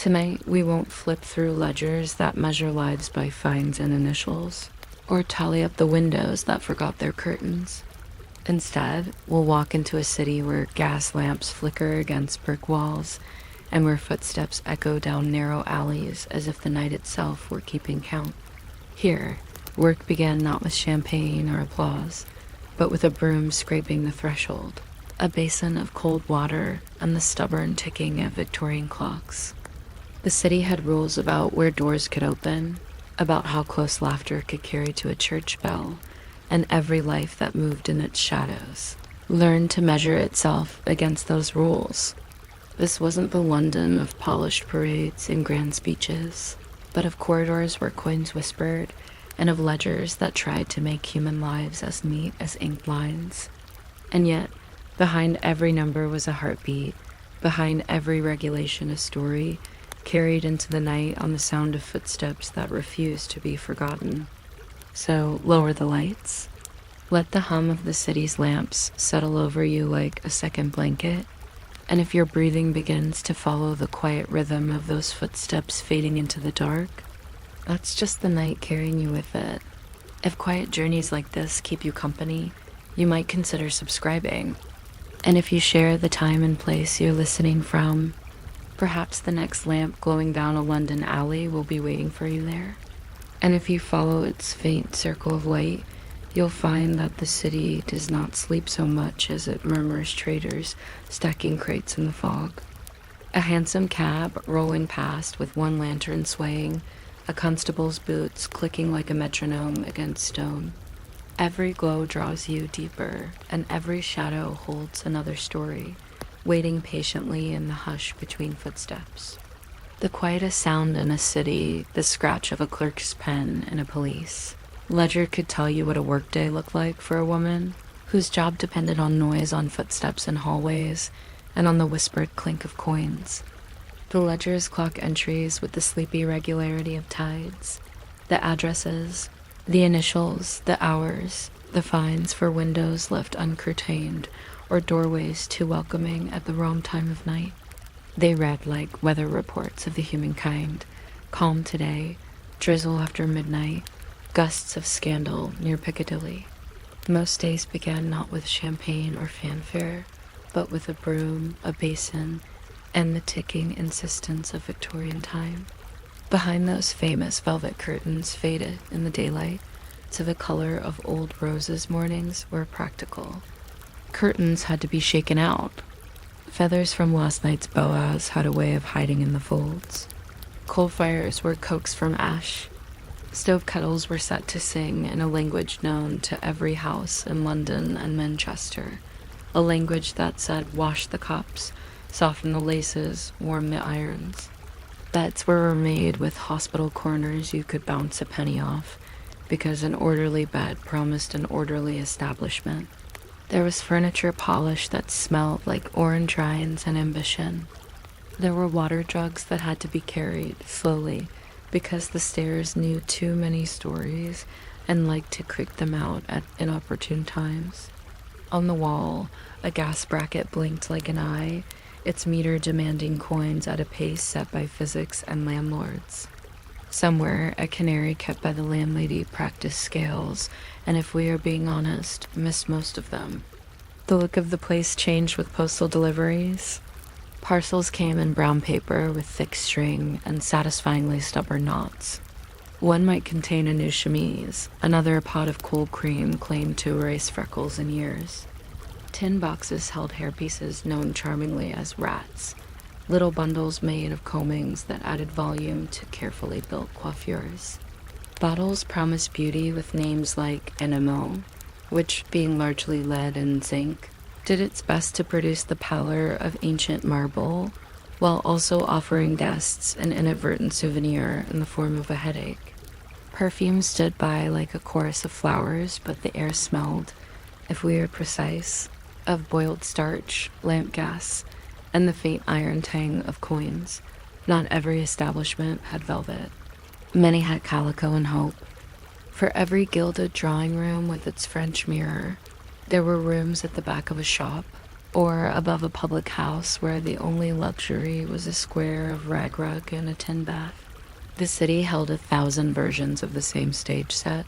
Tonight, we won't flip through ledgers that measure lives by fines and initials, or tally up the windows that forgot their curtains. Instead, we'll walk into a city where gas lamps flicker against brick walls and where footsteps echo down narrow alleys as if the night itself were keeping count. Here, work began not with champagne or applause, but with a broom scraping the threshold, a basin of cold water, and the stubborn ticking of Victorian clocks. The city had rules about where doors could open, about how close laughter could carry to a church bell, and every life that moved in its shadows learned to measure itself against those rules. This wasn't the London of polished parades and grand speeches, but of corridors where coins whispered, and of ledgers that tried to make human lives as neat as ink lines. And yet, behind every number was a heartbeat, behind every regulation a story, carried into the night on the sound of footsteps that refused to be forgotten. So lower the lights. Let the hum of the city's lamps settle over you like a second blanket. And if your breathing begins to follow the quiet rhythm of those footsteps fading into the dark, that's just the night carrying you with it. If quiet journeys like this keep you company, you might consider subscribing. And if you share the time and place you're listening from, perhaps the next lamp glowing down a London alley will be waiting for you there. And if you follow its faint circle of light, you'll find that the city does not sleep so much as it murmurs traders stacking crates in the fog. A handsome cab rolling past with one lantern swaying, a constable's boots clicking like a metronome against stone. Every glow draws you deeper, and every shadow holds another story, waiting patiently in the hush between footsteps. The quietest sound in a city, the scratch of a clerk's pen in a police ledger, could tell you what a workday looked like for a woman whose job depended on noise on footsteps in hallways and on the whispered clink of coins. The ledgers clock entries with the sleepy regularity of tides, the addresses, the initials, the hours, the fines for windows left uncurtained or doorways too welcoming at the wrong time of night. They read like weather reports of the humankind: calm today, drizzle after midnight, gusts of scandal near Piccadilly. Most days began not with champagne or fanfare, but with a broom, a basin, and the ticking insistence of Victorian time. Behind those famous velvet curtains faded in the daylight to the color of old roses mornings were practical. Curtains had to be shaken out. Feathers from last night's boas had a way of hiding in the folds. Coal fires were coaxed from ash. Stove kettles were set to sing in a language known to every house in London and Manchester, a language that said wash the cups, soften the laces, warm the irons. Beds were made with hospital corners you could bounce a penny off, because an orderly bed promised an orderly establishment. There was furniture polish that smelled like orange rinds and ambition. There were water jugs that had to be carried slowly because the stairs knew too many stories and liked to creak them out at inopportune times. On the wall, a gas bracket blinked like an eye, its meter demanding coins at a pace set by physics and landlords. Somewhere, a canary kept by the landlady practiced scales, and if we are being honest, missed most of them. The look of the place changed with postal deliveries. Parcels came in brown paper with thick string and satisfyingly stubborn knots. One might contain a new chemise, another a pot of cold cream claimed to erase freckles and years. Tin boxes held hairpieces known charmingly as rats, little bundles made of combings that added volume to carefully built coiffures. Bottles promised beauty with names like enamel, which, being largely lead and zinc, did its best to produce the pallor of ancient marble, while also offering guests an inadvertent souvenir in the form of a headache. Perfume stood by like a chorus of flowers, but the air smelled, if we are precise, of boiled starch, lamp gas, and the faint iron tang of coins. Not every establishment had velvet. Many had calico and hope. For every gilded drawing room with its French mirror, there were rooms at the back of a shop, or above a public house where the only luxury was a square of rag rug and a tin bath. The city held 1,000 versions of the same stage set,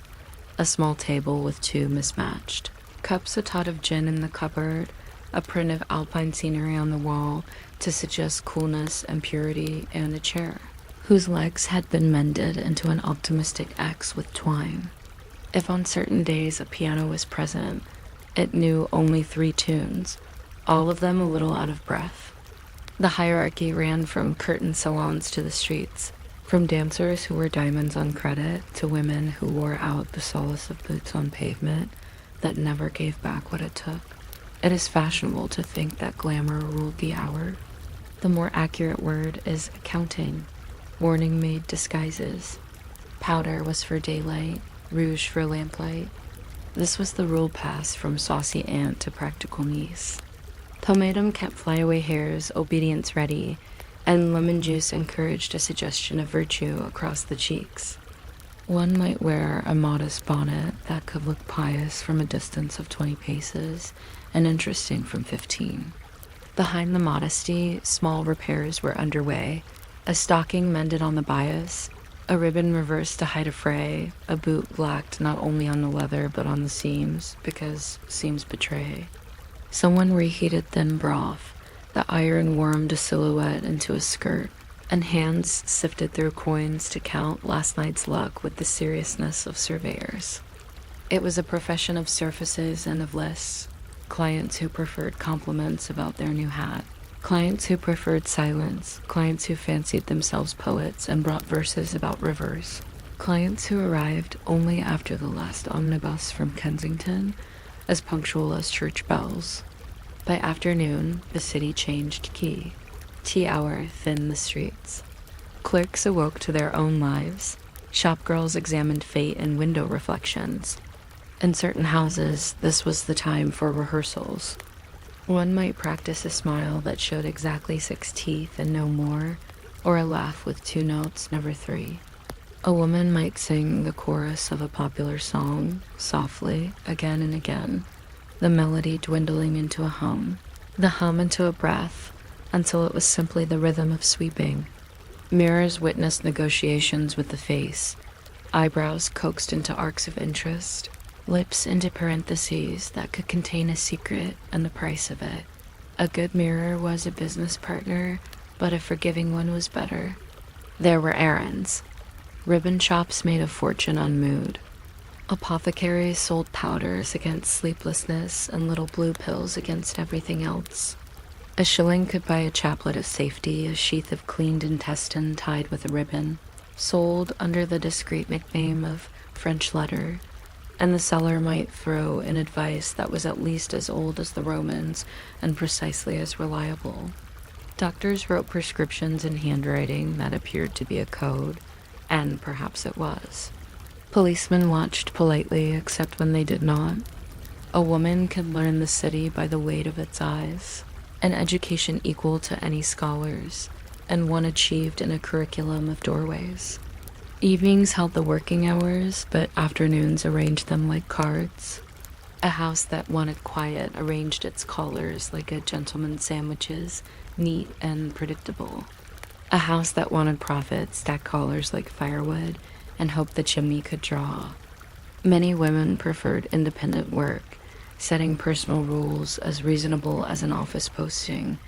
a small table with two mismatched, cups, a tot of gin in the cupboard, a print of alpine scenery on the wall to suggest coolness and purity, and a chair, whose legs had been mended into an optimistic X with twine. If on certain days a piano was present, it knew only 3 tunes, all of them a little out of breath. The hierarchy ran from curtain salons to the streets, from dancers who wore diamonds on credit to women who wore out the solace of boots on pavement that never gave back what it took. It is fashionable to think that glamour ruled the hour. The more accurate word is accounting. Warning made disguises. Powder was for daylight, rouge for lamplight. This was the rule pass from saucy aunt to practical niece. Pomatum kept flyaway hairs, obedience ready, and lemon juice encouraged a suggestion of virtue across the cheeks. One might wear a modest bonnet that could look pious from a distance of 20 paces and interesting from 15. Behind the modesty, small repairs were underway. A stocking mended on the bias, a ribbon reversed to hide a fray, a boot blacked not only on the leather but on the seams, because seams betray. Someone reheated thin broth. The iron warmed a silhouette into a skirt, and hands sifted through coins to count last night's luck with the seriousness of surveyors. It was a profession of surfaces and of lists. Clients who preferred compliments about their new hat. Clients who preferred silence. Clients who fancied themselves poets and brought verses about rivers. Clients who arrived only after the last omnibus from Kensington, as punctual as church bells. By afternoon, the city changed key. Tea hour thinned the streets. Clerks awoke to their own lives. Shopgirls examined fate in window reflections. In certain houses, this was the time for rehearsals. One might practice a smile that showed exactly 6 teeth and no more, or a laugh with 2 notes, never 3. A woman might sing the chorus of a popular song, softly, again and again, the melody dwindling into a hum, the hum into a breath, until it was simply the rhythm of sweeping. Mirrors witnessed negotiations with the face, eyebrows coaxed into arcs of interest, lips into parentheses that could contain a secret and the price of it. A good mirror was a business partner, but a forgiving one was better. There were errands. Ribbon shops made a fortune on mood. Apothecaries sold powders against sleeplessness and little blue pills against everything else. A shilling could buy a chaplet of safety, a sheath of cleaned intestine tied with a ribbon, sold under the discreet nickname of French letter, and the seller might throw in advice that was at least as old as the Romans and precisely as reliable. Doctors wrote prescriptions in handwriting that appeared to be a code, and perhaps it was. Policemen watched politely, except when they did not. A woman could learn the city by the weight of its eyes, an education equal to any scholar's, and one achieved in a curriculum of doorways. Evenings held the working hours, but afternoons arranged them like cards. A house that wanted quiet arranged its callers like a gentleman's sandwiches, neat and predictable. A house that wanted profit stacked callers like firewood and hoped the chimney could draw. Many women preferred independent work, setting personal rules as reasonable as an office posting.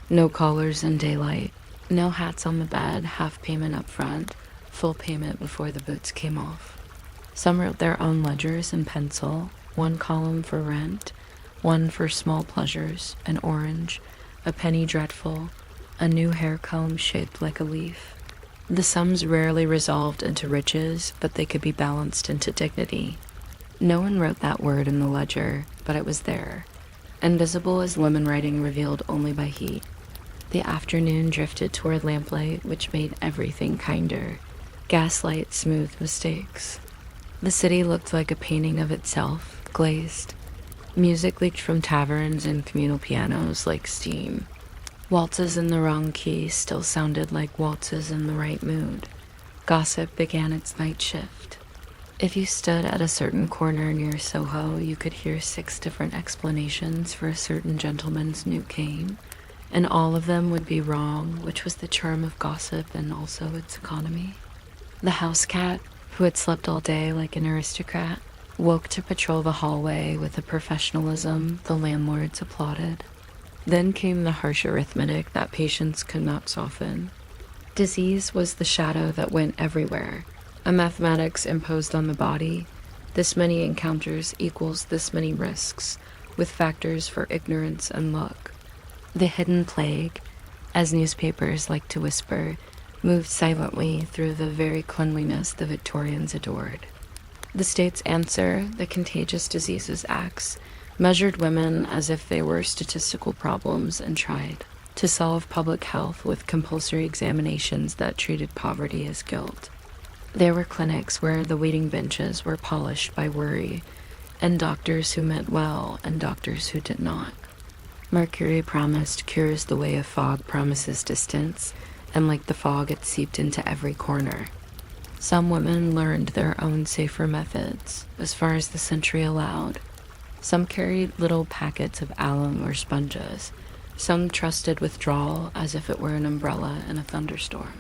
No callers in daylight, no hats on the bed, half payment up front, full payment before the boots came off. Some wrote their own ledgers in pencil, 1 column for rent, 1 for small pleasures, an orange, a penny dreadful, a new hair comb shaped like a leaf. The sums rarely resolved into riches, but they could be balanced into dignity. No one wrote that word in the ledger, but it was there, invisible as lemon writing revealed only by heat. The afternoon drifted toward lamplight, which made everything kinder. Gaslight smoothed mistakes. The city looked like a painting of itself, glazed. Music leaked from taverns and communal pianos like steam. Waltzes in the wrong key still sounded like waltzes in the right mood. Gossip began its night shift. If you stood at a certain corner near Soho, you could hear 6 different explanations for a certain gentleman's new cane, and all of them would be wrong, which was the charm of gossip and also its economy. The house cat, who had slept all day like an aristocrat, woke to patrol the hallway with a professionalism the landlords applauded. Then came the harsh arithmetic that patience could not soften. Disease was the shadow that went everywhere, a mathematics imposed on the body. This many encounters equals this many risks, with factors for ignorance and luck. The hidden plague, as newspapers like to whisper, moved silently through the very cleanliness the Victorians adored. The state's answer, the Contagious Diseases Acts, measured women as if they were statistical problems and tried to solve public health with compulsory examinations that treated poverty as guilt. There were clinics where the waiting benches were polished by worry, and doctors who meant well and doctors who did not. Mercury promised cures the way of fog promises distance, and like the fog it seeped into every corner. Some women learned their own safer methods, as far as the century allowed. Some carried little packets of alum or sponges. Some trusted withdrawal as if it were an umbrella in a thunderstorm.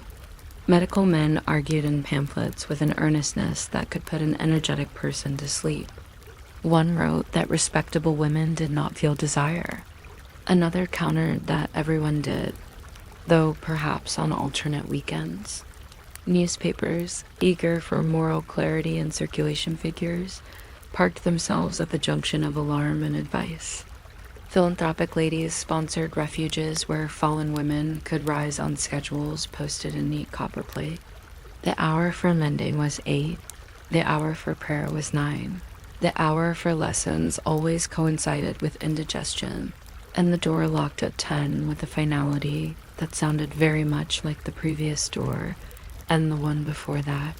Medical men argued in pamphlets with an earnestness that could put an energetic person to sleep. One wrote that respectable women did not feel desire. Another countered that everyone did, though perhaps on alternate weekends. Newspapers, eager for moral clarity and circulation figures, parked themselves at the junction of alarm and advice. Philanthropic ladies sponsored refuges where fallen women could rise on schedules posted in neat copperplate. The hour for mending was 8. The hour for prayer was 9. The hour for lessons always coincided with indigestion, and the door locked at 10 with a finality that sounded very much like the previous door and the one before that.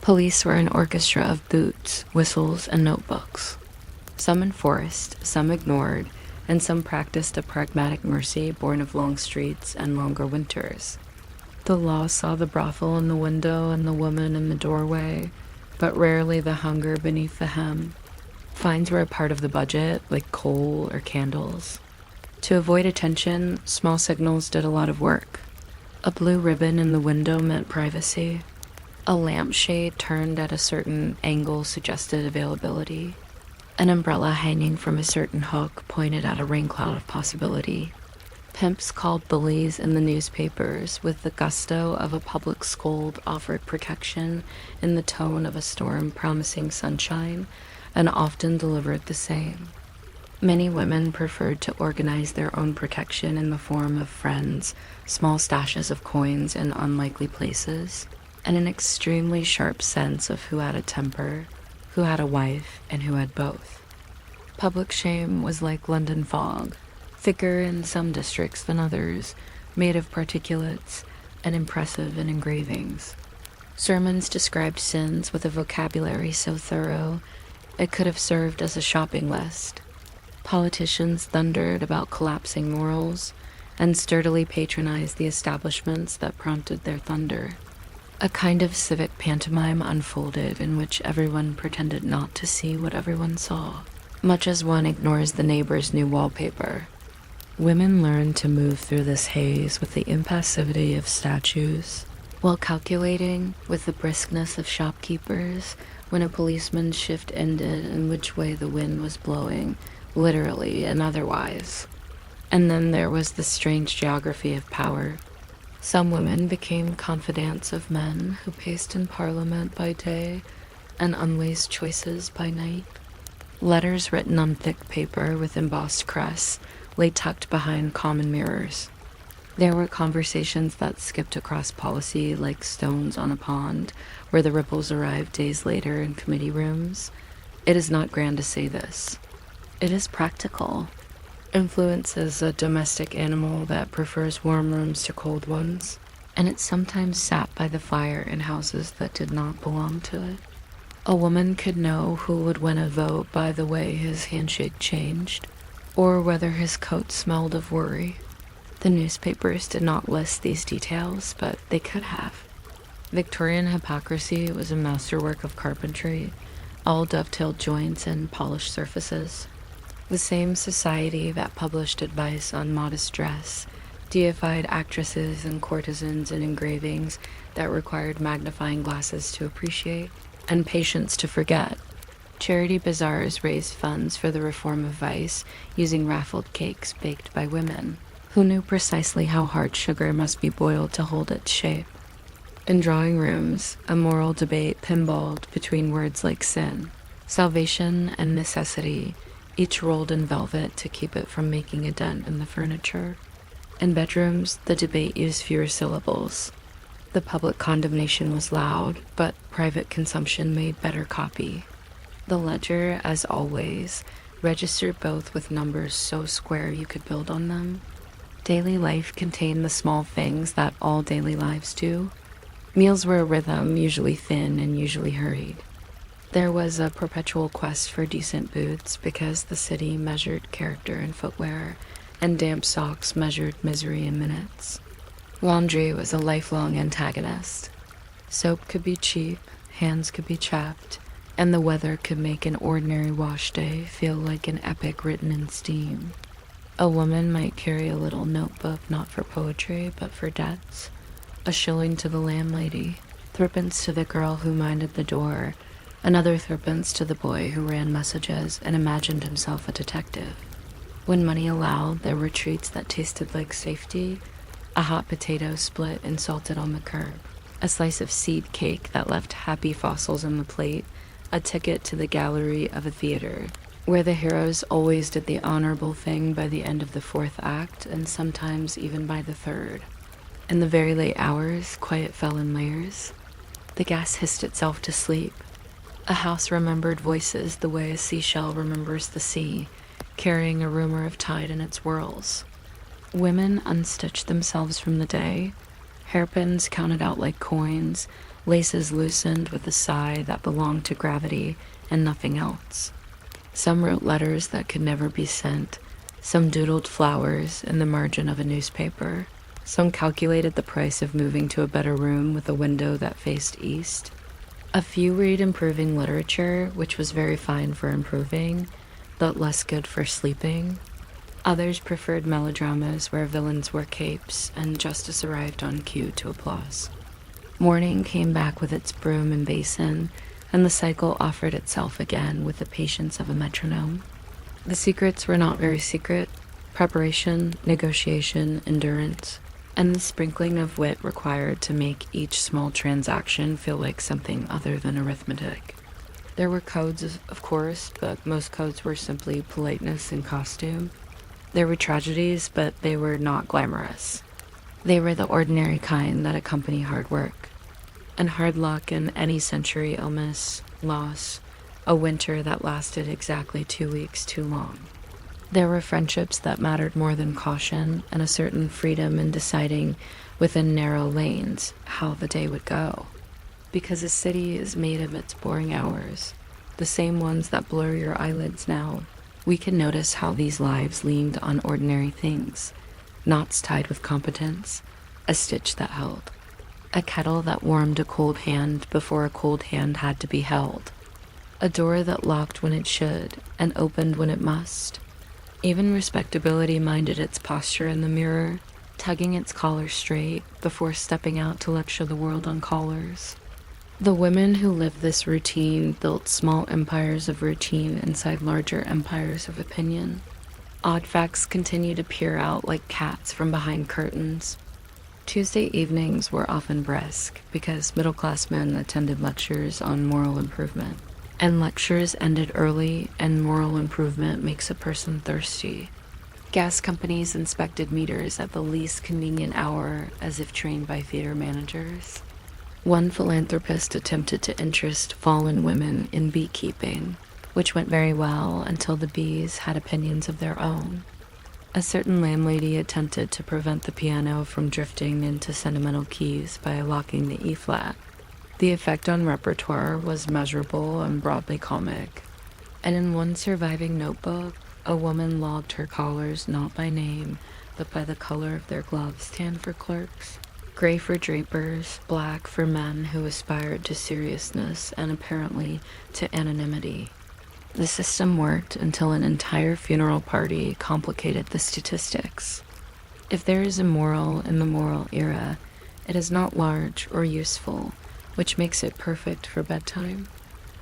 Police were an orchestra of boots, whistles, and notebooks. Some enforced, some ignored, and some practiced a pragmatic mercy born of long streets and longer winters. The law saw the brothel in the window and the woman in the doorway, but rarely the hunger beneath the hem. Fines were a part of the budget, like coal or candles. To avoid attention, small signals did a lot of work. A blue ribbon in the window meant privacy. A lampshade turned at a certain angle suggested availability. An umbrella hanging from a certain hook pointed at a rain cloud of possibility. Pimps called bullies in the newspapers with the gusto of a public scold offered protection in the tone of a storm promising sunshine, and often delivered the same. Many women preferred to organize their own protection in the form of friends, small stashes of coins in unlikely places, and an extremely sharp sense of who had a temper, who had a wife, and who had both. Public shame was like London fog, thicker in some districts than others, made of particulates, and impressive in engravings. Sermons described sins with a vocabulary so thorough it could have served as a shopping list. Politicians thundered about collapsing morals, and sturdily patronized the establishments that prompted their thunder. A kind of civic pantomime unfolded in which everyone pretended not to see what everyone saw, much as one ignores the neighbor's new wallpaper. Women learned to move through this haze with the impassivity of statues, while calculating with the briskness of shopkeepers when a policeman's shift ended and which way the wind was blowing, literally and otherwise. And then there was the strange geography of power. Some women became confidantes of men who paced in Parliament by day and unlaced choices by night. Letters written on thick paper with embossed crests lay tucked behind common mirrors. There were conversations that skipped across policy like stones on a pond, where the ripples arrived days later in committee rooms. It is not grand to say this. It is practical. Influence is a domestic animal that prefers warm rooms to cold ones, and it sometimes sat by the fire in houses that did not belong to it. A woman could know who would win a vote by the way his handshake changed, or whether his coat smelled of worry. The newspapers did not list these details, but they could have. Victorian hypocrisy was a masterwork of carpentry, all dovetailed joints and polished surfaces. The same society that published advice on modest dress deified actresses and courtesans in engravings that required magnifying glasses to appreciate and patience to forget. Charity bazaars raised funds for the reform of vice using raffled cakes baked by women who knew precisely how hard sugar must be boiled to hold its shape. In drawing rooms, a moral debate pinballed between words like sin, salvation, and necessity, each rolled in velvet to keep it from making a dent in the furniture. In bedrooms, the debate used fewer syllables. The public condemnation was loud, but private consumption made better copy. The ledger, as always, registered both with numbers so square you could build on them. Daily life contained the small things that all daily lives do. Meals were a rhythm, usually thin and usually hurried. There was a perpetual quest for decent boots because the city measured character in footwear, and damp socks measured misery in minutes. Laundry was a lifelong antagonist. Soap could be cheap, hands could be chapped, and the weather could make an ordinary wash day feel like an epic written in steam. A woman might carry a little notebook not for poetry but for debts. A shilling to the landlady, threepence to the girl who minded the door, another threepence to the boy who ran messages and imagined himself a detective. When money allowed, there were treats that tasted like safety, a hot potato split and salted on the curb, a slice of seed cake that left happy fossils on the plate, a ticket to the gallery of a theater, where the heroes always did the honorable thing by the end of the fourth act and sometimes even by the third. In the very late hours, quiet fell in layers. The gas hissed itself to sleep. A house remembered voices the way a seashell remembers the sea, carrying a rumor of tide in its whirls. Women unstitched themselves from the day, hairpins counted out like coins, laces loosened with a sigh that belonged to gravity and nothing else. Some wrote letters that could never be sent, some doodled flowers in the margin of a newspaper. Some calculated the price of moving to a better room with a window that faced east. A few read improving literature, which was very fine for improving, but less good for sleeping. Others preferred melodramas where villains wore capes and justice arrived on cue to applause. Morning came back with its broom and basin, and the cycle offered itself again with the patience of a metronome. The secrets were not very secret: preparation, negotiation, endurance, and the sprinkling of wit required to make each small transaction feel like something other than arithmetic. There were codes, of course, but most codes were simply politeness in costume. There were tragedies, but they were not glamorous. They were the ordinary kind that accompany hard work. And hard luck in any century, illness, loss, a winter that lasted exactly 2 weeks too long. There were friendships that mattered more than caution, and a certain freedom in deciding within narrow lanes how the day would go. Because a city is made of its boring hours, the same ones that blur your eyelids now, we can notice how these lives leaned on ordinary things, knots tied with competence, a stitch that held, a kettle that warmed a cold hand before a cold hand had to be held, a door that locked when it should and opened when it must. Even respectability minded its posture in the mirror, tugging its collar straight before stepping out to lecture the world on collars. The women who lived this routine built small empires of routine inside larger empires of opinion. Odd facts continue to peer out like cats from behind curtains. Tuesday evenings were often brisk because middle-class men attended lectures on moral improvement. And lectures ended early, and moral improvement makes a person thirsty. Gas companies inspected meters at the least convenient hour as if trained by theater managers. One philanthropist attempted to interest fallen women in beekeeping, which went very well until the bees had opinions of their own. A certain landlady attempted to prevent the piano from drifting into sentimental keys by locking the E-flat. The effect on repertoire was measurable and broadly comic, and in one surviving notebook, a woman logged her callers not by name, but by the color of their gloves tanned for clerks. Gray for drapers, black for men who aspired to seriousness and apparently to anonymity. The system worked until an entire funeral party complicated the statistics. If there is a moral in the moral era, it is not large or useful, which makes it perfect for bedtime.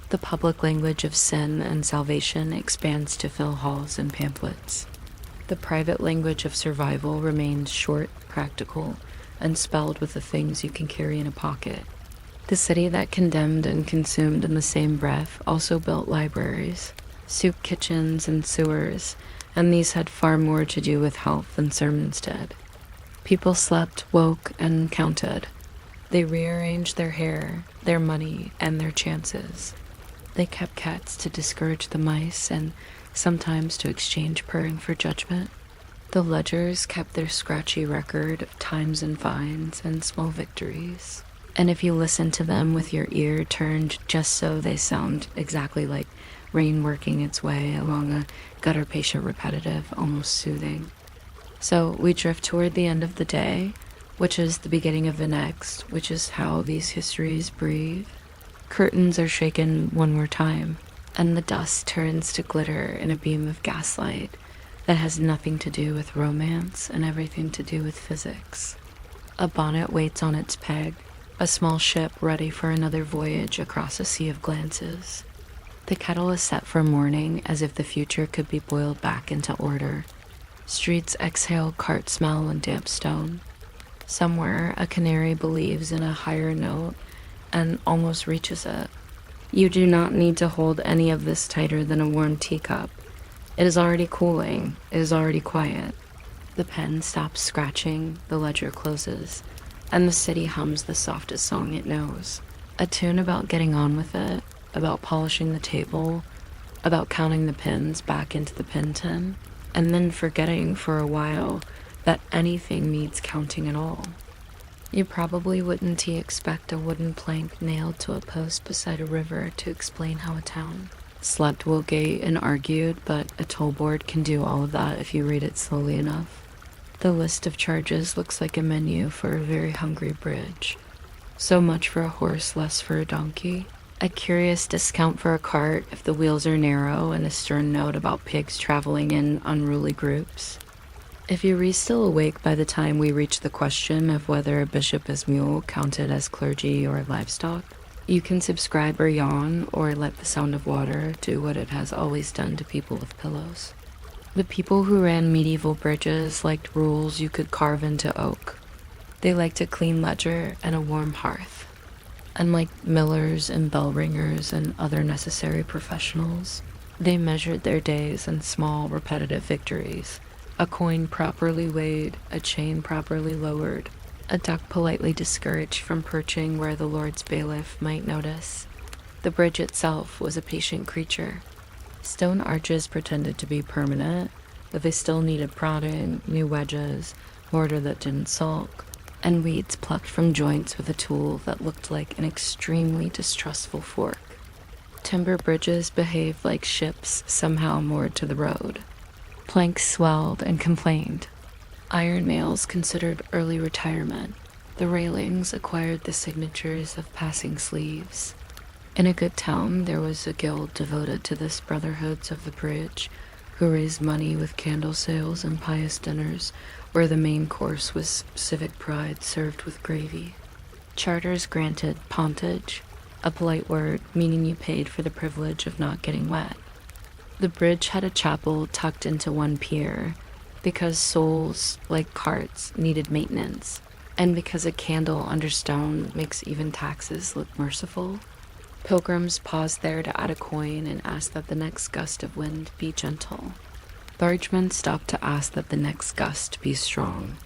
The public language of sin and salvation expands to fill halls and pamphlets. The private language of survival remains short, practical, and spelled with the things you can carry in a pocket. The city that condemned and consumed in the same breath also built libraries, soup kitchens, and sewers, and these had far more to do with health than sermons did. People slept, woke, and counted. They rearranged their hair, their money, and their chances. They kept cats to discourage the mice and sometimes to exchange purring for judgment. The ledgers kept their scratchy record of times and fines and small victories. And if you listen to them with your ear turned just so they sound exactly like rain working its way along a gutter-patient repetitive, almost soothing. So we drift toward the end of the day, which is the beginning of the next, which is how these histories breathe. Curtains are shaken one more time, and the dust turns to glitter in a beam of gaslight that has nothing to do with romance and everything to do with physics. A bonnet waits on its peg, a small ship ready for another voyage across a sea of glances. The kettle is set for morning as if the future could be boiled back into order. Streets exhale cart smell and damp stone. Somewhere, a canary believes in a higher note and almost reaches it. You do not need to hold any of this tighter than a warm teacup. It is already cooling. It is already quiet. The pen stops scratching, the ledger closes, and the city hums the softest song it knows. A tune about getting on with it, about polishing the table, about counting the pins back into the pin tin, and then forgetting for a while that anything needs counting at all. You probably wouldn't expect a wooden plank nailed to a post beside a river to explain how a town slept, woke, ate, and argued, but a toll board can do all of that if you read it slowly enough. The list of charges looks like a menu for a very hungry bridge. So much for a horse, less for a donkey. A curious discount for a cart if the wheels are narrow, and a stern note about pigs traveling in unruly groups. If you're still awake by the time we reach the question of whether a bishop is mule counted as clergy or livestock, you can subscribe or yawn, or let the sound of water do what it has always done to people with pillows. The people who ran medieval bridges liked rules you could carve into oak. They liked a clean ledger and a warm hearth. Unlike millers and bell ringers and other necessary professionals, they measured their days in small, repetitive victories. A coin properly weighed, a chain properly lowered, a duck politely discouraged from perching where the Lord's bailiff might notice. The bridge itself was a patient creature. Stone arches pretended to be permanent, but they still needed prodding, new wedges, mortar that didn't sulk, and weeds plucked from joints with a tool that looked like an extremely distrustful fork. Timber bridges behaved like ships somehow moored to the road. Planks swelled and complained. Iron nails considered early retirement. The railings acquired the signatures of passing sleeves. In a good town, there was a guild devoted to this brotherhoods of the bridge, who raised money with candle sales and pious dinners, where the main course was civic pride served with gravy. Charters granted pontage, a polite word meaning you paid for the privilege of not getting wet. The bridge had a chapel tucked into one pier, because souls, like carts, needed maintenance, and because a candle under stone makes even taxes look merciful. Pilgrims paused there to add a coin and ask that the next gust of wind be gentle. Bargemen stopped to ask that the next gust be strong.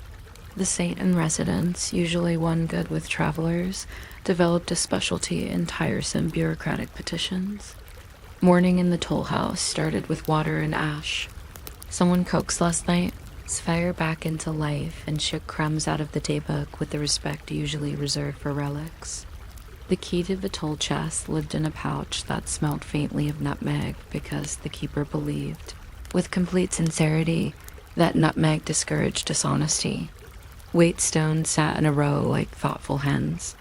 The saint in residence, usually one good with travelers, developed a specialty in tiresome bureaucratic petitions. Morning in the toll house started with water and ash. Someone coaxed last night, fire back into life, and shook crumbs out of the daybook with the respect usually reserved for relics. The key to the toll chest lived in a pouch that smelled faintly of nutmeg because the keeper believed, with complete sincerity, that nutmeg discouraged dishonesty. Weight stones sat in a row like thoughtful hens.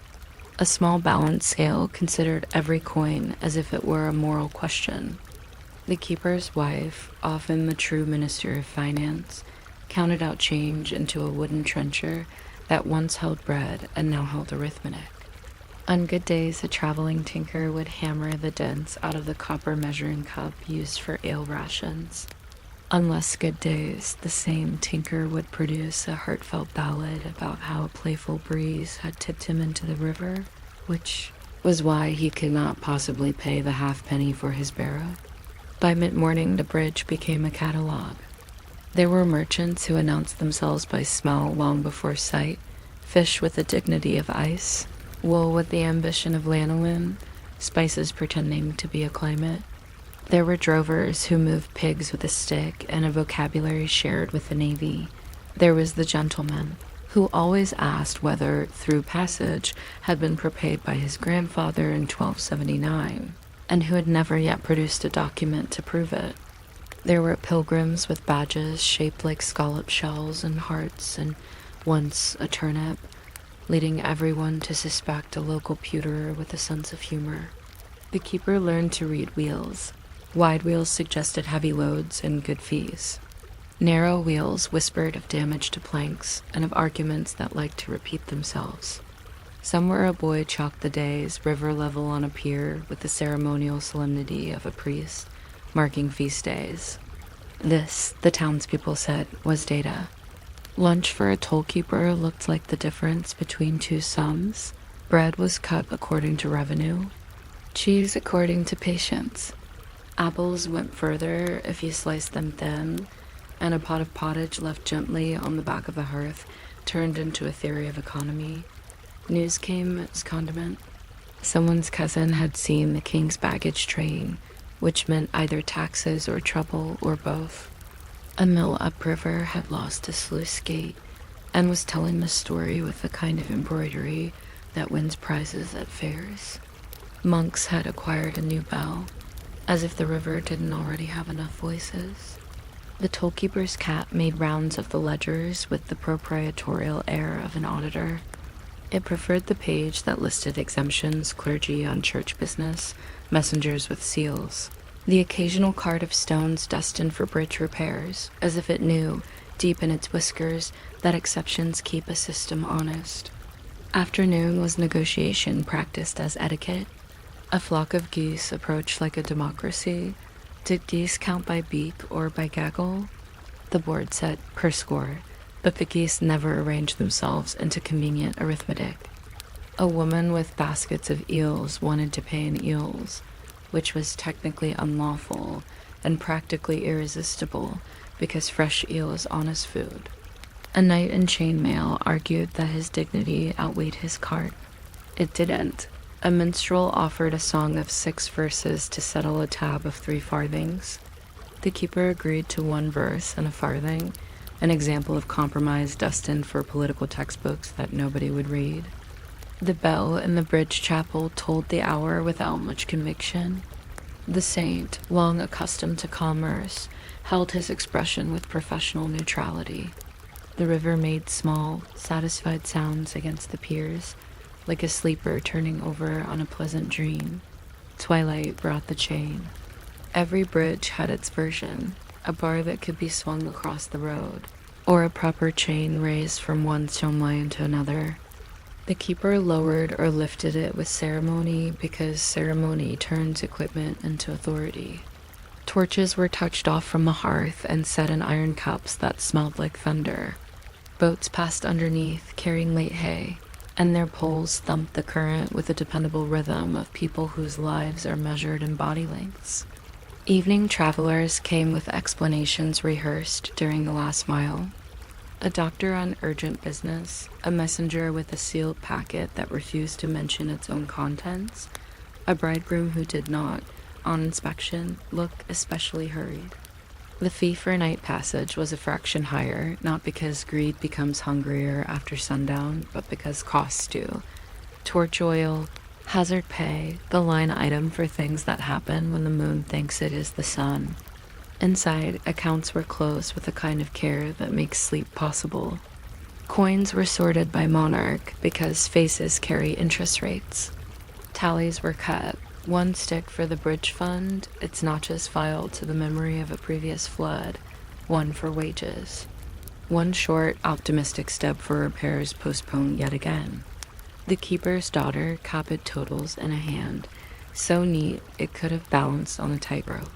A small balance scale considered every coin as if it were a moral question. The keeper's wife, often the true minister of finance, counted out change into a wooden trencher that once held bread and now held arithmetic. On good days, a traveling tinker would hammer the dents out of the copper measuring cup used for ale rations. On less good days, the same tinker would produce a heartfelt ballad about how a playful breeze had tipped him into the river, which was why he could not possibly pay the halfpenny for his barrow. By mid-morning, the bridge became a catalogue. There were merchants who announced themselves by smell long before sight, fish with the dignity of ice, wool with the ambition of lanolin, spices pretending to be a climate. There were drovers who moved pigs with a stick and a vocabulary shared with the navy. There was the gentleman, who always asked whether through passage had been prepaid by his grandfather in 1279, and who had never yet produced a document to prove it. There were pilgrims with badges shaped like scallop shells and hearts, and once a turnip, leading everyone to suspect a local pewterer with a sense of humor. The keeper learned to read wheels. Wide wheels suggested heavy loads and good fees. Narrow wheels whispered of damage to planks and of arguments that liked to repeat themselves. Somewhere a boy chalked the days river level on a pier with the ceremonial solemnity of a priest, marking feast days. This, the townspeople said, was data. Lunch for a tollkeeper looked like the difference between two sums. Bread was cut according to revenue, cheese according to patience. Apples went further if you sliced them thin, and a pot of pottage left gently on the back of the hearth turned into a theory of economy. News came as condiment. Someone's cousin had seen the king's baggage train, which meant either taxes or trouble or both. A mill upriver had lost a sluice gate and was telling the story with the kind of embroidery that wins prizes at fairs. Monks had acquired a new bell, as if the river didn't already have enough voices. The tollkeeper's cat made rounds of the ledgers with the proprietorial air of an auditor. It preferred the page that listed exemptions, clergy on church business, messengers with seals, the occasional cart of stones destined for bridge repairs, as if it knew, deep in its whiskers, that exceptions keep a system honest. Afternoon was negotiation practiced as etiquette. A flock of geese approached like a democracy. Did geese count by beak or by gaggle? The board said per score, but the geese never arranged themselves into convenient arithmetic. A woman with baskets of eels wanted to pay in eels, which was technically unlawful and practically irresistible because fresh eel is honest food. A knight in chainmail argued that his dignity outweighed his cart. It didn't. A minstrel offered a song of 6 verses to settle a tab of 3 farthings. The keeper agreed to 1 verse and a farthing, an example of compromise destined for political textbooks that nobody would read. The bell in the bridge chapel tolled the hour without much conviction. The saint, long accustomed to commerce, held his expression with professional neutrality. The river made small, satisfied sounds against the piers, like a sleeper turning over on a pleasant dream. Twilight brought the chain. Every bridge had its version, a bar that could be swung across the road, or a proper chain raised from one stone line to another. The keeper lowered or lifted it with ceremony because ceremony turns equipment into authority. Torches were touched off from the hearth and set in iron cups that smelled like thunder. Boats passed underneath, carrying late hay, and their poles thumped the current with the dependable rhythm of people whose lives are measured in body lengths. Evening travelers came with explanations rehearsed during the last mile. A doctor on urgent business, a messenger with a sealed packet that refused to mention its own contents, a bridegroom who did not, on inspection, look especially hurried. The fee for night passage was a fraction higher, not because greed becomes hungrier after sundown, but because costs do. Torch oil, hazard pay, the line item for things that happen when the moon thinks it is the sun. Inside, accounts were closed with a kind of care that makes sleep possible. Coins were sorted by monarch because faces carry interest rates. Tallies were cut. One stick for the bridge fund, its notches filed to the memory of a previous flood. One for wages. One short, optimistic step for repairs postponed yet again. The keeper's daughter copied totals in a hand, so neat it could have balanced on a tightrope.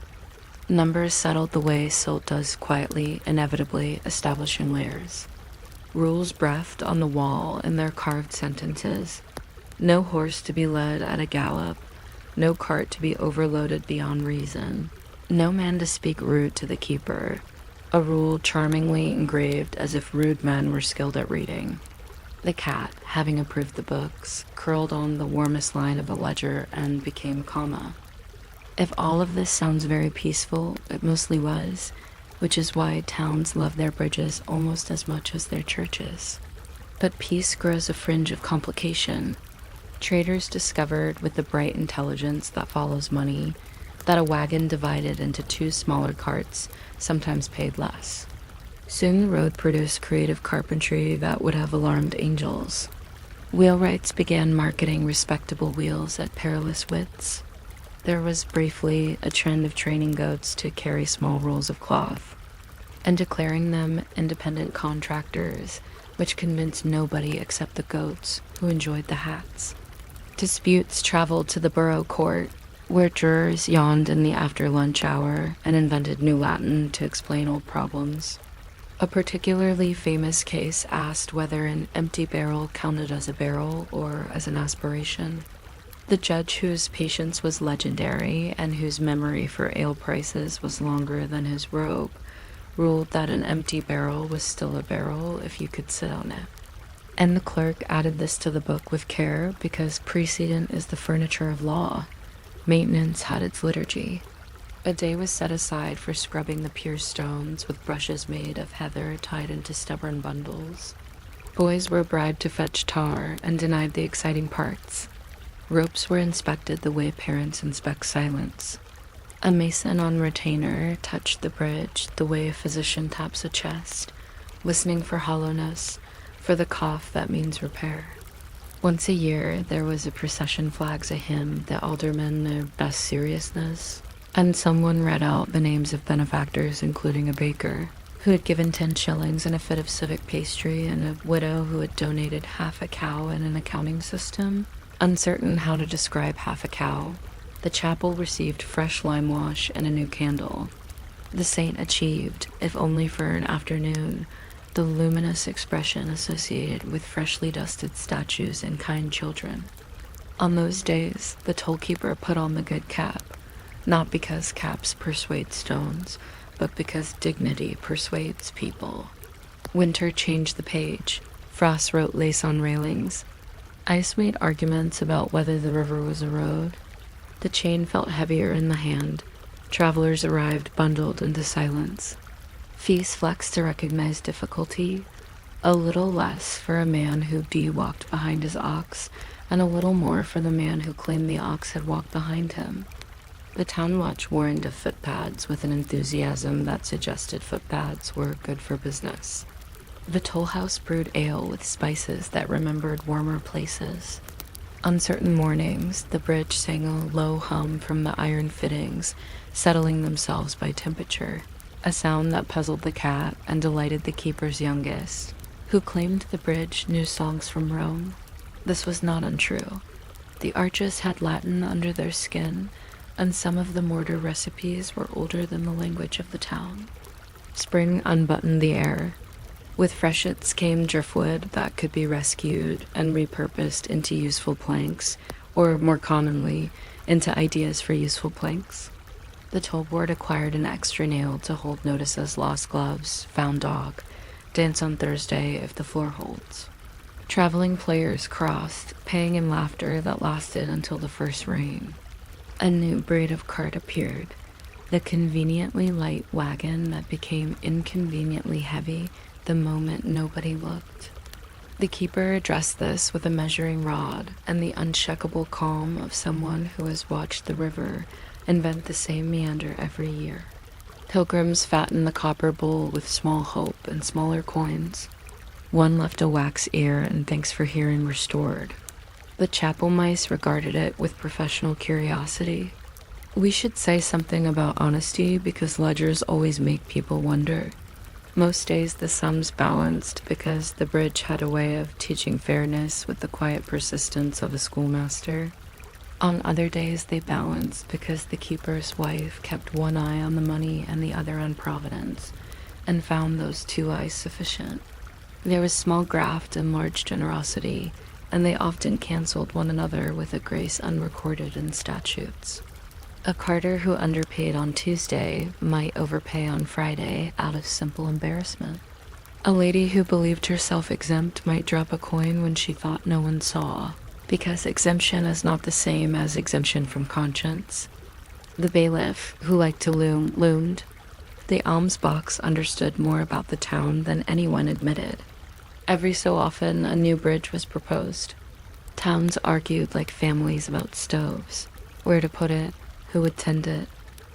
Numbers settled the way silt does quietly, inevitably establishing layers. Rules breathed on the wall in their carved sentences. No horse to be led at a gallop, no cart to be overloaded beyond reason, no man to speak rude to the keeper, a rule charmingly engraved as if rude men were skilled at reading. The cat, having approved the books, curled on the warmest line of a ledger and became comma. If all of this sounds very peaceful, it mostly was, which is why towns love their bridges almost as much as their churches. But peace grows a fringe of complication. Traders discovered, with the bright intelligence that follows money, that a wagon divided into two smaller carts sometimes paid less. Soon the road produced creative carpentry that would have alarmed angels. Wheelwrights began marketing respectable wheels at perilous widths. There was briefly a trend of training goats to carry small rolls of cloth, and declaring them independent contractors, which convinced nobody except the goats, who enjoyed the hats. Disputes traveled to the borough court, where jurors yawned in the after-lunch hour and invented new Latin to explain old problems. A particularly famous case asked whether an empty barrel counted as a barrel or as an aspiration. The judge, whose patience was legendary and whose memory for ale prices was longer than his robe, ruled that an empty barrel was still a barrel if you could sit on it. And the clerk added this to the book with care because precedent is the furniture of law. Maintenance had its liturgy. A day was set aside for scrubbing the pure stones with brushes made of heather tied into stubborn bundles. Boys were bribed to fetch tar and denied the exciting parts. Ropes were inspected the way parents inspect silence. A mason on retainer touched the bridge the way a physician taps a chest, listening for hollowness, for the cough that means repair. Once a year, there was a procession flags a hymn, the aldermen their best seriousness, and someone read out the names of benefactors, including a baker who had given 10 shillings in a fit of civic pastry and a widow who had donated half a cow in an accounting system. Uncertain how to describe half a cow, the chapel received fresh lime wash and a new candle. The saint achieved, if only for an afternoon, the luminous expression associated with freshly dusted statues and kind children. On those days, the tollkeeper put on the good cap, not because caps persuade stones, but because dignity persuades people. Winter changed the page. Frost wrote lace on railings. Ice made arguments about whether the river was a road. The chain felt heavier in the hand. Travelers arrived bundled into silence. Fees flexed to recognize difficulty. A little less for a man who walked behind his ox, and a little more for the man who claimed the ox had walked behind him. The town watch warned of footpads with an enthusiasm that suggested footpads were good for business. The toll house brewed ale with spices that remembered warmer places. On certain mornings, the bridge sang a low hum from the iron fittings, settling themselves by temperature, a sound that puzzled the cat and delighted the keeper's youngest, who claimed the bridge knew songs from Rome. This was not untrue. The arches had Latin under their skin, and some of the mortar recipes were older than the language of the town. Spring unbuttoned the air. With freshets came driftwood that could be rescued and repurposed into useful planks, or more commonly, into ideas for useful planks. The toll board acquired an extra nail to hold notices: lost gloves, found dog, dance on Thursday if the floor holds. Traveling players crossed, paying in laughter that lasted until the first rain. A new breed of cart appeared, the conveniently light wagon that became inconveniently heavy the moment nobody looked. The keeper addressed this with a measuring rod and the uncheckable calm of someone who has watched the river invent the same meander every year. Pilgrims fattened the copper bowl with small hope and smaller coins. One left a wax ear and thanks for hearing restored. The chapel mice regarded it with professional curiosity. We should say something about honesty because ledgers always make people wonder. Most days the sums balanced because the bridge had a way of teaching fairness with the quiet persistence of a schoolmaster. On other days they balanced because the keeper's wife kept one eye on the money and the other on Providence, and found those two eyes sufficient. There was small graft and large generosity, and they often cancelled one another with a grace unrecorded in statutes. A carter who underpaid on Tuesday might overpay on Friday out of simple embarrassment. A lady who believed herself exempt might drop a coin when she thought no one saw, because exemption is not the same as exemption from conscience. The bailiff, who liked to loom, loomed. The alms box understood more about the town than anyone admitted. Every so often, a new bridge was proposed. Towns argued like families about stoves, where to put it, who would tend it,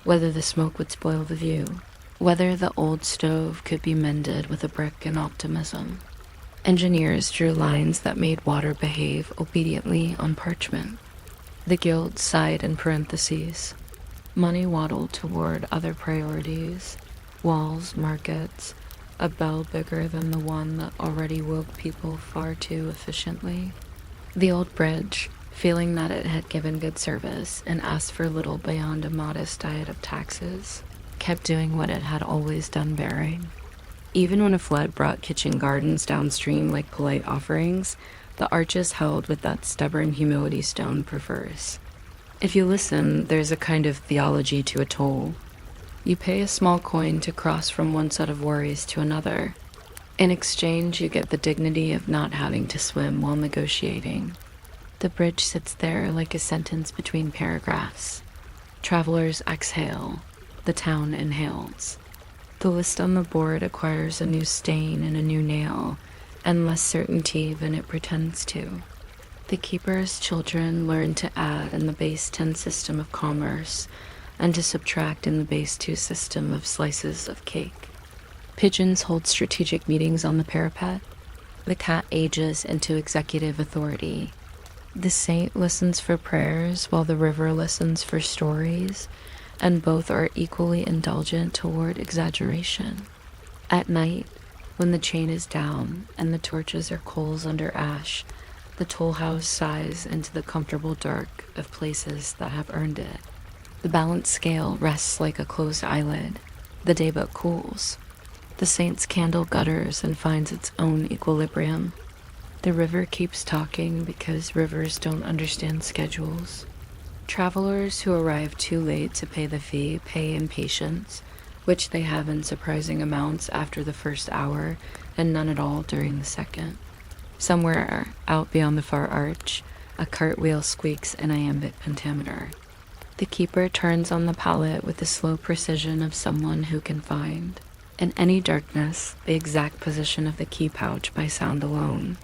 whether the smoke would spoil the view, whether the old stove could be mended with a brick and optimism. Engineers drew lines that made water behave obediently on parchment. The guild sighed in parentheses. Money waddled toward other priorities, walls, markets, a bell bigger than the one that already woke people far too efficiently. The old bridge, feeling that it had given good service and asked for little beyond a modest diet of taxes, kept doing what it had always done bearing. Even when a flood brought kitchen gardens downstream like polite offerings, the arches held with that stubborn humility stone prefers. If you listen, there's a kind of theology to a toll. You pay a small coin to cross from one set of worries to another. In exchange, you get the dignity of not having to swim while negotiating. The bridge sits there like a sentence between paragraphs. Travelers exhale. The town inhales. The list on the board acquires a new stain and a new nail, and less certainty than it pretends to. The keeper's children learn to add in the base 10 system of commerce, and to subtract in the base 2 system of slices of cake. Pigeons hold strategic meetings on the parapet. The cat ages into executive authority. The saint listens for prayers while the river listens for stories, and both are equally indulgent toward exaggeration. At night, when the chain is down and the torches are coals under ash, the toll house sighs into the comfortable dark of places that have earned it. The balanced scale rests like a closed eyelid. The daybook cools. The saint's candle gutters and finds its own equilibrium. The river keeps talking because rivers don't understand schedules. Travelers who arrive too late to pay the fee pay in patience, which they have in surprising amounts after the first hour and none at all during the second. Somewhere out beyond the far arch, a cartwheel squeaks in iambic pentameter. The keeper turns on the pallet with the slow precision of someone who can find, in any darkness, the exact position of the key pouch by sound alone.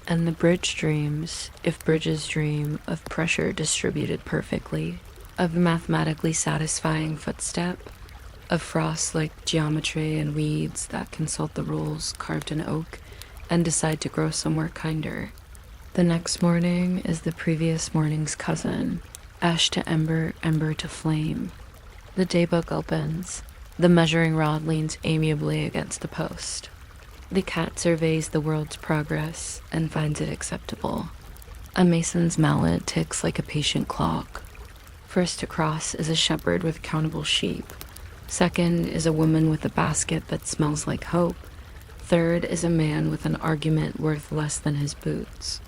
And the bridge dreams, if bridges dream, of pressure distributed perfectly, of mathematically satisfying footstep, of frost-like geometry and weeds that consult the rules carved in oak and decide to grow somewhere kinder. The next morning is the previous morning's cousin, ash to ember, ember to flame. The daybook opens. The measuring rod leans amiably against the post. The cat surveys the world's progress and finds it acceptable. A mason's mallet ticks like a patient clock. First across is a shepherd with countable sheep. Second is a woman with a basket that smells like hope. Third is a man with an argument worth less than his boots.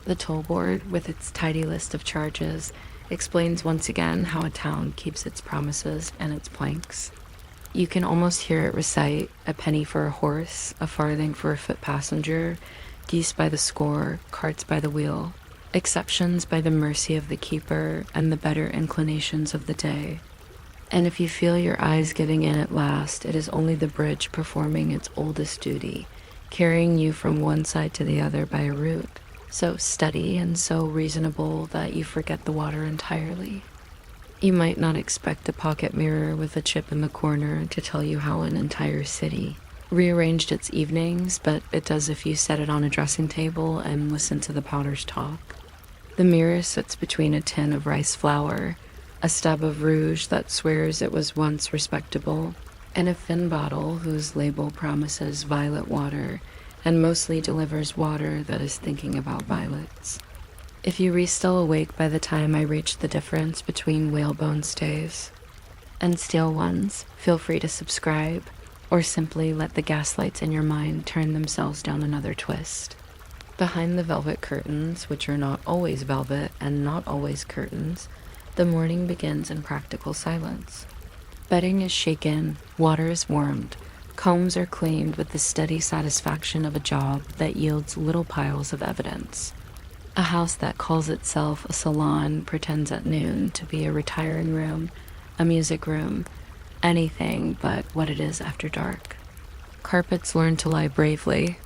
The toll board, with its tidy list of charges, explains once again how a town keeps its promises and its planks. You can almost hear it recite a penny for a horse, a farthing for a foot passenger, geese by the score, carts by the wheel, exceptions by the mercy of the keeper and the better inclinations of the day. And if you feel your eyes giving in at last, it is only the bridge performing its oldest duty, carrying you from one side to the other by a route, so steady and so reasonable that you forget the water entirely. You might not expect a pocket mirror with a chip in the corner to tell you how an entire city, rearranged its evenings, but it does if you set it on a dressing table and listen to the powders talk. The mirror sits between a tin of rice flour, a stub of rouge that swears it was once respectable, and a thin bottle whose label promises violet water and mostly delivers water that is thinking about violets. If you were still awake by the time I reached the difference between whalebone stays and steel ones, feel free to subscribe, or simply let the gaslights in your mind turn themselves down another twist. Behind the velvet curtains, which are not always velvet and not always curtains, the morning begins in practical silence. Bedding is shaken, water is warmed, combs are cleaned with the steady satisfaction of a job that yields little piles of evidence. A house that calls itself a salon pretends at noon to be a retiring room, a music room, anything but what it is after dark. Carpets learn to lie bravely.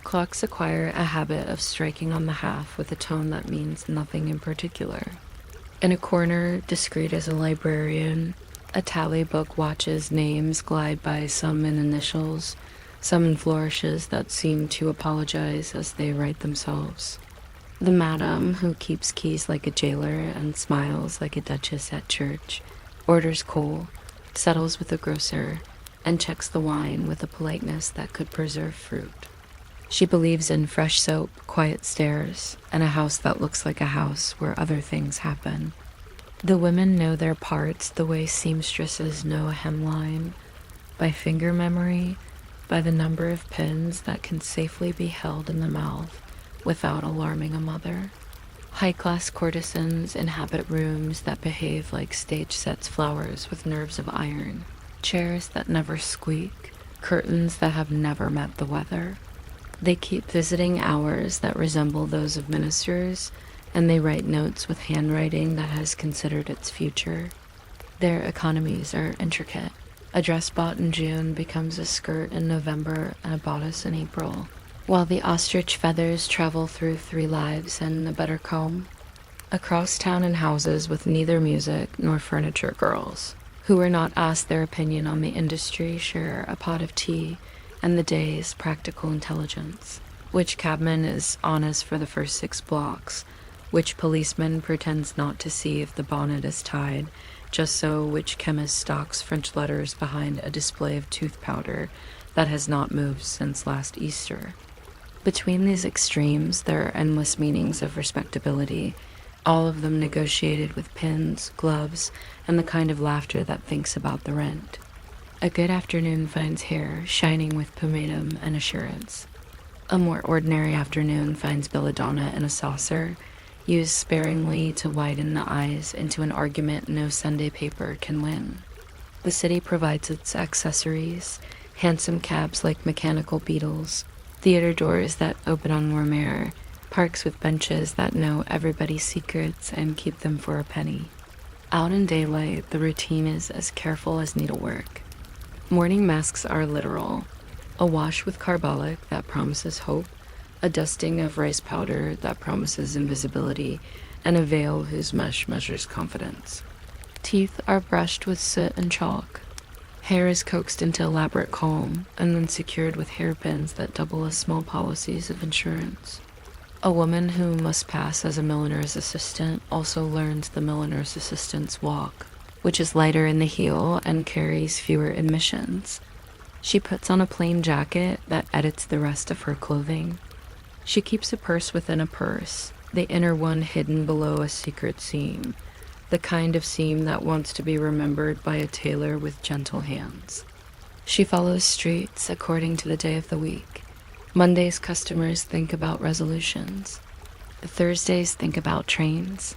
Clocks acquire a habit of striking on the half with a tone that means nothing in particular. In a corner, discreet as a librarian, a tally book watches names glide by, some in initials, some in flourishes that seem to apologize as they write themselves. The madam, who keeps keys like a jailer and smiles like a duchess at church, orders coal, settles with the grocer, and checks the wine with a politeness that could preserve fruit. She believes in fresh soap, quiet stairs, and a house that looks like a house where other things happen. The women know their parts the way seamstresses know a hemline, by finger memory, by the number of pins that can safely be held in the mouth without alarming a mother. High-class courtesans inhabit rooms that behave like stage-sets flowers with nerves of iron, chairs that never squeak, curtains that have never met the weather. They keep visiting hours that resemble those of ministers, and they write notes with handwriting that has considered its future. Their economies are intricate. A dress bought in June becomes a skirt in November and a bodice in April, while the ostrich feathers travel through 3 lives and a better comb. Across town in houses with neither music nor furniture girls, who are not asked their opinion on the industry, share a pot of tea and the day's practical intelligence. Which cabman is honest for the first 6 blocks, which policeman pretends not to see if the bonnet is tied, just so which chemist stalks French letters behind a display of tooth powder that has not moved since last Easter. Between these extremes, there are endless meanings of respectability, all of them negotiated with pins, gloves, and the kind of laughter that thinks about the rent. A good afternoon finds hair shining with pomatum and assurance. A more ordinary afternoon finds belladonna in a saucer, used sparingly to widen the eyes into an argument no Sunday paper can win. The city provides its accessories, hansom cabs like mechanical beetles, theater doors that open on warm air, parks with benches that know everybody's secrets and keep them for a penny. Out in daylight, the routine is as careful as needlework. Morning masks are literal. A wash with carbolic that promises hope, a dusting of rice powder that promises invisibility, and a veil whose mesh measures confidence. Teeth are brushed with soot and chalk. Hair is coaxed into elaborate calm, and then secured with hairpins that double as small policies of insurance. A woman who must pass as a milliner's assistant also learns the milliner's assistant's walk, which is lighter in the heel and carries fewer admissions. She puts on a plain jacket that edits the rest of her clothing. She keeps a purse within a purse, the inner one hidden below a secret seam, the kind of seam that wants to be remembered by a tailor with gentle hands. She follows streets according to the day of the week. Mondays, customers think about resolutions. Thursdays think about trains.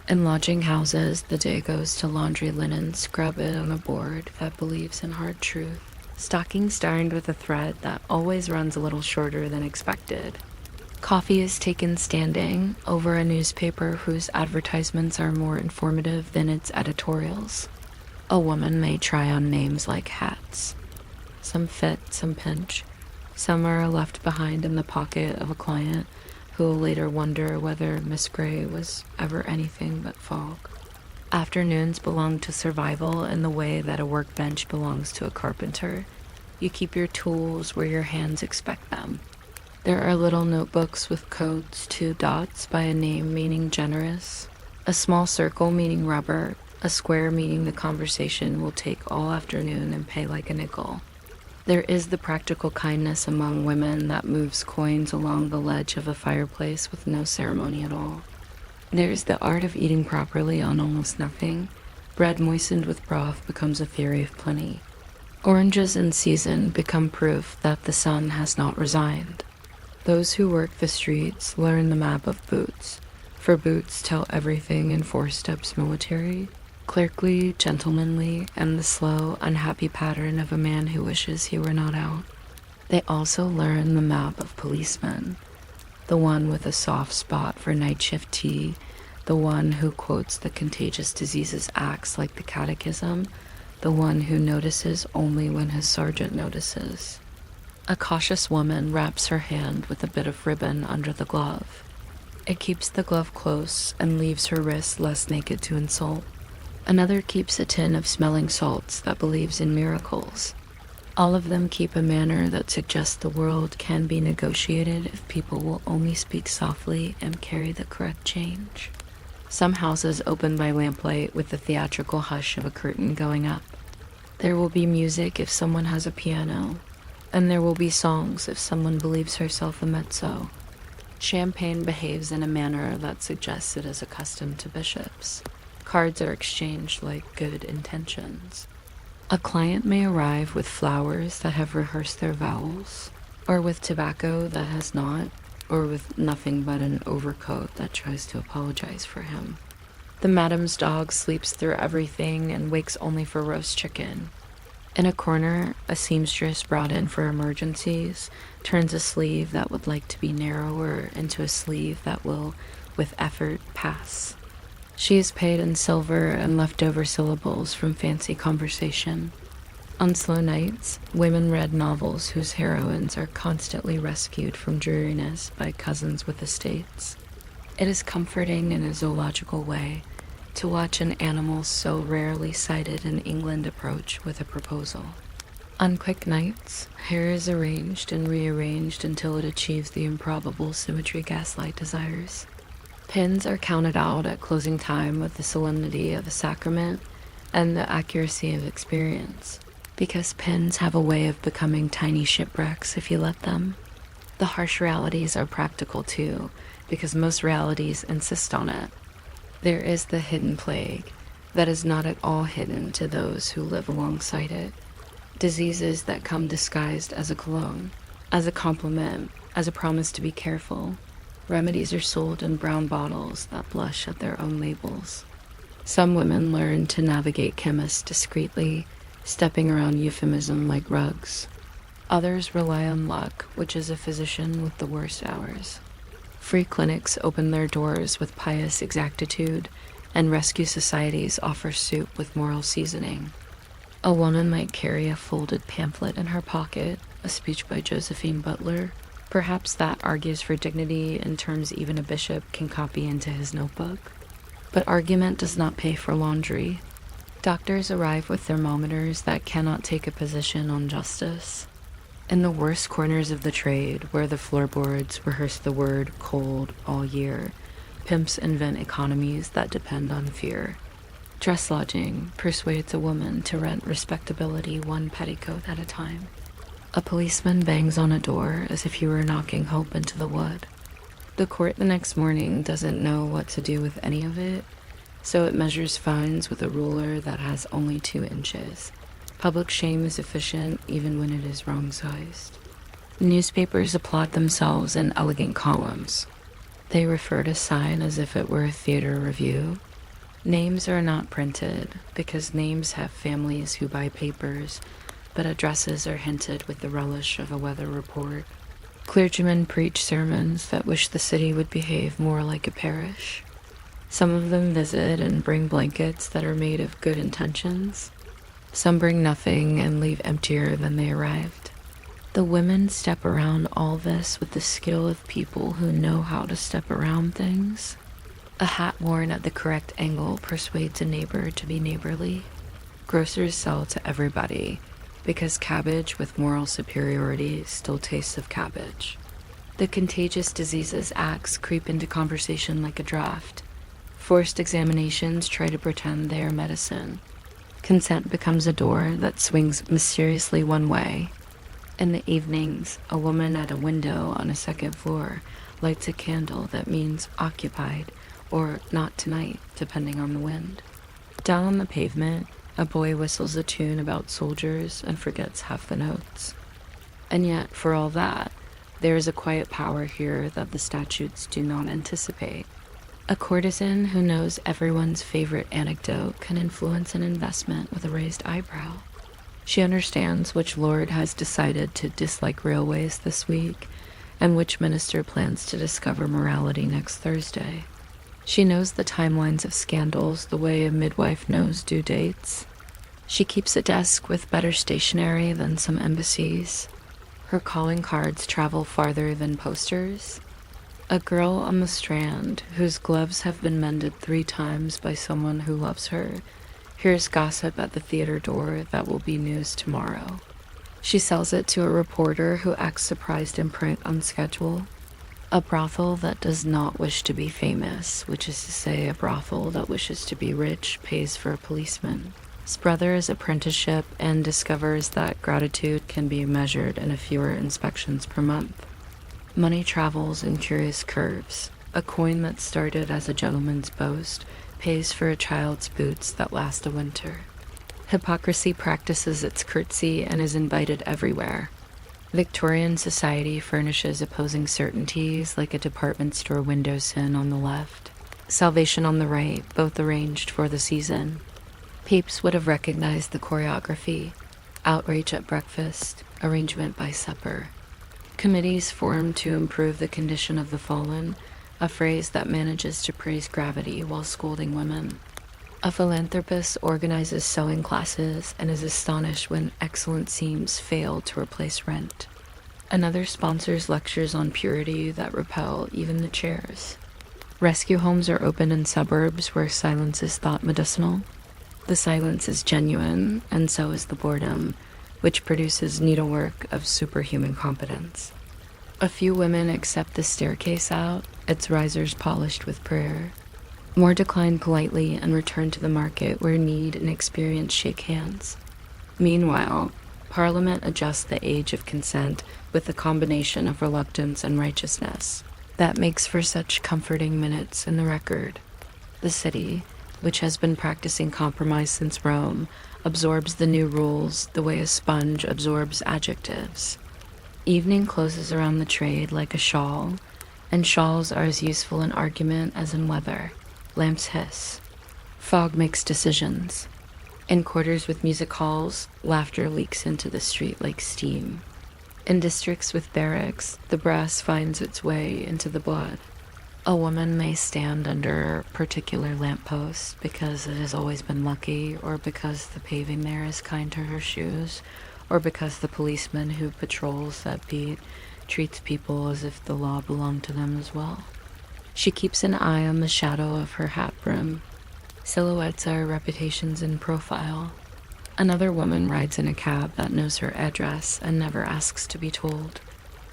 In lodging houses, the day goes to laundry linen, scrub it on a board that believes in hard truth. Stockings darned with a thread that always runs a little shorter than expected. Coffee is taken standing over a newspaper whose advertisements are more informative than its editorials. A woman may try on names like hats. Some fit, some pinch. Some are left behind in the pocket of a client who will later wonder whether Miss Gray was ever anything but fog. Afternoons belong to survival in the way that a workbench belongs to a carpenter. You keep your tools where your hands expect them. There are little notebooks with codes, 2 dots by a name meaning generous, a small circle meaning rubber, a square meaning the conversation will take all afternoon and pay like a nickel. There is the practical kindness among women that moves coins along the ledge of a fireplace with no ceremony at all. There is the art of eating properly on almost nothing. Bread moistened with broth becomes a theory of plenty. Oranges in season become proof that the sun has not resigned. Those who work the streets learn the map of boots, for boots tell everything in 4 steps military, clerkly, gentlemanly, and the slow, unhappy pattern of a man who wishes he were not out. They also learn the map of policemen, the one with a soft spot for night shift tea, the one who quotes the contagious diseases acts like the catechism, the one who notices only when his sergeant notices. A cautious woman wraps her hand with a bit of ribbon under the glove. It keeps the glove close and leaves her wrist less naked to insult. Another keeps a tin of smelling salts that believes in miracles. All of them keep a manner that suggests the world can be negotiated if people will only speak softly and carry the correct change. Some houses open by lamplight with the theatrical hush of a curtain going up. There will be music if someone has a piano, and there will be songs if someone believes herself a mezzo. Champagne behaves in a manner that suggests it is accustomed to bishops. Cards are exchanged like good intentions. A client may arrive with flowers that have rehearsed their vowels, or with tobacco that has not, or with nothing but an overcoat that tries to apologize for him. The madam's dog sleeps through everything and wakes only for roast chicken. In a corner, a seamstress brought in for emergencies turns a sleeve that would like to be narrower into a sleeve that will, with effort, pass. She is paid in silver and leftover syllables from fancy conversation. On slow nights, women read novels whose heroines are constantly rescued from dreariness by cousins with estates. It is comforting in a zoological way to watch an animal so rarely sighted in England approach with a proposal. On quick nights, hair is arranged and rearranged until it achieves the improbable symmetry Gaslight desires. Pins are counted out at closing time with the solemnity of a sacrament and the accuracy of experience, because pins have a way of becoming tiny shipwrecks if you let them. The harsh realities are practical too, because most realities insist on it. There is the hidden plague that is not at all hidden to those who live alongside it. Diseases that come disguised as a cologne, as a compliment, as a promise to be careful. Remedies are sold in brown bottles that blush at their own labels. Some women learn to navigate chemists discreetly, stepping around euphemism like rugs. Others rely on luck, which is a physician with the worst hours. Free clinics open their doors with pious exactitude, and rescue societies offer soup with moral seasoning. A woman might carry a folded pamphlet in her pocket, a speech by Josephine Butler. Perhaps that argues for dignity in terms even a bishop can copy into his notebook. But argument does not pay for laundry. Doctors arrive with thermometers that cannot take a position on justice. In the worst corners of the trade, where the floorboards rehearse the word cold all year, pimps invent economies that depend on fear. Dress lodging persuades a woman to rent respectability 1 petticoat at a time. A policeman bangs on a door as if he were knocking hope into the wood. The court the next morning doesn't know what to do with any of it, so it measures fines with a ruler that has only 2 inches. Public shame is efficient even when it is wrong-sized. Newspapers applaud themselves in elegant columns. They refer to sign as if it were a theater review. Names are not printed because names have families who buy papers, but addresses are hinted with the relish of a weather report. Clergymen preach sermons that wish the city would behave more like a parish. Some of them visit and bring blankets that are made of good intentions. Some bring nothing and leave emptier than they arrived. The women step around all this with the skill of people who know how to step around things. A hat worn at the correct angle persuades a neighbor to be neighborly. Grocers sell to everybody, because cabbage with moral superiority still tastes of cabbage. The contagious diseases acts creep into conversation like a draft. Forced examinations try to pretend they are medicine. Consent becomes a door that swings mysteriously one way. In the evenings, a woman at a window on a second floor lights a candle that means occupied or not tonight, depending on the wind. Down on the pavement, a boy whistles a tune about soldiers and forgets half the notes. And yet, for all that, there is a quiet power here that the statutes do not anticipate. A courtesan who knows everyone's favorite anecdote can influence an investment with a raised eyebrow. She understands which lord has decided to dislike railways this week and which minister plans to discover morality next Thursday. She knows the timelines of scandals the way a midwife knows due dates. She keeps a desk with better stationery than some embassies. Her calling cards travel farther than posters. A girl on the Strand, whose gloves have been mended 3 times by someone who loves her, hears gossip at the theater door that will be news tomorrow. She sells it to a reporter who acts surprised in print on schedule. A brothel that does not wish to be famous, which is to say a brothel that wishes to be rich, pays for a policeman. Sprothers apprenticeship and discovers that gratitude can be measured in a fewer inspections per month. Money travels in curious curves. A coin that started as a gentleman's boast pays for a child's boots that last a winter. Hypocrisy practices its curtsy and is invited everywhere. Victorian society furnishes opposing certainties like a department store windowsin on the left, salvation on the right, both arranged for the season. Pepys would have recognized the choreography: outrage at breakfast, arrangement by supper. Committees formed to improve the condition of the fallen, a phrase that manages to praise gravity while scolding women. A philanthropist organizes sewing classes and is astonished when excellent seams fail to replace rent. Another sponsors lectures on purity that repel even the chairs. Rescue homes are open in suburbs where silence is thought medicinal. The silence is genuine, and so is the boredom, which produces needlework of superhuman competence. A few women accept the staircase out, its risers polished with prayer. More decline politely and return to the market where need and experience shake hands. Meanwhile, Parliament adjusts the age of consent with a combination of reluctance and righteousness that makes for such comforting minutes in the record. The city, which has been practicing compromise since Rome, absorbs the new rules the way a sponge absorbs adjectives. Evening closes around the trade like a shawl, and shawls are as useful in argument as in weather. Lamps hiss. Fog makes decisions. In quarters with music halls, laughter leaks into the street like steam. In districts with barracks, the brass finds its way into the blood. A woman may stand under a particular lamppost because it has always been lucky, or because the paving there is kind to her shoes, or because the policeman who patrols that beat treats people as if the law belonged to them as well. She keeps an eye on the shadow of her hat brim. Silhouettes are reputations in profile. Another woman rides in a cab that knows her address and never asks to be told.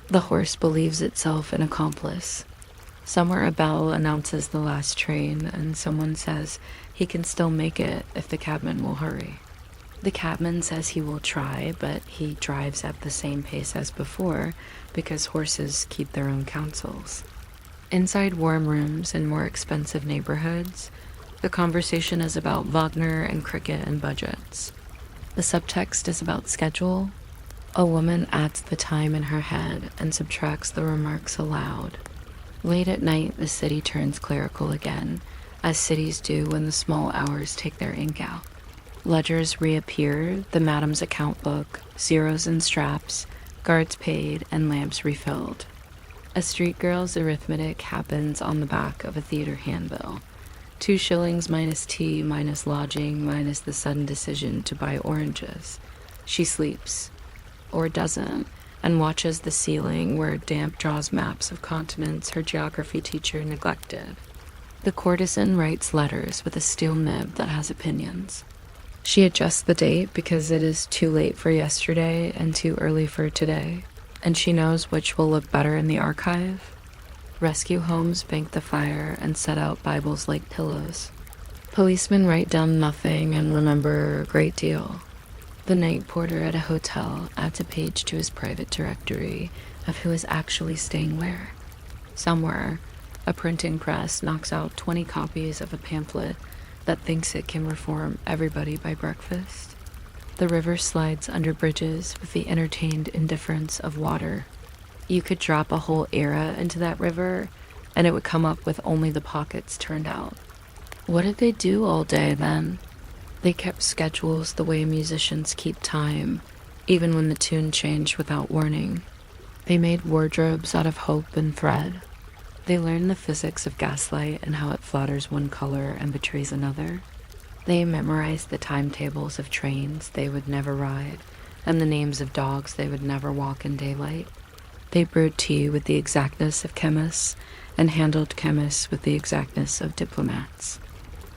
The horse believes itself an accomplice. Somewhere a bell announces the last train, and someone says he can still make it if the cabman will hurry. The cabman says he will try, but he drives at the same pace as before because horses keep their own counsels. Inside warm rooms in more expensive neighborhoods, the conversation is about Wagner and cricket and budgets. The subtext is about schedule. A woman adds the time in her head and subtracts the remarks aloud. Late at night, the city turns clerical again, as cities do when the small hours take their ink out. Ledgers reappear, the madam's account book, zeros and straps, guards paid, and lamps refilled. A street girl's arithmetic happens on the back of a theater handbill. 2 shillings minus tea minus lodging minus the sudden decision to buy oranges. She sleeps, or doesn't, and watches the ceiling where damp draws maps of continents her geography teacher neglected. The courtesan writes letters with a steel nib that has opinions. She adjusts the date because it is too late for yesterday and too early for today, and she knows which will look better in the archive. Rescue homes bank the fire and set out Bibles like pillows. Policemen write down nothing and remember a great deal. The night porter at a hotel adds a page to his private directory of who is actually staying where. Somewhere, a printing press knocks out 20 copies of a pamphlet that thinks it can reform everybody by breakfast. The river slides under bridges with the entertained indifference of water. You could drop a whole era into that river, and it would come up with only the pockets turned out. What did they do all day then? They kept schedules the way musicians keep time, even when the tune changed without warning. They made wardrobes out of hope and thread. They learned the physics of gaslight and how it flatters one color and betrays another. They memorized the timetables of trains they would never ride and the names of dogs they would never walk in daylight. They brewed tea with the exactness of chemists and handled chemists with the exactness of diplomats.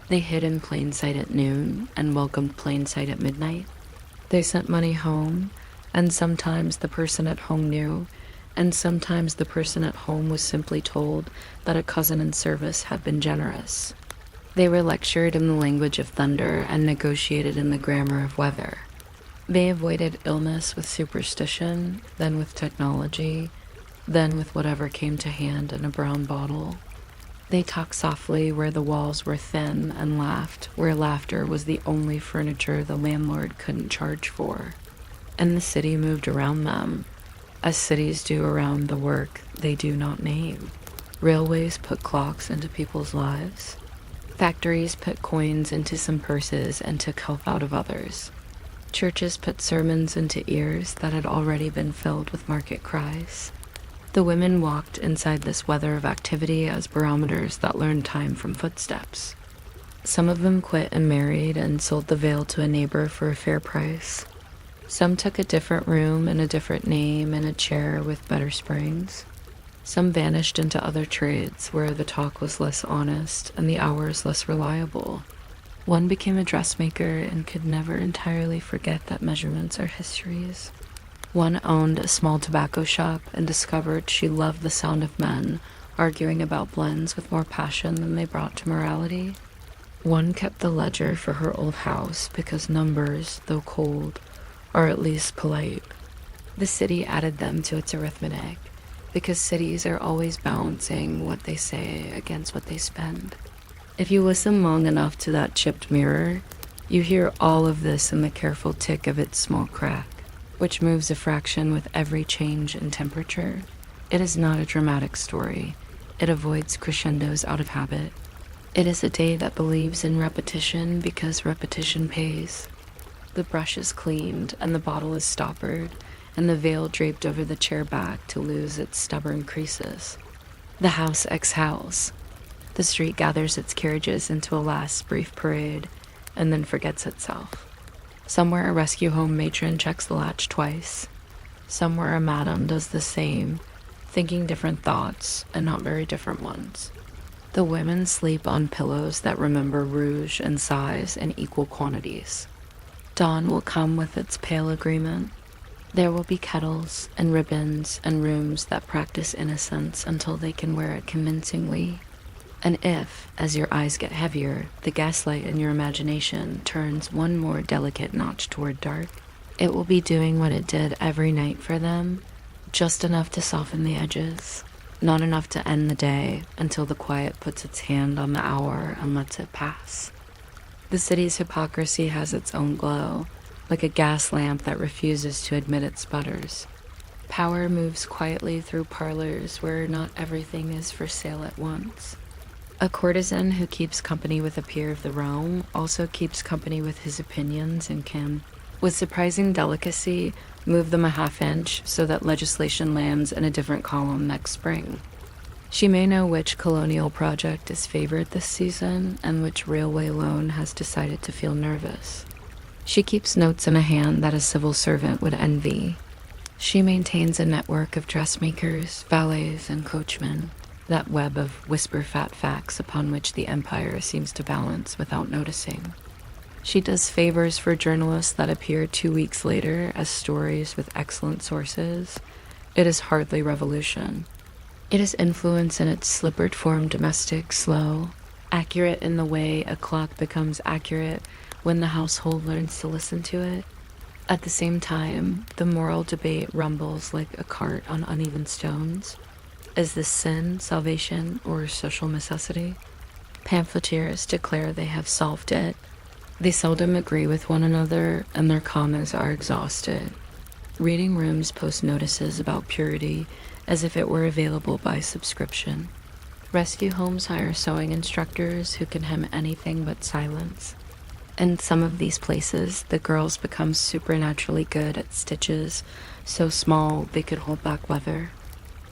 They hid in plain sight at noon and welcomed plain sight at midnight. They sent money home, and sometimes the person at home knew, and sometimes the person at home was simply told that a cousin in service had been generous. They were lectured in the language of thunder and negotiated in the grammar of weather. They avoided illness with superstition, then with technology, then with whatever came to hand in a brown bottle. They talked softly where the walls were thin and laughed where laughter was the only furniture the landlord couldn't charge for. And the city moved around them, as cities do around the work they do not name. Railways put clocks into people's lives. Factories put coins into some purses and took health out of others. Churches put sermons into ears that had already been filled with market cries. The women walked inside this weather of activity as barometers that learned time from footsteps. Some of them quit and married and sold the veil to a neighbor for a fair price. Some took a different room and a different name and a chair with better springs. Some vanished into other trades where the talk was less honest and the hours less reliable. One became a dressmaker and could never entirely forget that measurements are histories. One owned a small tobacco shop and discovered she loved the sound of men arguing about blends with more passion than they brought to morality. One kept the ledger for her old house because numbers, though cold, are at least polite. The city added them to its arithmetic because cities are always balancing what they say against what they spend. If you listen long enough to that chipped mirror, you hear all of this in the careful tick of its small crack, which moves a fraction with every change in temperature. It is not a dramatic story. It avoids crescendos out of habit. It is a day that believes in repetition because repetition pays. The brush is cleaned and the bottle is stoppered and the veil draped over the chair back to lose its stubborn creases. The house exhales. The street gathers its carriages into a last brief parade and then forgets itself. Somewhere a rescue home matron checks the latch twice. Somewhere a madam does the same, thinking different thoughts and not very different ones. The women sleep on pillows that remember rouge and size in equal quantities. Dawn will come with its pale agreement. There will be kettles and ribbons and rooms that practice innocence until they can wear it convincingly. And if, as your eyes get heavier, the gaslight in your imagination turns one more delicate notch toward dark, it will be doing what it did every night for them, just enough to soften the edges, not enough to end the day until the quiet puts its hand on the hour and lets it pass. The city's hypocrisy has its own glow, like a gas lamp that refuses to admit it sputters. Power moves quietly through parlors where not everything is for sale at once. A courtesan who keeps company with a peer of the realm also keeps company with his opinions and can, with surprising delicacy, move them a half inch so that legislation lands in a different column next spring. She may know which colonial project is favored this season and which railway loan has decided to feel nervous. She keeps notes in a hand that a civil servant would envy. She maintains a network of dressmakers, valets, and coachmen, that web of whisper-fat facts upon which the empire seems to balance without noticing. She does favors for journalists that appear 2 weeks later as stories with excellent sources. It is hardly revolution. It is influence in its slippered form, domestic, slow, accurate in the way a clock becomes accurate when the household learns to listen to it. At the same time, the moral debate rumbles like a cart on uneven stones. Is this sin, salvation, or social necessity? Pamphleteers declare they have solved it. They seldom agree with one another, and their comments are exhausted. Reading rooms post notices about purity as if it were available by subscription. Rescue homes hire sewing instructors who can hem anything but silence. In some of these places, the girls become supernaturally good at stitches, so small they could hold back weather.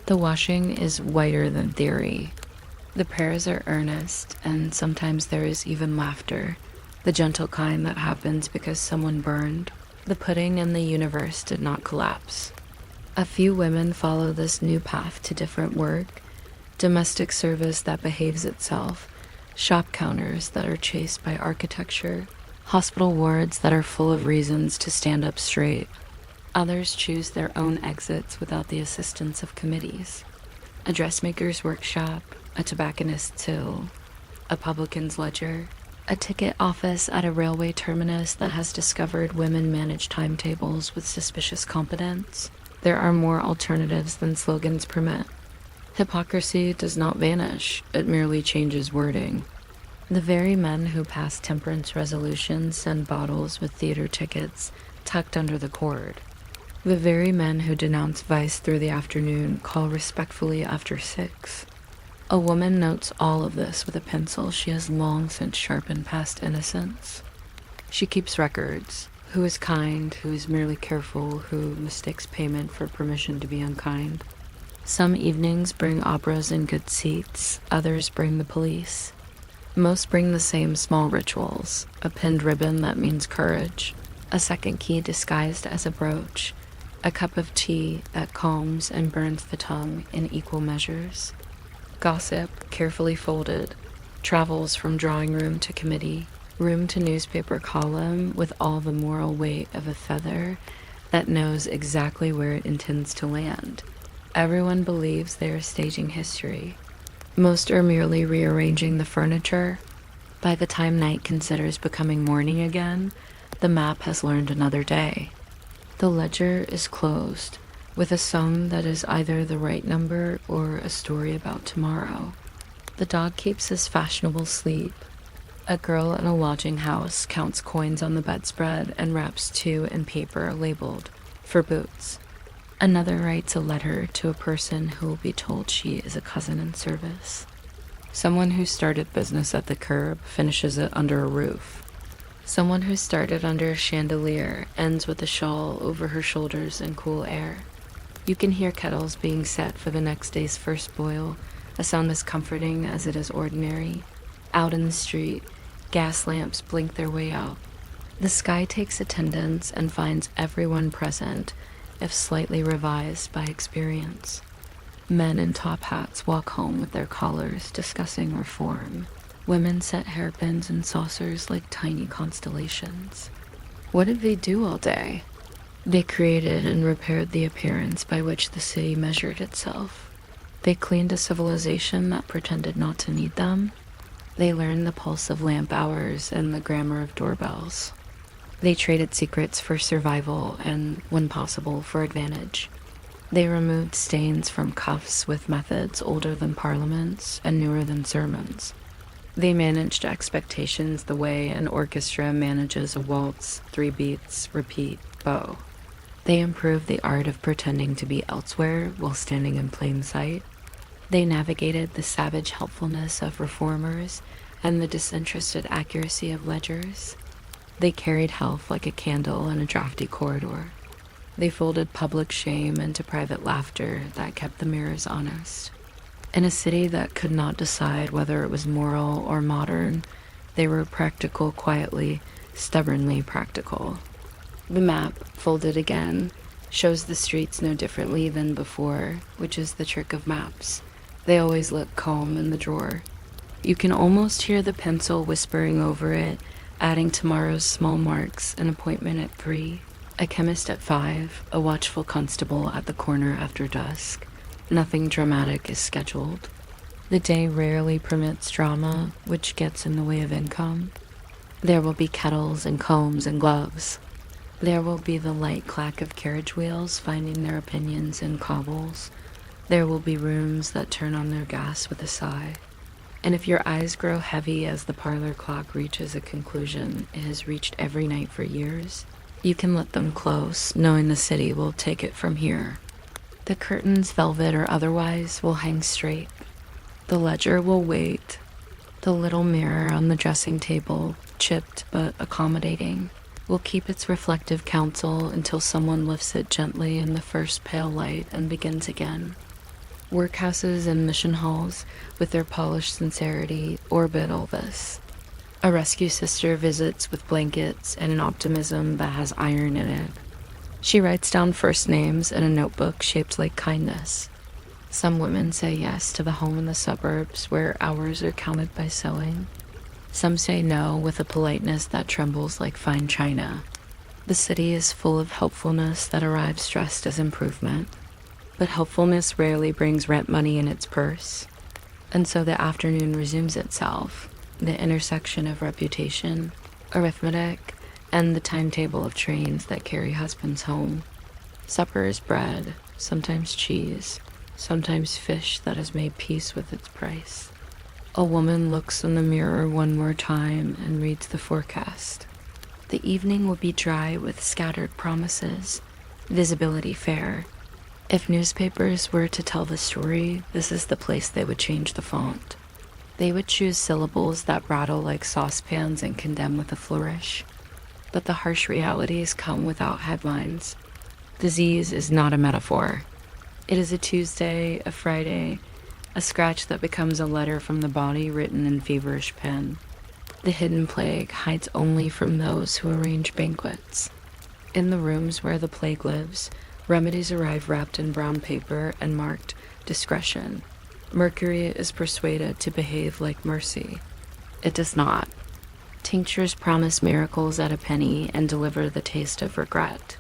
The washing is whiter than theory. The prayers are earnest, and sometimes there is even laughter, the gentle kind that happens because someone burned. The pudding in the universe did not collapse. A few women follow this new path to different work, domestic service that behaves itself, shop counters that are chased by architecture, hospital wards that are full of reasons to stand up straight. Others choose their own exits without the assistance of committees. A dressmaker's workshop, a tobacconist's till, a publican's ledger, a ticket office at a railway terminus that has discovered women manage timetables with suspicious competence. There are more alternatives than slogans permit. Hypocrisy does not vanish, it merely changes wording. The very men who pass temperance resolutions send bottles with theater tickets tucked under the cord. The very men who denounce vice through the afternoon call respectfully after 6. A woman notes all of this with a pencil she has long since sharpened past innocence. She keeps records. Who is kind, who is merely careful, who mistakes payment for permission to be unkind. Some evenings bring operas and good seats, others bring the police. Most bring the same small rituals, a pinned ribbon that means courage, a second key disguised as a brooch, a cup of tea that calms and burns the tongue in equal measures. Gossip, carefully folded, travels from drawing room to committee, room to newspaper column with all the moral weight of a feather that knows exactly where it intends to land. Everyone believes they are staging history. Most are merely rearranging the furniture. By the time night considers becoming morning again, the map has learned another day. The ledger is closed, with a sum that is either the right number or a story about tomorrow. The dog keeps his fashionable sleep. A girl in a lodging house counts coins on the bedspread and wraps 2 in paper labeled, "For boots." Another writes a letter to a person who will be told she is a cousin in service. Someone who started business at the curb finishes it under a roof. Someone who started under a chandelier ends with a shawl over her shoulders and cool air. You can hear kettles being set for the next day's first boil, a sound as comforting as it is ordinary. Out in the street, gas lamps blink their way out. The sky takes attendance and finds everyone present, if slightly revised by experience. Men in top hats walk home with their collars discussing reform. Women set hairpins in saucers like tiny constellations. What did they do all day? They created and repaired the appearance by which the city measured itself. They cleaned a civilization that pretended not to need them. They learned the pulse of lamp hours and the grammar of doorbells. They traded secrets for survival and, when possible, for advantage. They removed stains from cuffs with methods older than parliaments and newer than sermons. They managed expectations the way an orchestra manages a waltz, 3 beats, repeat, bow. They improved the art of pretending to be elsewhere while standing in plain sight. They navigated the savage helpfulness of reformers and the disinterested accuracy of ledgers. They carried health like a candle in a drafty corridor. They folded public shame into private laughter that kept the mirrors honest. In a city that could not decide whether it was moral or modern, they were practical quietly, stubbornly practical. The map, folded again, shows the streets no differently than before, which is the trick of maps. They always look calm in the drawer. You can almost hear the pencil whispering over it adding tomorrow's small marks, an appointment at 3, a chemist at 5, a watchful constable at the corner after dusk. Nothing dramatic is scheduled. The day rarely permits drama, which gets in the way of income. There will be kettles and combs and gloves. There will be the light clack of carriage wheels finding their opinions in cobbles. There will be rooms that turn on their gas with a sigh. And if your eyes grow heavy as the parlor clock reaches a conclusion it has reached every night for years, you can let them close, knowing the city will take it from here. The curtains, velvet or otherwise, will hang straight. The ledger will wait. The little mirror on the dressing table, chipped but accommodating, will keep its reflective counsel until someone lifts it gently in the first pale light and begins again. Workhouses and mission halls, with their polished sincerity, orbit all this. A rescue sister visits with blankets and an optimism that has iron in it. She writes down first names in a notebook shaped like kindness. Some women say yes to the home in the suburbs where hours are counted by sewing. Some say no with a politeness that trembles like fine china. The city is full of helpfulness that arrives dressed as improvement. But helpfulness rarely brings rent money in its purse. And so the afternoon resumes itself, the intersection of reputation, arithmetic, and the timetable of trains that carry husbands home. Supper is bread, sometimes cheese, sometimes fish that has made peace with its price. A woman looks in the mirror one more time and reads the forecast. The evening will be dry with scattered promises, visibility fair. If newspapers were to tell the story, this is the place they would change the font. They would choose syllables that rattle like saucepans and condemn with a flourish. But the harsh realities come without headlines. Disease is not a metaphor. It is a Tuesday, a Friday, a scratch that becomes a letter from the body written in feverish pen. The hidden plague hides only from those who arrange banquets. In the rooms where the plague lives, remedies arrive wrapped in brown paper and marked discretion. Mercury is persuaded to behave like mercy. It does not. Tinctures promise miracles at a penny and deliver the taste of regret.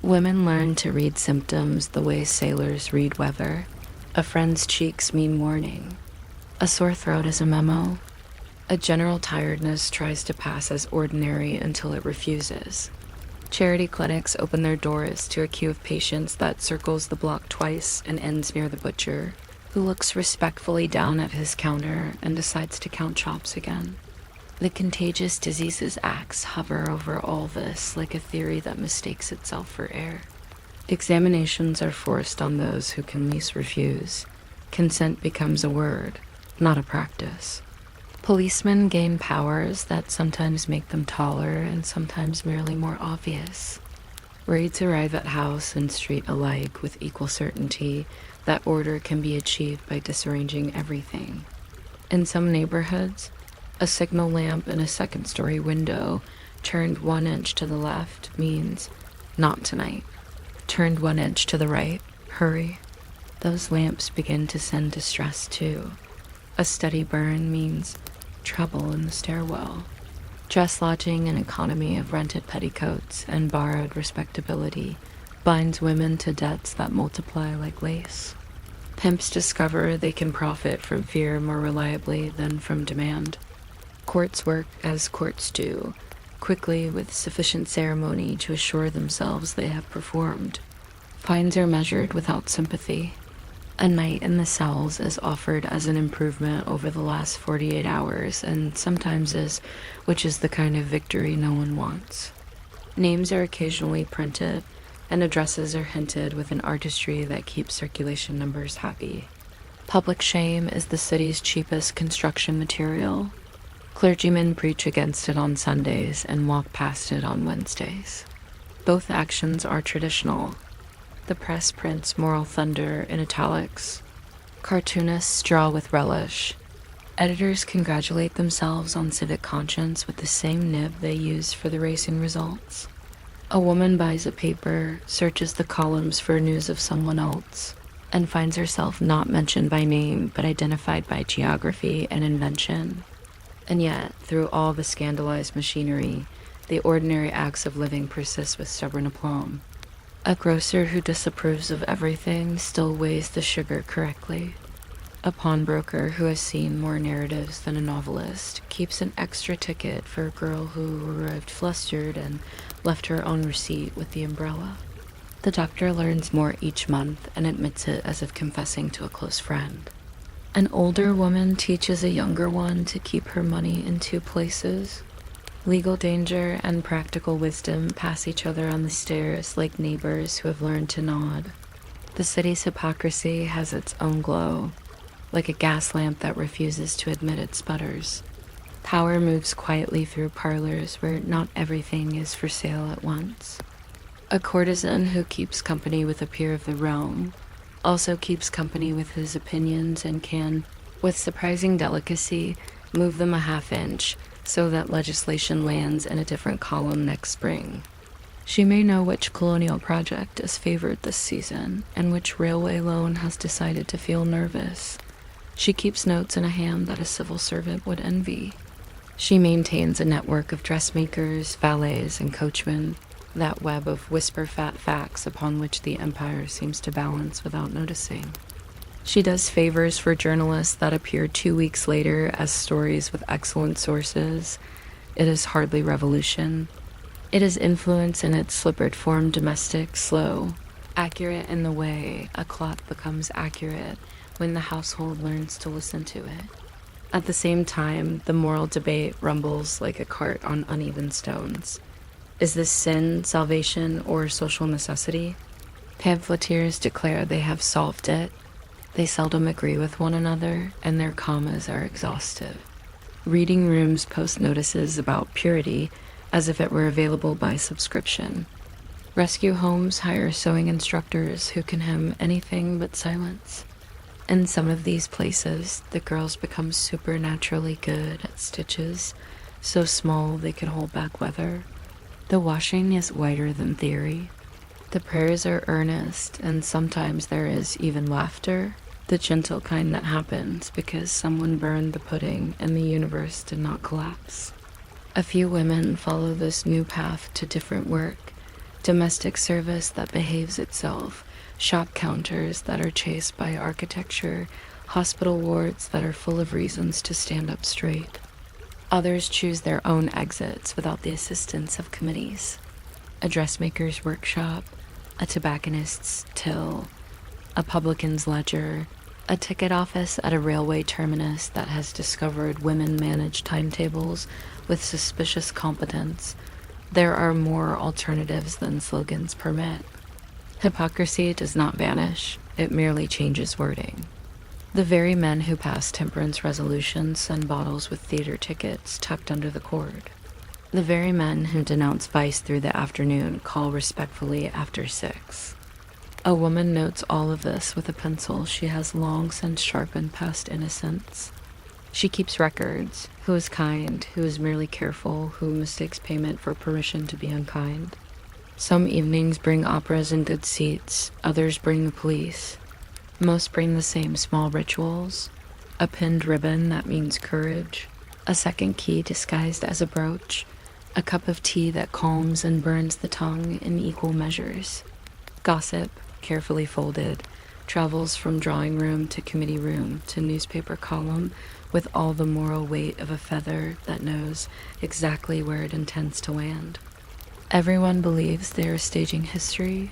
Women learn to read symptoms the way sailors read weather. A friend's cheeks mean warning. A sore throat is a memo. A general tiredness tries to pass as ordinary until it refuses. Charity clinics open their doors to a queue of patients that circles the block twice and ends near the butcher, who looks respectfully down at his counter and decides to count chops again. The contagious diseases acts hover over all this like a theory that mistakes itself for air. Examinations are forced on those who can least refuse. Consent becomes a word, not a practice. Policemen gain powers that sometimes make them taller and sometimes merely more obvious. Raids arrive at house and street alike with equal certainty that order can be achieved by disarranging everything. In some neighborhoods, a signal lamp in a second-story window turned 1 inch to the left means, not tonight. Turned 1 inch to the right, hurry. Those lamps begin to send distress too. A steady burn means trouble in the stairwell. Dress lodging and economy of rented petticoats and borrowed respectability binds women to debts that multiply like lace. Pimps discover they can profit from fear more reliably than from demand. Courts work as courts do, quickly with sufficient ceremony to assure themselves they have performed. Fines are measured without sympathy. A night in the cells is offered as an improvement over the last 48 hours, and sometimes which is the kind of victory no one wants. Names are occasionally printed, and addresses are hinted with an artistry that keeps circulation numbers happy. Public shame is the city's cheapest construction material. Clergymen preach against it on Sundays and walk past it on Wednesdays. Both actions are traditional. The press prints moral thunder in italics. Cartoonists draw with relish. Editors congratulate themselves on civic conscience with the same nib they use for the racing results. A woman buys a paper, searches the columns for news of someone else, and finds herself not mentioned by name but identified by geography and invention. And yet, through all the scandalized machinery, the ordinary acts of living persist with stubborn aplomb. A grocer who disapproves of everything still weighs the sugar correctly. A pawnbroker who has seen more narratives than a novelist keeps an extra ticket for a girl who arrived flustered and left her own receipt with the umbrella. The doctor learns more each month and admits it as if confessing to a close friend. An older woman teaches a younger one to keep her money in two places. Legal danger and practical wisdom pass each other on the stairs like neighbors who have learned to nod. The city's hypocrisy has its own glow, like a gas lamp that refuses to admit it sputters. Power moves quietly through parlors where not everything is for sale at once. A courtesan who keeps company with a peer of the realm also keeps company with his opinions and can, with surprising delicacy, move them a half inch so that legislation lands in a different column next spring. She may know which colonial project is favored this season and which railway loan has decided to feel nervous. She keeps notes in a hand that a civil servant would envy. She maintains a network of dressmakers, valets, and coachmen, that web of whisper-fat facts upon which the empire seems to balance without noticing. She does favors for journalists that appear 2 weeks later as stories with excellent sources. It is hardly revolution. It is influence in its slippered form, domestic, slow, accurate in the way a clock becomes accurate when the household learns to listen to it. At the same time, the moral debate rumbles like a cart on uneven stones. Is this sin, salvation, or social necessity? Pamphleteers declare they have solved it. They seldom agree with one another, and their commas are exhaustive. Reading rooms post notices about purity as if it were available by subscription. Rescue homes hire sewing instructors who can hem anything but silence. In some of these places, the girls become supernaturally good at stitches, so small they can hold back weather. The washing is whiter than theory. The prayers are earnest, and sometimes there is even laughter, the gentle kind that happens because someone burned the pudding and the universe did not collapse. A few women follow this new path to different work, domestic service that behaves itself, shop counters that are chased by architecture, hospital wards that are full of reasons to stand up straight. Others choose their own exits without the assistance of committees. A dressmaker's workshop, a tobacconist's till, a publican's ledger, a ticket office at a railway terminus that has discovered women-managed timetables with suspicious competence. There are more alternatives than slogans permit. Hypocrisy does not vanish, it merely changes wording. The very men who pass temperance resolutions send bottles with theater tickets tucked under the cord. The very men who denounce vice through the afternoon call respectfully after 6. A woman notes all of this with a pencil she has long since sharpened past innocence. She keeps records, who is kind, who is merely careful, who mistakes payment for permission to be unkind. Some evenings bring operas and good seats, others bring the police. Most bring the same small rituals: a pinned ribbon that means courage, a second key disguised as a brooch, a cup of tea that calms and burns the tongue in equal measures. Gossip, carefully folded, travels from drawing room to committee room to newspaper column with all the moral weight of a feather that knows exactly where it intends to land. Everyone believes they are staging history.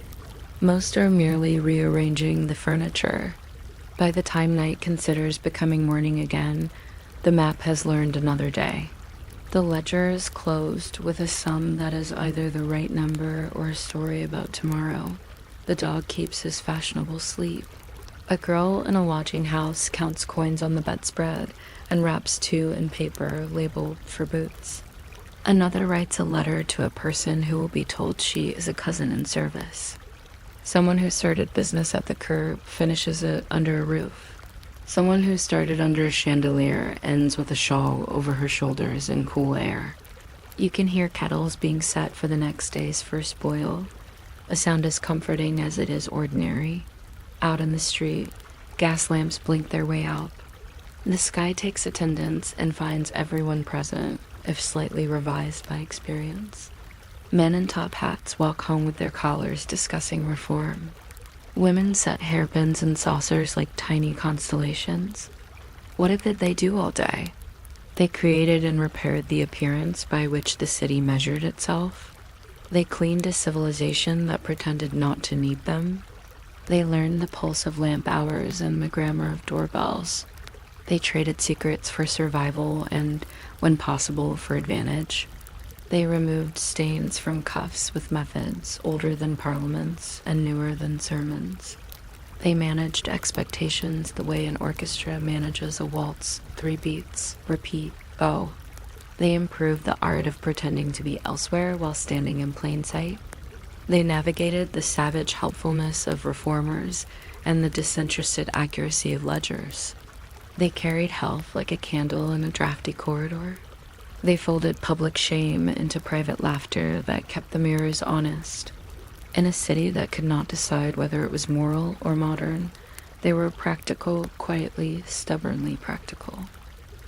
Most are merely rearranging the furniture. By the time night considers becoming morning again, the map has learned another day. The ledger is closed with a sum that is either the right number or a story about tomorrow. The dog keeps his fashionable sleep. A girl in a lodging house counts coins on the bedspread and wraps 2 in paper labeled for boots. Another writes a letter to a person who will be told she is a cousin in service. Someone who started business at the curb finishes it under a roof. Someone who started under a chandelier ends with a shawl over her shoulders in cool air. You can hear kettles being set for the next day's first boil. A sound as comforting as it is ordinary. Out in the street, gas lamps blink their way out. The sky takes attendance and finds everyone present, if slightly revised by experience. Men in top hats walk home with their collars discussing reform. Women set hairpins and saucers like tiny constellations. What did they do all day? They created and repaired the appearance by which the city measured itself. They cleaned a civilization that pretended not to need them. They learned the pulse of lamp hours and the grammar of doorbells. They traded secrets for survival and, when possible, for advantage. They removed stains from cuffs with methods older than parliaments and newer than sermons. They managed expectations the way an orchestra manages a waltz, 3 beats, repeat, go. They improved the art of pretending to be elsewhere while standing in plain sight. They navigated the savage helpfulness of reformers and the disinterested accuracy of ledgers. They carried health like a candle in a drafty corridor. They folded public shame into private laughter that kept the mirrors honest. In a city that could not decide whether it was moral or modern, they were practical, quietly, stubbornly practical.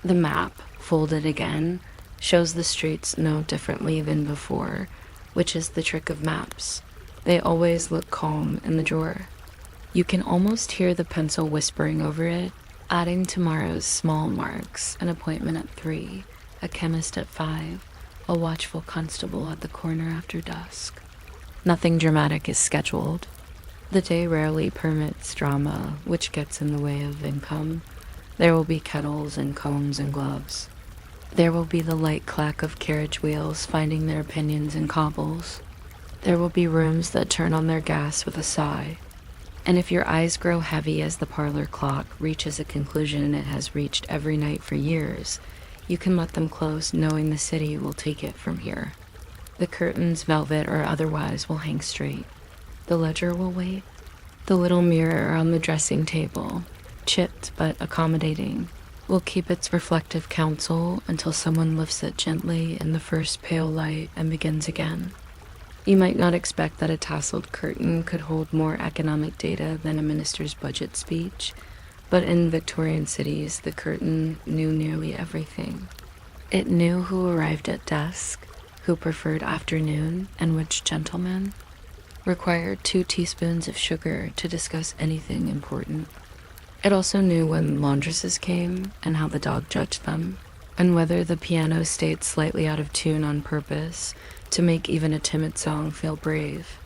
The map, folded again, shows the streets no differently than before, which is the trick of maps. They always look calm in the drawer. You can almost hear the pencil whispering over it, adding tomorrow's small marks, an appointment at 3, a chemist at 5, a watchful constable at the corner after dusk. Nothing dramatic is scheduled. The day rarely permits drama, which gets in the way of income. There will be kettles and combs and gloves. There will be the light clack of carriage wheels finding their opinions in cobbles. There will be rooms that turn on their gas with a sigh. And if your eyes grow heavy as the parlor clock reaches a conclusion it has reached every night for years, you can let them close knowing the city will take it from here. The curtains, velvet or otherwise, will hang straight. The ledger will wait. The little mirror on the dressing table, chipped but accommodating, will keep its reflective counsel until someone lifts it gently in the first pale light and begins again. You might not expect that a tasseled curtain could hold more economic data than a minister's budget speech, but in Victorian cities, the curtain knew nearly everything. It knew who arrived at dusk, who preferred afternoon, and which gentleman required 2 teaspoons of sugar to discuss anything important. It also knew when laundresses came and how the dog judged them, and whether the piano stayed slightly out of tune on purpose to make even a timid song feel brave.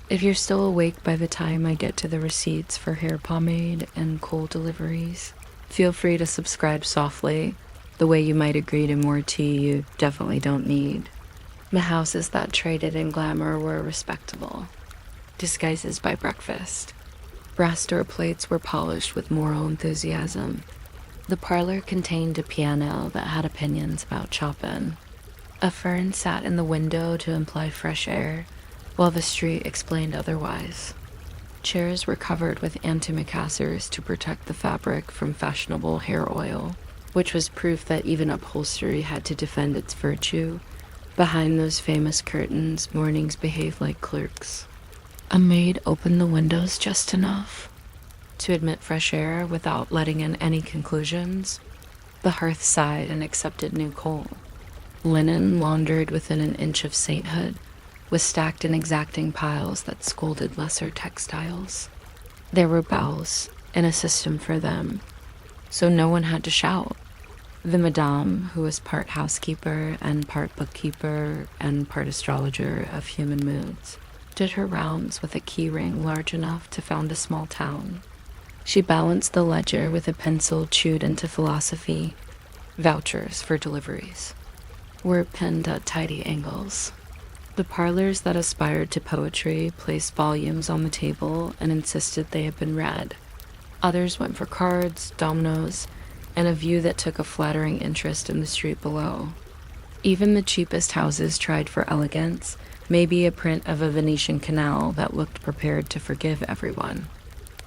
If you're still awake by the time I get to the receipts for hair pomade and coal deliveries, feel free to subscribe softly, the way you might agree to more tea you definitely don't need. The houses that traded in glamour were respectable. Disguises by breakfast. Brass door plates were polished with moral enthusiasm. The parlor contained a piano that had opinions about Chopin. A fern sat in the window to imply fresh air, while the street explained otherwise. Chairs were covered with antimacassars to protect the fabric from fashionable hair oil, which was proof that even upholstery had to defend its virtue. Behind those famous curtains, mornings behaved like clerks. A maid opened the windows just enough to admit fresh air without letting in any conclusions. The hearth sighed and accepted new coal. Linen, laundered within an inch of sainthood, was stacked in exacting piles that scolded lesser textiles. There were bells, and a system for them, so no one had to shout. The madame, who was part housekeeper and part bookkeeper and part astrologer of human moods, did her rounds with a key ring large enough to found a small town. She balanced the ledger with a pencil chewed into philosophy. Vouchers for deliveries were pinned at tidy angles. The parlors that aspired to poetry placed volumes on the table and insisted they had been read. Others went for cards, dominoes, and a view that took a flattering interest in the street below. Even the cheapest houses tried for elegance, maybe a print of a Venetian canal that looked prepared to forgive everyone.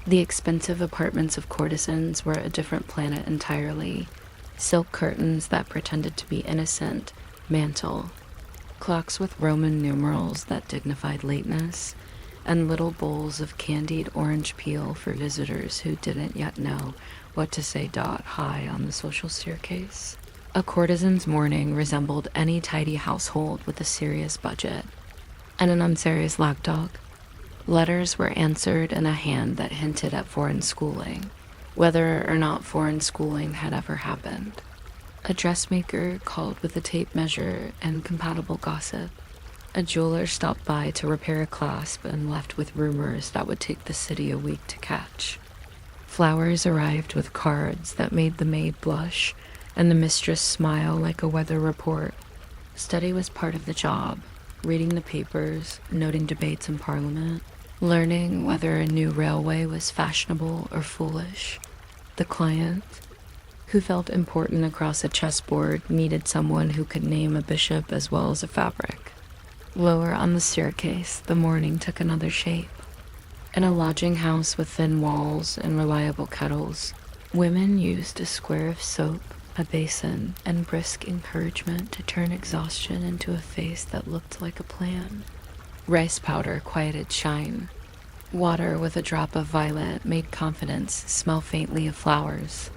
The expensive apartments of courtesans were a different planet entirely. Silk curtains that pretended to be innocent, mantle, clocks with Roman numerals that dignified lateness, and little bowls of candied orange peel for visitors who didn't yet know what to say high on the social staircase. A courtesan's morning resembled any tidy household with a serious budget and an unserious lapdog. Letters were answered in a hand that hinted at foreign schooling, whether or not foreign schooling had ever happened. A dressmaker called with a tape measure and compatible gossip. A jeweler stopped by to repair a clasp and left with rumors that would take the city a week to catch. Flowers arrived with cards that made the maid blush and the mistress smile like a weather report. Study was part of the job, reading the papers, noting debates in Parliament, learning whether a new railway was fashionable or foolish. The client, who felt important across a chessboard, needed someone who could name a bishop as well as a fabric. Lower on the staircase, the morning took another shape. In a lodging house with thin walls and reliable kettles, women used a square of soap, a basin, and brisk encouragement to turn exhaustion into a face that looked like a plan. Rice powder quieted shine. Water with a drop of violet made confidence smell faintly of flowers.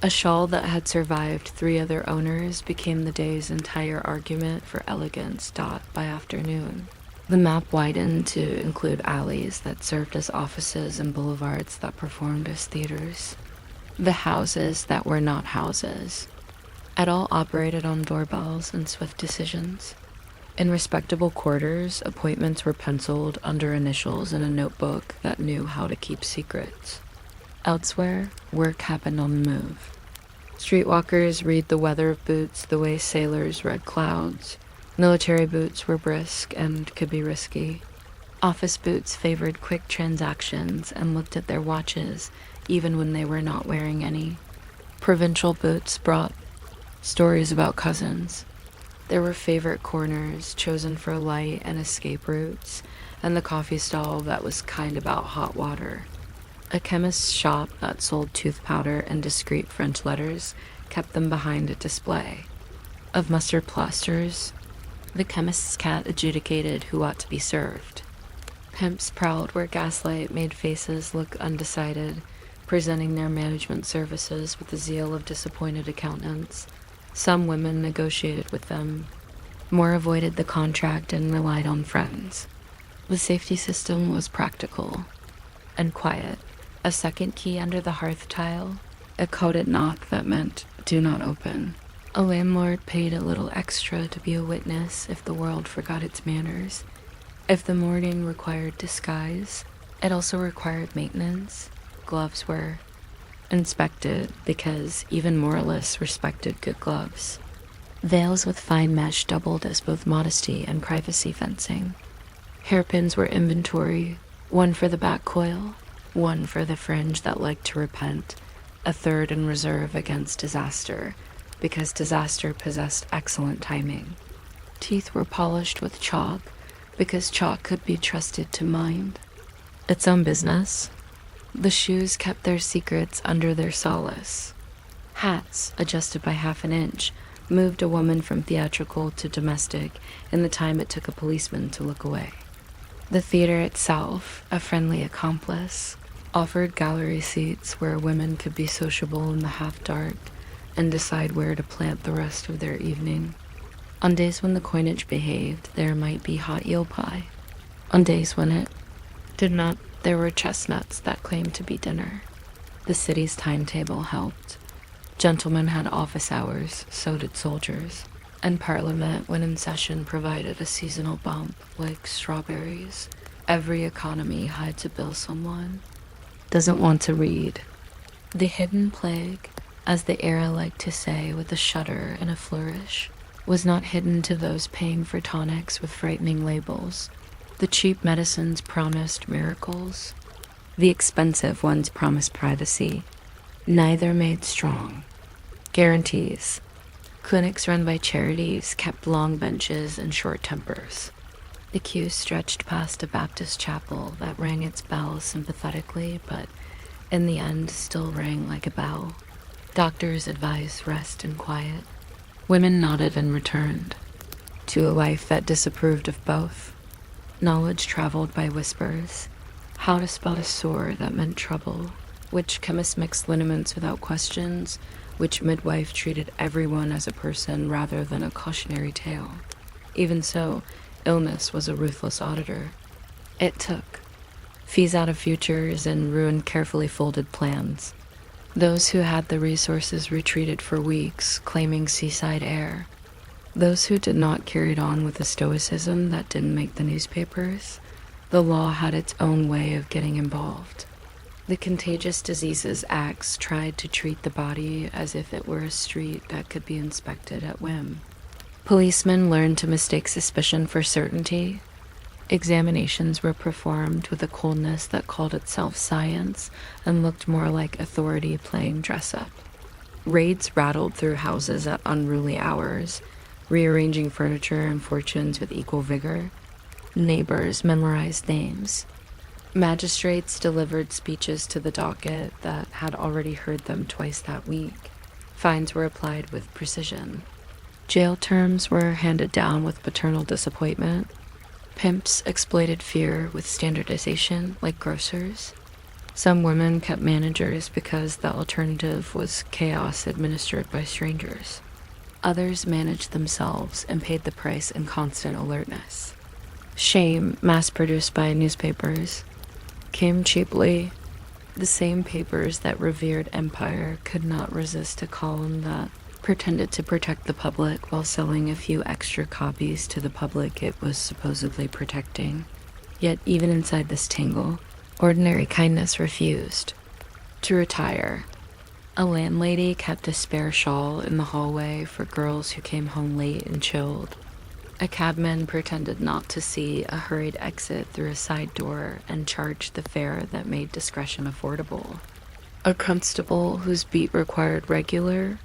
A shawl that had survived 3 other owners became the day's entire argument for elegance. By afternoon, the map widened to include alleys that served as offices and boulevards that performed as theaters. The houses that were not houses. It all operated on doorbells and swift decisions. In respectable quarters, appointments were penciled under initials in a notebook that knew how to keep secrets. Elsewhere, work happened on the move. Streetwalkers read the weather of boots the way sailors read clouds. Military boots were brisk and could be risky. Office boots favored quick transactions and looked at their watches even when they were not wearing any. Provincial boots brought stories about cousins. There were favorite corners chosen for light and escape routes, and the coffee stall that was kind about hot water. A chemist's shop that sold tooth powder and discreet French letters kept them behind a display. Of mustard plasters, the chemist's cat adjudicated who ought to be served. Pimps prowled where gaslight made faces look undecided, presenting their management services with the zeal of disappointed accountants. Some women negotiated with them. More avoided the contract and relied on friends. The safety system was practical and quiet. A second key under the hearth tile, a coded knock that meant "do not open." A landlord paid a little extra to be a witness if the world forgot its manners. If the morning required disguise, it also required maintenance. Gloves were inspected because even moralists respected good gloves. Veils with fine mesh doubled as both modesty and privacy fencing. Hairpins were inventory, one for the back coil, one for the fringe that liked to repent, a third in reserve against disaster, because disaster possessed excellent timing. Teeth were polished with chalk, because chalk could be trusted to mind its own business. The shoes kept their secrets under their solace. Hats, adjusted by half an inch, moved a woman from theatrical to domestic in the time it took a policeman to look away. The theater itself, a friendly accomplice, offered gallery seats where women could be sociable in the half-dark and decide where to plant the rest of their evening. On days when the coinage behaved, there might be hot eel pie. On days when it did not, there were chestnuts that claimed to be dinner. The city's timetable helped. Gentlemen had office hours, so did soldiers. And Parliament, when in session, provided a seasonal bump like strawberries. Every economy had to bill someone. Doesn't want to read. The hidden plague, as the era liked to say with a shudder and a flourish, was not hidden to those paying for tonics with frightening labels. The cheap medicines promised miracles. The expensive ones promised privacy. Neither made strong. Guarantees. Clinics run by charities kept long benches and short tempers. The queue stretched past a Baptist chapel that rang its bell sympathetically, but in the end still rang like a bell. Doctors advised rest and quiet. Women nodded and returned to a life that disapproved of both. Knowledge traveled by whispers. How to spot a sore that meant trouble. which chemist mixed liniments without questions, which midwife treated everyone as a person rather than a cautionary tale. Even so, illness was a ruthless auditor. It took fees out of futures and ruined carefully folded plans. Those who had the resources retreated for weeks, claiming seaside air. Those who did not carried on with the stoicism that didn't make the newspapers. The law had its own way of getting involved. The Contagious Diseases Acts tried to treat the body as if it were a street that could be inspected at whim. Policemen learned to mistake suspicion for certainty. Examinations were performed with a coldness that called itself science and looked more like authority playing dress-up. Raids rattled through houses at unruly hours, rearranging furniture and fortunes with equal vigor. Neighbors memorized names. Magistrates delivered speeches to the docket that had already heard them twice that week. Fines were applied with precision. Jail terms were handed down with paternal disappointment. Pimps exploited fear with standardization, like grocers. Some women kept managers because the alternative was chaos administered by strangers. Others managed themselves and paid the price in constant alertness. Shame, mass-produced by newspapers, came cheaply. The same papers that revered empire could not resist a column that pretended to protect the public while selling a few extra copies to the public it was supposedly protecting. Yet even inside this tangle, ordinary kindness refused to retire. A landlady kept a spare shawl in the hallway for girls who came home late and chilled. A cabman pretended not to see a hurried exit through a side door and charged the fare that made discretion affordable. A constable whose beat required regular,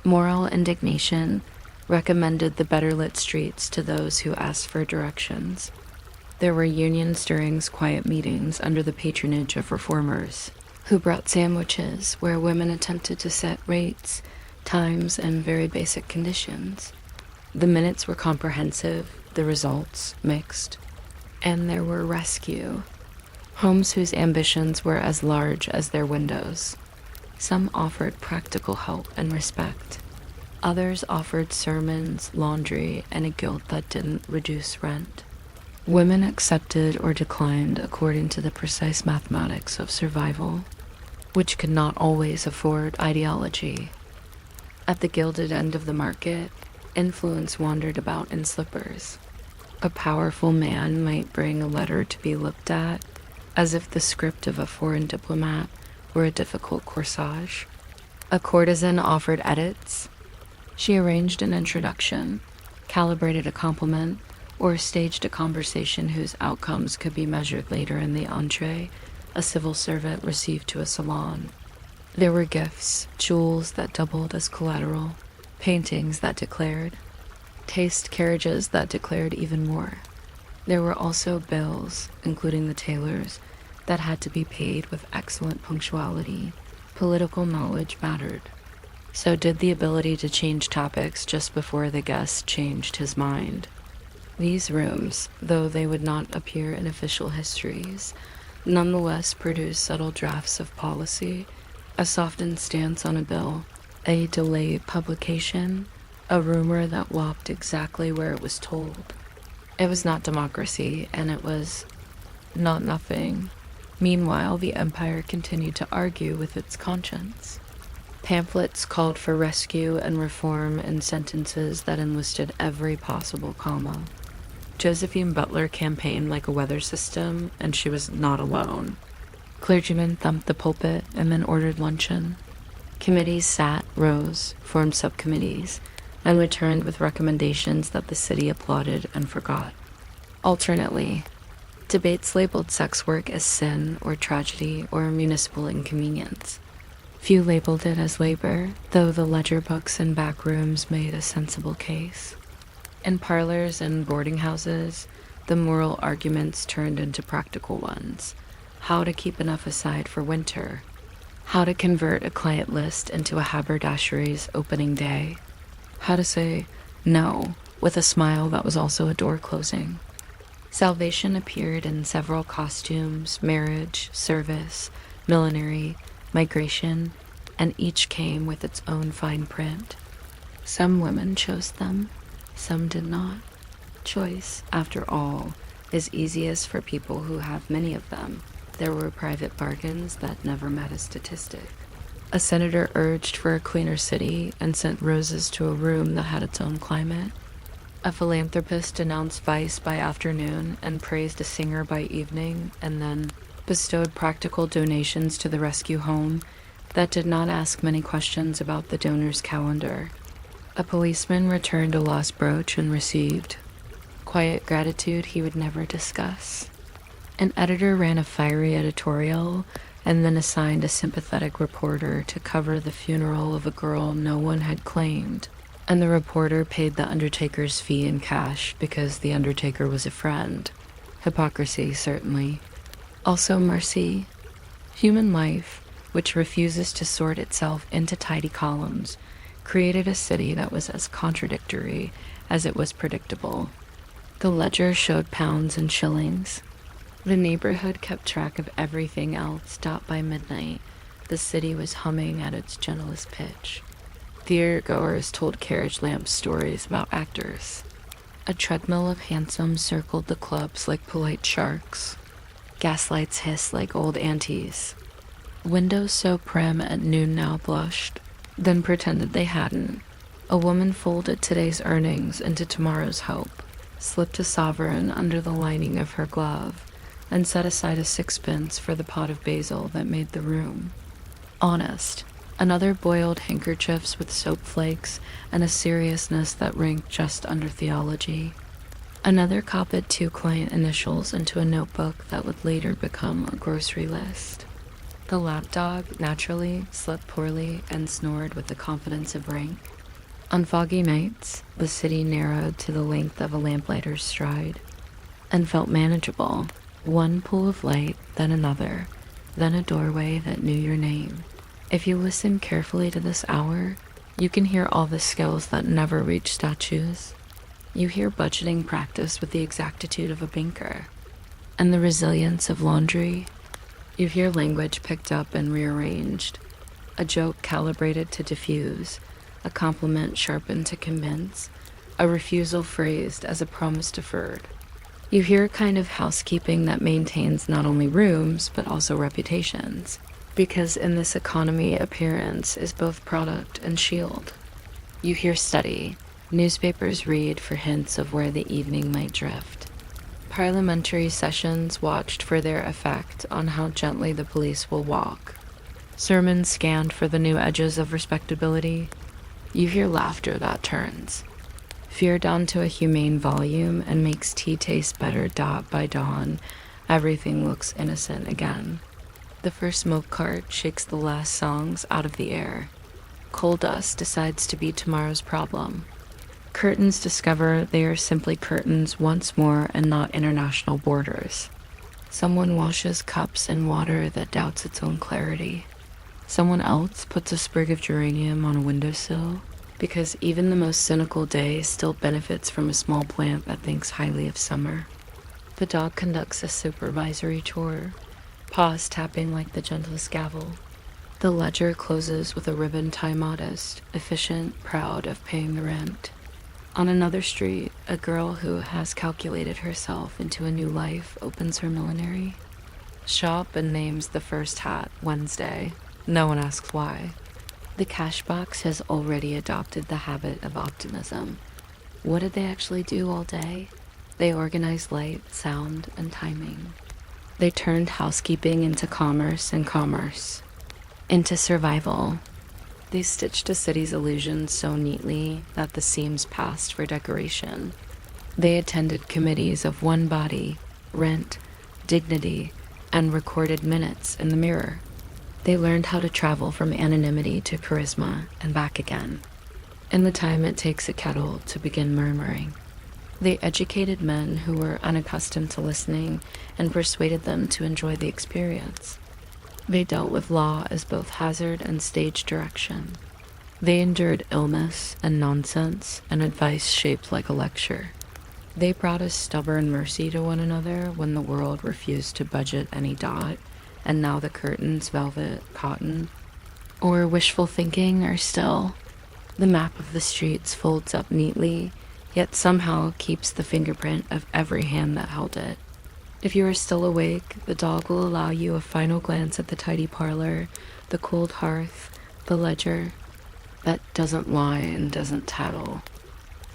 moral indignation recommended the better-lit streets to those who asked for directions. There were union stirrings, quiet meetings under the patronage of reformers, who brought sandwiches where women attempted to set rates, times, and very basic conditions. The minutes were comprehensive, the results mixed. And there were rescue, homes whose ambitions were as large as their windows. Some offered practical help and respect. Others offered sermons, laundry, and a guilt that didn't reduce rent. Women accepted or declined according to the precise mathematics of survival, which could not always afford ideology. At the gilded end of the market, influence wandered about in slippers. A powerful man might bring a letter to be looked at, as if the script of a foreign diplomat were a difficult corsage. A courtesan offered edits. She arranged an introduction, calibrated a compliment, or staged a conversation whose outcomes could be measured later in the entree a civil servant received to a salon. There were gifts, jewels that doubled as collateral, paintings that declared, taste carriages that declared even more. There were also bills, including the tailor's, that had to be paid with excellent punctuality. Political knowledge mattered. So did the ability to change topics just before the guest changed his mind. These rooms, though they would not appear in official histories, nonetheless produced subtle drafts of policy, a softened stance on a bill, a delayed publication, a rumor that whopped exactly where it was told. It was not democracy, and it was not nothing. Meanwhile, the empire continued to argue with its conscience. Pamphlets called for rescue and reform in sentences that enlisted every possible comma. Josephine Butler campaigned like a weather system, and she was not alone. Clergymen thumped the pulpit and then ordered luncheon. Committees sat, rose, formed subcommittees, and returned with recommendations that the city applauded and forgot. Alternately, debates labeled sex work as sin or tragedy or municipal inconvenience. Few labeled it as labor, though the ledger books and back rooms made a sensible case. In parlors and boarding houses, the moral arguments turned into practical ones. How to keep enough aside for winter. How to convert a client list into a haberdashery's opening day. How to say no with a smile that was also a door closing. Salvation appeared in several costumes, marriage, service, millinery, migration, and each came with its own fine print. Some women chose them, some did not. Choice, after all, is easiest for people who have many of them. There were private bargains that never met a statistic. A senator urged for a cleaner city and sent roses to a room that had its own climate. A philanthropist denounced vice by afternoon and praised a singer by evening, and then bestowed practical donations to the rescue home that did not ask many questions about the donor's calendar. A policeman returned a lost brooch and received quiet gratitude he would never discuss. An editor ran a fiery editorial and then assigned a sympathetic reporter to cover the funeral of a girl no one had claimed, and the reporter paid the undertaker's fee in cash because the undertaker was a friend. Hypocrisy, certainly. Also mercy. Human life, which refuses to sort itself into tidy columns, created a city that was as contradictory as it was predictable. The ledger showed pounds and shillings. The neighborhood kept track of everything else. By midnight, the city was humming at its gentlest pitch. Theatergoers told carriage lamp stories about actors. A treadmill of hansoms circled the clubs like polite sharks. Gaslights hissed like old aunties. Windows so prim at noon now blushed, then pretended they hadn't. A woman folded today's earnings into tomorrow's hope, slipped a sovereign under the lining of her glove, and set aside a sixpence for the pot of basil that made the room. Honest. Another boiled handkerchiefs with soap flakes and a seriousness that ranked just under theology. Another copied 2 client initials into a notebook that would later become a grocery list. The lapdog, naturally, slept poorly and snored with the confidence of rank. On foggy nights, the city narrowed to the length of a lamplighter's stride and felt manageable. One pool of light, then another, then a doorway that knew your name. If you listen carefully to this hour, you can hear all the skills that never reach statues. You hear budgeting practice with the exactitude of a banker, and the resilience of laundry. You hear language picked up and rearranged, a joke calibrated to diffuse, a compliment sharpened to convince, a refusal phrased as a promise deferred. You hear a kind of housekeeping that maintains not only rooms, but also reputations, because in this economy, appearance is both product and shield. You hear study. Newspapers read for hints of where the evening might drift. Parliamentary sessions watched for their effect on how gently the police will walk. Sermons scanned for the new edges of respectability. You hear laughter that turns. Fear down to a humane volume and makes tea taste better. By dawn, everything looks innocent again. The first smoke cart shakes the last songs out of the air. Coal dust decides to be tomorrow's problem. Curtains discover they are simply curtains once more and not international borders. Someone washes cups in water that doubts its own clarity. Someone else puts a sprig of geranium on a windowsill, because even the most cynical day still benefits from a small plant that thinks highly of summer. The dog conducts a supervisory chore, paws tapping like the gentlest gavel. The ledger closes with a ribbon tie modest, efficient, proud of paying the rent. On another street, a girl who has calculated herself into a new life opens her millinery shop and names the first hat Wednesday. No one asks why. The cash box has already adopted the habit of optimism. What did they actually do all day? They organized light, sound, and timing. They turned housekeeping into commerce and commerce into survival. They stitched a city's illusions so neatly that the seams passed for decoration. They attended committees of one body, rent, dignity, and recorded minutes in the mirror. They learned how to travel from anonymity to charisma and back again, in the time it takes a kettle to begin murmuring. They educated men who were unaccustomed to listening and persuaded them to enjoy the experience. They dealt with law as both hazard and stage direction. They endured illness and nonsense and advice shaped like a lecture. They brought a stubborn mercy to one another when the world refused to budget any dot and now the curtains velvet, cotton. Or wishful thinking, or still, the map of the streets folds up neatly, yet somehow keeps the fingerprint of every hand that held it. If you are still awake, the dog will allow you a final glance at the tidy parlor, the cooled hearth, the ledger that doesn't lie and doesn't tattle.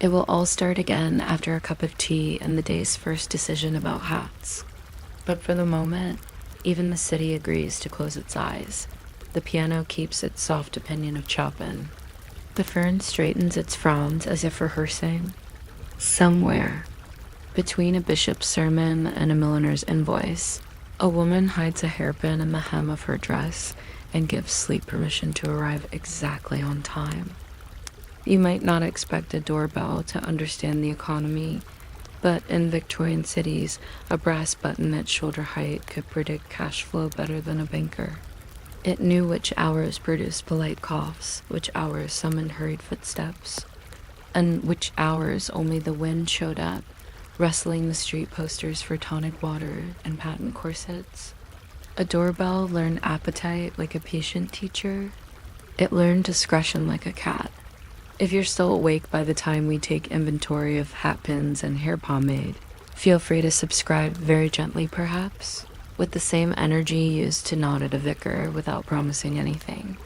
It will all start again after a cup of tea and the day's first decision about hats. But for the moment, even the city agrees to close its eyes. The piano keeps its soft opinion of Chopin. The fern straightens its fronds as if rehearsing. Somewhere, between a bishop's sermon and a milliner's invoice, a woman hides a hairpin in the hem of her dress and gives sleep permission to arrive exactly on time. You might not expect a doorbell to understand the economy, but in Victorian cities, a brass button at shoulder height could predict cash flow better than a banker. It knew which hours produced polite coughs, which hours summoned hurried footsteps, and which hours only the wind showed up, rustling the street posters for tonic water and patent corsets. A doorbell learned appetite like a patient teacher. It learned discretion like a cat. If you're still awake by the time we take inventory of hat pins and hair pomade, feel free to subscribe very gently perhaps, with the same energy used to nod at a vicar without promising anything.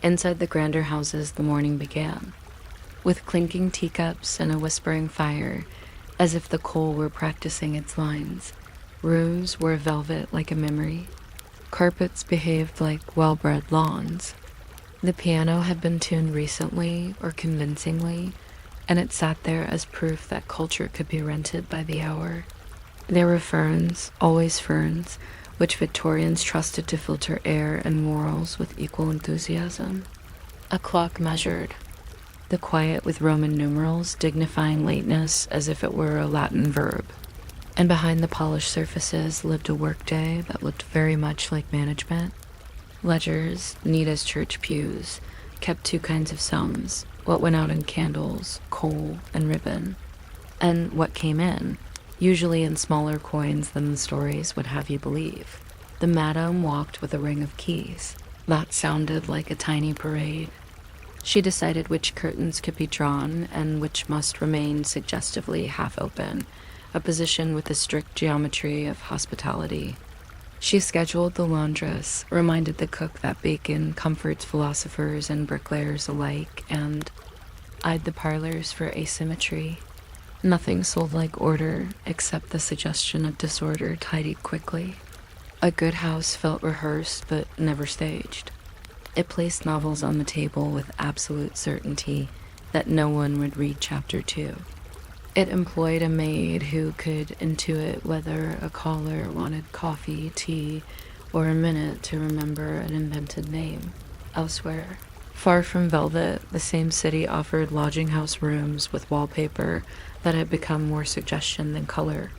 Inside the grander houses the morning began, with clinking teacups and a whispering fire, as if the coal were practicing its lines. Rooms wore velvet like a memory. Carpets behaved like well-bred lawns. The piano had been tuned recently or convincingly, and it sat there as proof that culture could be rented by the hour. There were ferns, always ferns, which Victorians trusted to filter air and morals with equal enthusiasm. A clock measured, the quiet with Roman numerals dignifying lateness as if it were a Latin verb. And behind the polished surfaces lived a workday that looked very much like management. Ledgers, neat as church pews, kept two kinds of sums, what went out in candles, coal, and ribbon, and what came in, usually in smaller coins than the stories would have you believe. The madam walked with a ring of keys. That sounded like a tiny parade. She decided which curtains could be drawn and which must remain suggestively half open, a position with the strict geometry of hospitality. She scheduled the laundress, reminded the cook that bacon comforts philosophers and bricklayers alike, and eyed the parlors for asymmetry. Nothing sold like order, except the suggestion of disorder tidied quickly. A good house felt rehearsed, but never staged. It placed novels on the table with absolute certainty that no one would read chapter 2. It employed a maid who could intuit whether a caller wanted coffee, tea, or a minute to remember an invented name. Elsewhere, far from Velvet, the same city offered lodging house rooms with wallpaper that had become more suggestion than color.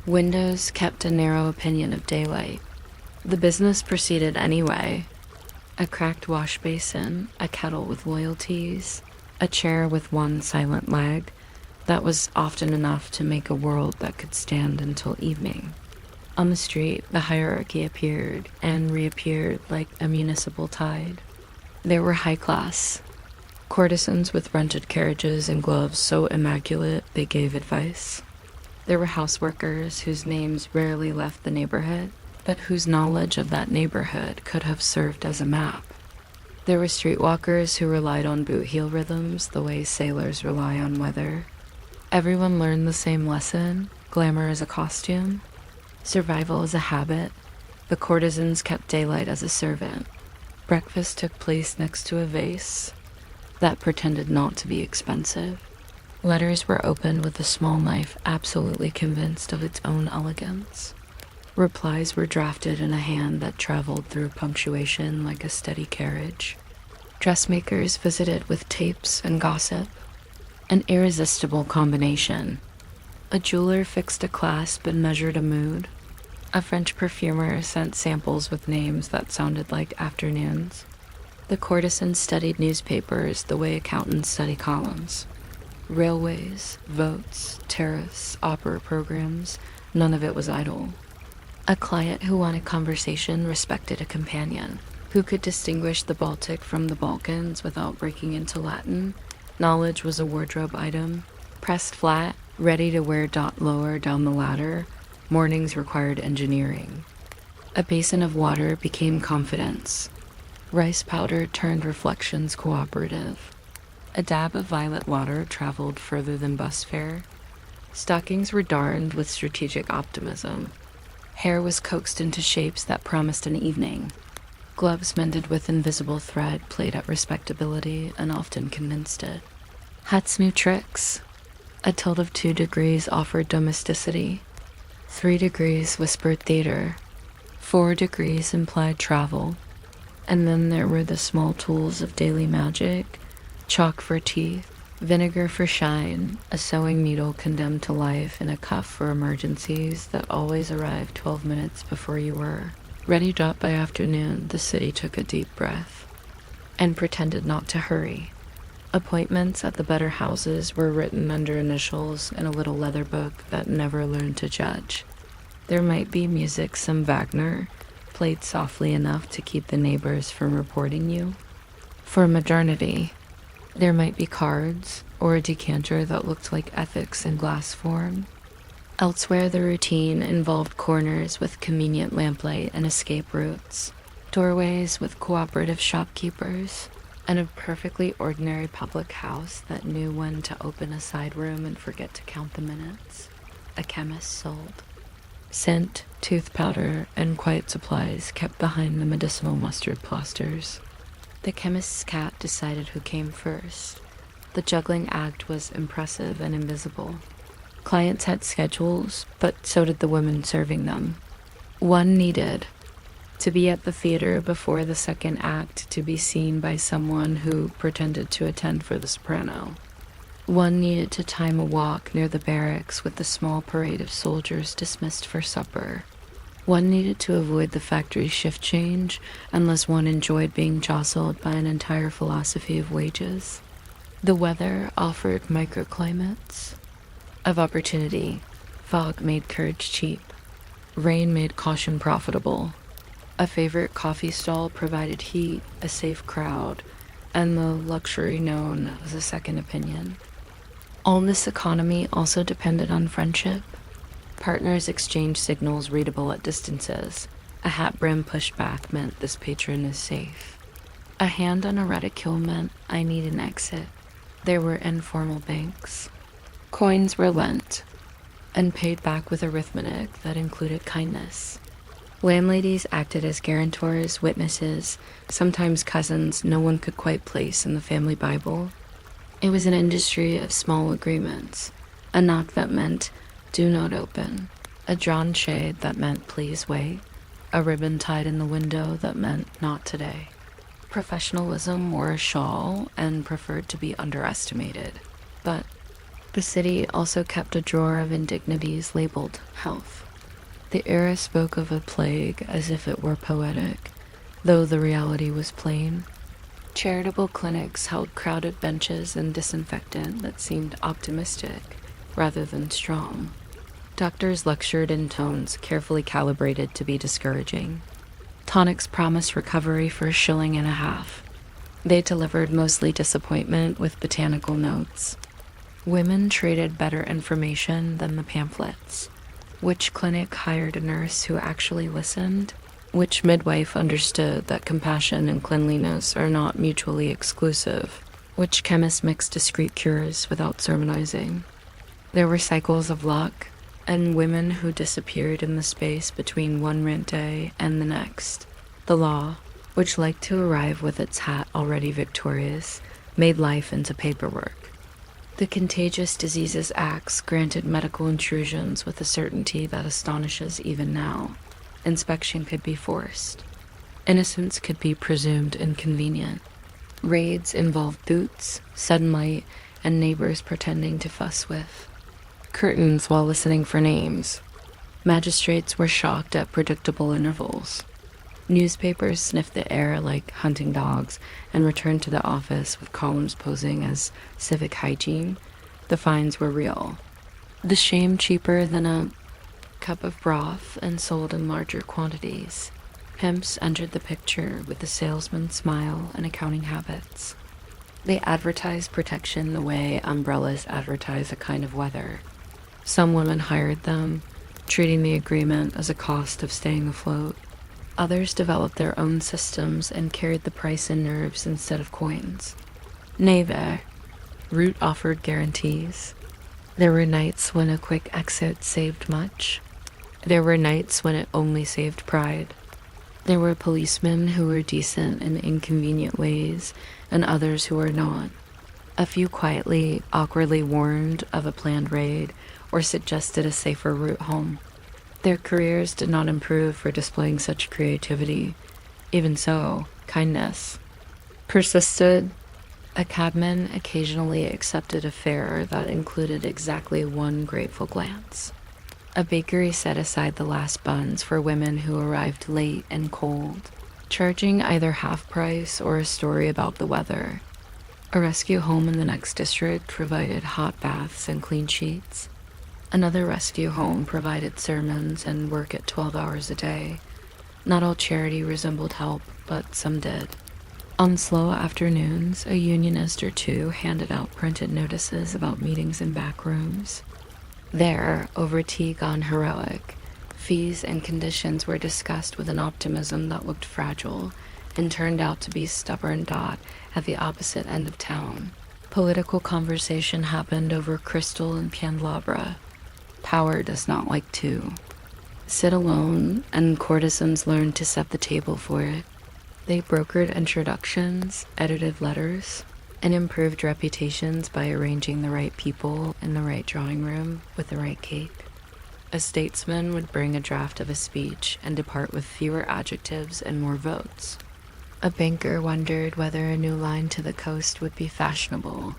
Windows kept a narrow opinion of daylight. The business proceeded anyway. A cracked wash basin, a kettle with loyalties, a chair with one silent leg. That was often enough to make a world that could stand until evening. On the street, the hierarchy appeared and reappeared like a municipal tide. There were high class, courtesans with rented carriages and gloves so immaculate they gave advice. There were houseworkers whose names rarely left the neighborhood, but whose knowledge of that neighborhood could have served as a map. There were streetwalkers who relied on boot heel rhythms the way sailors rely on weather. Everyone learned the same lesson: glamour is a costume, survival is a habit. The courtesans kept daylight as a servant. Breakfast took place next to a vase that pretended not to be expensive. Letters were opened with a small knife absolutely convinced of its own elegance. Replies were drafted in a hand that traveled through punctuation like a steady carriage. Dressmakers visited with tapes and gossip. An irresistible combination. A jeweler fixed a clasp and measured a mood. A French perfumer sent samples with names that sounded like afternoons. The courtesans studied newspapers the way accountants study columns. Railways, votes, tariffs, opera programs, none of it was idle. A client who wanted conversation respected a companion. Who could distinguish the Baltic from the Balkans without breaking into Latin? Knowledge was a wardrobe item. Pressed flat, ready to wear dot lower down the ladder, mornings required engineering. A basin of water became confidence. Rice powder turned reflections cooperative. A dab of violet water traveled further than bus fare. Stockings were darned with strategic optimism. Hair was coaxed into shapes that promised an evening. Gloves mended with invisible thread played at respectability and often convinced it. Hats knew tricks. A tilt of 2 degrees offered domesticity. 3 degrees whispered theater. 4 degrees implied travel. And then there were the small tools of daily magic: chalk for teeth, vinegar for shine, a sewing needle condemned to life in a cuff for emergencies that always arrived 12 minutes before you were. Readied up by afternoon, the city took a deep breath and pretended not to hurry. Appointments at the better houses were written under initials in a little leather book that never learned to judge. There might be music, some Wagner, played softly enough to keep the neighbors from reporting you. For modernity, there might be cards or a decanter that looked like ethics in glass form. Elsewhere, the routine involved corners with convenient lamplight and escape routes, doorways with cooperative shopkeepers, and a perfectly ordinary public house that knew when to open a side room and forget to count the minutes. A chemist sold scent, tooth powder, and quiet supplies kept behind the medicinal mustard plasters. The chemist's cat decided who came first. The juggling act was impressive and invisible. Clients had schedules, but so did the women serving them. One needed to be at the theater before the second act to be seen by someone who pretended to attend for the soprano. One needed to time a walk near the barracks with the small parade of soldiers dismissed for supper. One needed to avoid the factory shift change unless one enjoyed being jostled by an entire philosophy of wages. The weather offered microclimates of opportunity. Fog made courage cheap. Rain made caution profitable. A favorite coffee stall provided heat, a safe crowd, and the luxury known as a second opinion. All this economy also depended on friendship. Partners exchanged signals readable at distances. A hat brim pushed back meant this patron is safe. A hand on a reticule meant I need an exit. There were informal banks. Coins were lent and paid back with arithmetic that included kindness. Landladies acted as guarantors, witnesses, sometimes cousins no one could quite place in the family Bible. It was an industry of small agreements. A knock that meant do not open. A drawn shade that meant please wait. A ribbon tied in the window that meant not today. Professionalism wore a shawl and preferred to be underestimated. But the city also kept a drawer of indignities labeled health. The era spoke of a plague as if it were poetic, though the reality was plain. Charitable clinics held crowded benches and disinfectant that seemed optimistic rather than strong. Doctors lectured in tones carefully calibrated to be discouraging. Tonics promised recovery for $1.50. They delivered mostly disappointment with botanical notes. Women traded better information than the pamphlets. Which clinic hired a nurse who actually listened? Which midwife understood that compassion and cleanliness are not mutually exclusive? Which chemist mixed discreet cures without sermonizing? There were cycles of luck, and women who disappeared in the space between one rent day and the next. The law, which liked to arrive with its hat already victorious, made life into paperwork. The Contagious Diseases Acts granted medical intrusions with a certainty that astonishes even now. Inspection could be forced. Innocence could be presumed inconvenient. Raids involved boots, sunlight, and neighbors pretending to fuss with. Curtains while listening for names. Magistrates were shocked at predictable intervals. Newspapers sniffed the air like hunting dogs and returned to the office with columns posing as civic hygiene. The fines were real. The shame cheaper than a cup of broth and sold in larger quantities. Pimps entered the picture with the salesman's smile and accounting habits. They advertised protection the way umbrellas advertise a kind of weather. Some women hired them, treating the agreement as a cost of staying afloat. Others developed their own systems and carried the price in nerves instead of coins. Neve, Root offered guarantees. There were nights when a quick exit saved much. There were nights when it only saved pride. There were policemen who were decent in inconvenient ways, and others who were not. A few quietly, awkwardly warned of a planned raid, or suggested a safer route home. Their careers did not improve for displaying such creativity. Even so, kindness persisted. A cabman occasionally accepted a fare that included exactly one grateful glance. A bakery set aside the last buns for women who arrived late and cold, charging either half price or a story about the weather. A rescue home in the next district provided hot baths and clean sheets. Another rescue home provided sermons and work at 12 hours a day. Not all charity resembled help, but some did. On slow afternoons, a unionist or two handed out printed notices about meetings in back rooms. There, over tea gone heroic, fees and conditions were discussed with an optimism that looked fragile and turned out to be stubborn dot at the opposite end of town. Political conversation happened over crystal and candelabra. Power does not like two. Sit alone, and courtesans learned to set the table for it. They brokered introductions, edited letters, and improved reputations by arranging the right people in the right drawing room with the right cake. A statesman would bring a draft of a speech and depart with fewer adjectives and more votes. A banker wondered whether a new line to the coast would be fashionable.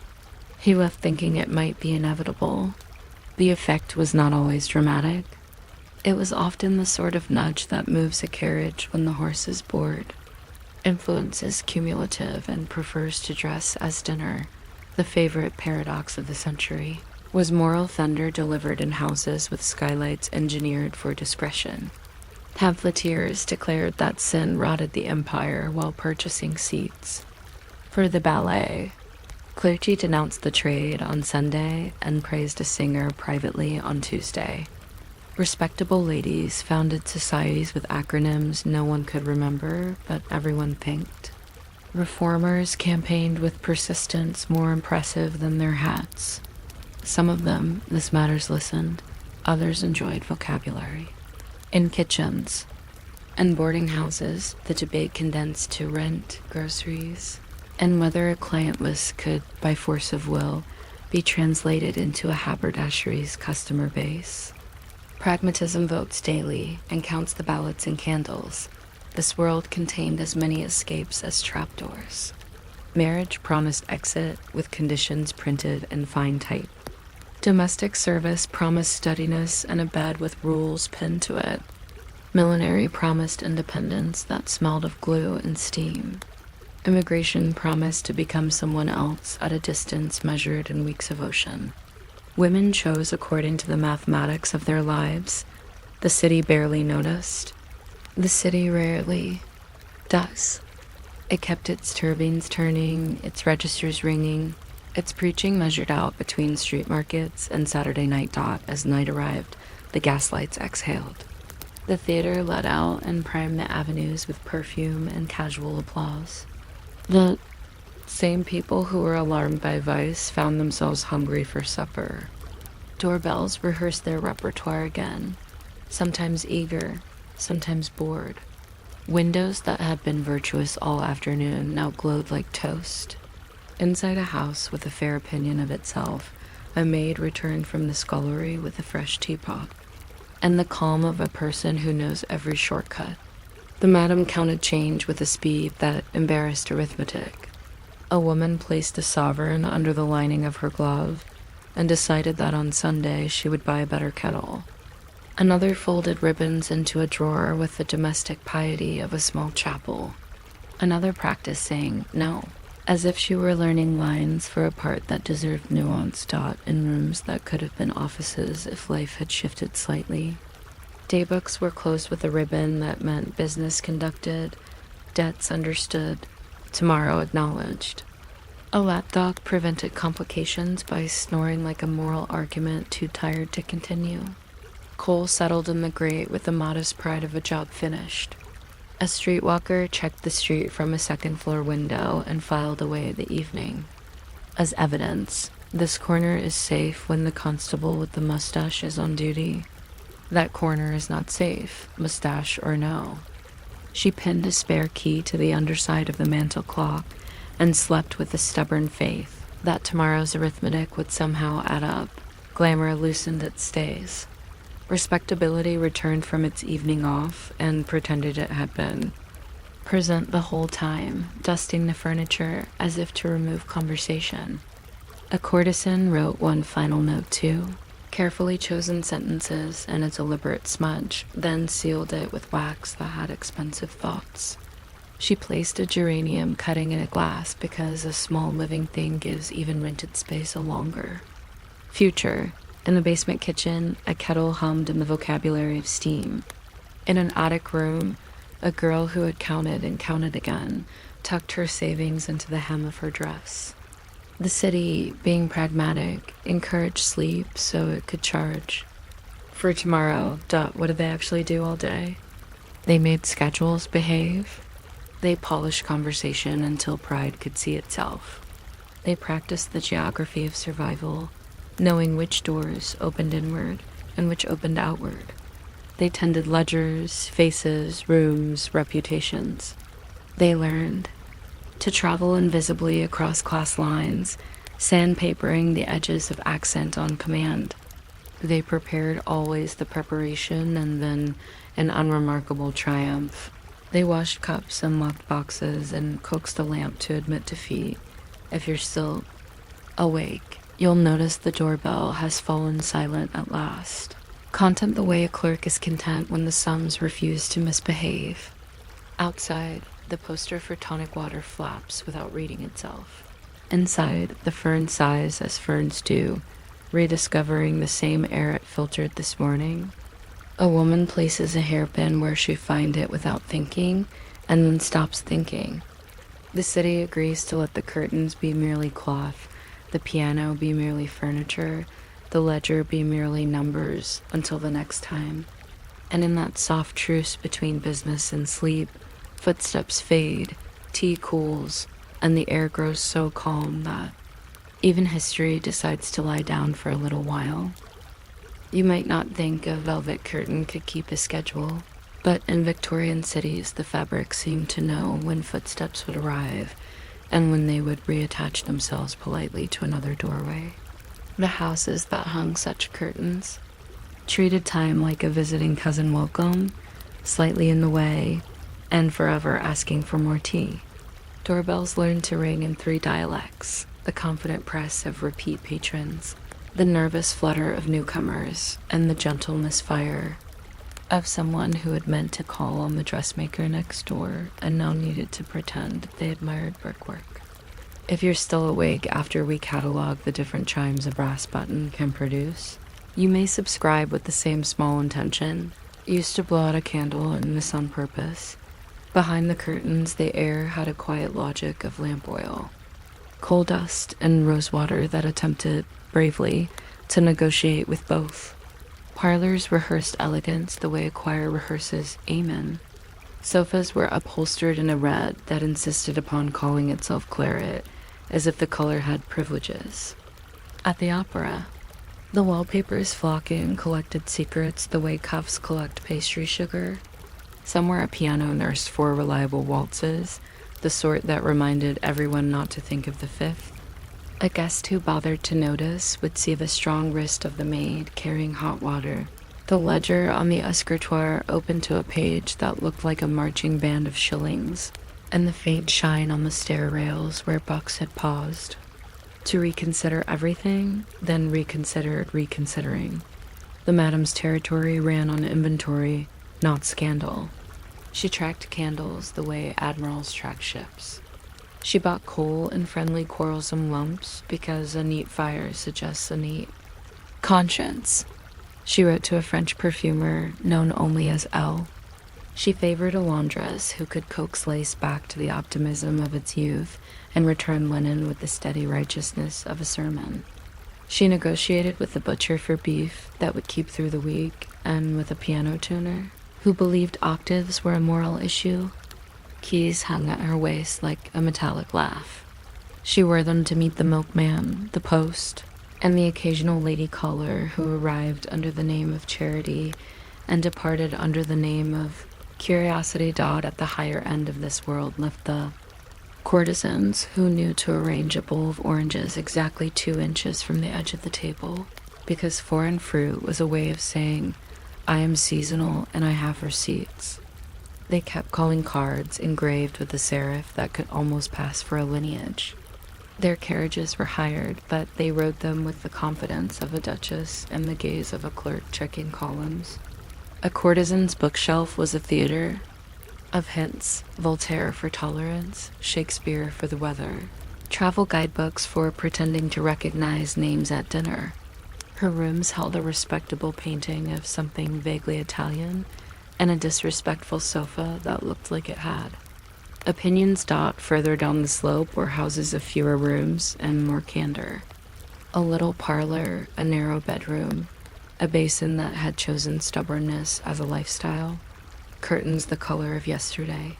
He left thinking it might be inevitable. The effect was not always dramatic. It was often the sort of nudge that moves a carriage when the horse is bored. Influence is cumulative and prefers to dress as dinner. The favorite paradox of the century was moral thunder delivered in houses with skylights engineered for discretion. Pamphleteers declared that sin rotted the empire while purchasing seats. For the ballet, clergy denounced the trade on Sunday and praised a singer privately on Tuesday. Respectable ladies founded societies with acronyms no one could remember, but everyone thanked. Reformers campaigned with persistence more impressive than their hats. Some of them, this matters, listened. Others enjoyed vocabulary. In kitchens and boarding houses, the debate condensed to rent, groceries, and whether a client list could, by force of will, be translated into a haberdashery's customer base. Pragmatism votes daily and counts the ballots in candles. This world contained as many escapes as trapdoors. Marriage promised exit with conditions printed in fine type. Domestic service promised steadiness and a bed with rules pinned to it. Millinery promised independence that smelled of glue and steam. Immigration promised to become someone else at a distance measured in weeks of ocean. Women chose according to the mathematics of their lives. The city barely noticed. The city rarely does. It kept its turbines turning, its registers ringing, its preaching measured out between street markets and Saturday night dot as night arrived, the gaslights exhaled. The theater let out and primed the avenues with perfume and casual applause. The same people who were alarmed by vice found themselves hungry for supper. Doorbells rehearsed their repertoire again, sometimes eager, sometimes bored. Windows that had been virtuous all afternoon now glowed like toast. Inside a house with a fair opinion of itself, a maid returned from the scullery with a fresh teapot, and the calm of a person who knows every shortcut. The madam counted change with a speed that embarrassed arithmetic. A woman placed a sovereign under the lining of her glove and decided that on Sunday she would buy a better kettle. Another folded ribbons into a drawer with the domestic piety of a small chapel. Another practiced saying no, as if she were learning lines for a part that deserved nuance in rooms that could have been offices if life had shifted slightly. Daybooks were closed with a ribbon that meant business conducted, debts understood, tomorrow acknowledged. A lapdog prevented complications by snoring like a moral argument too tired to continue. Coal settled in the grate with the modest pride of a job finished. A streetwalker checked the street from a second-floor window and filed away the evening. As evidence, this corner is safe when the constable with the mustache is on duty. That corner is not safe, mustache or no. She pinned a spare key to the underside of the mantel clock and slept with a stubborn faith that tomorrow's arithmetic would somehow add up. Glamour loosened its stays. Respectability returned from its evening off and pretended it had been. Present the whole time, dusting the furniture as if to remove conversation. A courtesan wrote one final note too, carefully chosen sentences and a deliberate smudge, then sealed it with wax that had expensive thoughts. She placed a geranium cutting in a glass because a small living thing gives even rented space a longer. Future. In the basement kitchen, a kettle hummed in the vocabulary of steam. In an attic room, a girl who had counted and counted again tucked her savings into the hem of her dress. The city, being pragmatic, encouraged sleep so it could charge. For tomorrow, what did they actually do all day? They made schedules behave. They polished conversation until pride could see itself. They practiced the geography of survival, knowing which doors opened inward and which opened outward. They tended ledgers, faces, rooms, reputations. They learned to travel invisibly across class lines, sandpapering the edges of accent on command. They prepared always the preparation and then an unremarkable triumph. They washed cups and locked boxes and coaxed a lamp to admit defeat. If you're still awake, you'll notice the doorbell has fallen silent at last. Content the way a clerk is content when the sums refuse to misbehave. Outside, the poster for tonic water flaps without reading itself. Inside, the fern sighs as ferns do, rediscovering the same air it filtered this morning. A woman places a hairpin where she find it without thinking, and then stops thinking. The city agrees to let the curtains be merely cloth, the piano be merely furniture, the ledger be merely numbers until the next time. And in that soft truce between business and sleep, footsteps fade, tea cools, and the air grows so calm that even history decides to lie down for a little while. You might not think a velvet curtain could keep a schedule, but in Victorian cities the fabric seemed to know when footsteps would arrive and when they would reattach themselves politely to another doorway. The houses that hung such curtains treated time like a visiting cousin welcome, slightly in the way, and forever asking for more tea. Doorbells learned to ring in 3 dialects, the confident press of repeat patrons, the nervous flutter of newcomers, and the gentle misfire of someone who had meant to call on the dressmaker next door and now needed to pretend they admired brickwork. If you're still awake after we catalog the different chimes a brass button can produce, you may subscribe with the same small intention. Used to blow out a candle and miss on purpose. Behind the curtains, the air had a quiet logic of lamp oil, coal dust, and rosewater that attempted, bravely, to negotiate with both. Parlors rehearsed elegance the way a choir rehearses Amen. Sofas were upholstered in a red that insisted upon calling itself claret, as if the color had privileges. At the opera, the wallpapers flocking collected secrets the way cuffs collect pastry sugar. Somewhere a piano nursed 4 reliable waltzes, the sort that reminded everyone not to think of the 5th. A guest who bothered to notice would see the strong wrist of the maid carrying hot water. The ledger on the escritoire opened to a page that looked like a marching band of shillings, and the faint shine on the stair rails where Bucks had paused. To reconsider everything, then reconsidered reconsidering. The madam's territory ran on inventory, not scandal. She tracked candles the way admirals track ships. She bought coal in friendly quarrelsome lumps because a neat fire suggests a neat conscience. She wrote to a French perfumer known only as L. She favored a laundress who could coax lace back to the optimism of its youth and return linen with the steady righteousness of a sermon. She negotiated with the butcher for beef that would keep through the week, and with a piano tuner who believed octaves were a moral issue. Keys hung at her waist like a metallic laugh. She wore them to meet the milkman, the post, and the occasional lady caller who arrived under the name of Charity and departed under the name of Curiosity. At the higher end of this world lived the courtesans who knew to arrange a bowl of oranges exactly 2 inches from the edge of the table, because foreign fruit was a way of saying, I am seasonal and I have receipts. They kept calling cards engraved with a serif that could almost pass for a lineage. Their carriages were hired, but they rode them with the confidence of a duchess and the gaze of a clerk checking columns. A courtesan's bookshelf was a theater of hints: Voltaire for tolerance, Shakespeare for the weather, travel guidebooks for pretending to recognize names at dinner. Her rooms held a respectable painting of something vaguely Italian and a disrespectful sofa that looked like it had. Opinions. Further down the slope were houses of fewer rooms and more candor. A little parlor, a narrow bedroom, a basin that had chosen stubbornness as a lifestyle, curtains the color of yesterday,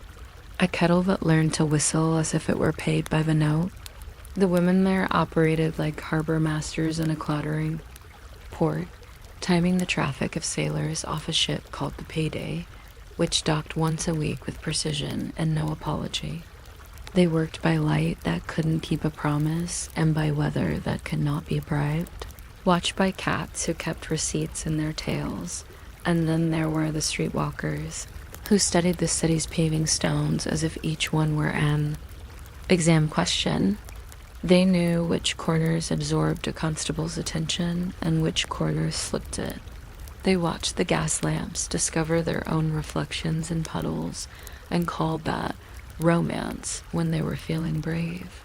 a kettle that learned to whistle as if it were paid by the note. The women there operated like harbor masters in a clattering port, timing the traffic of sailors off a ship called the Payday, which docked once a week with precision and no apology. They worked by light that couldn't keep a promise and by weather that could not be bribed, watched by cats who kept receipts in their tails. And then there were the streetwalkers who studied the city's paving stones as if each one were an exam question. They knew which corners absorbed a constable's attention and which corners slipped it. They watched the gas lamps discover their own reflections in puddles and called that romance when they were feeling brave.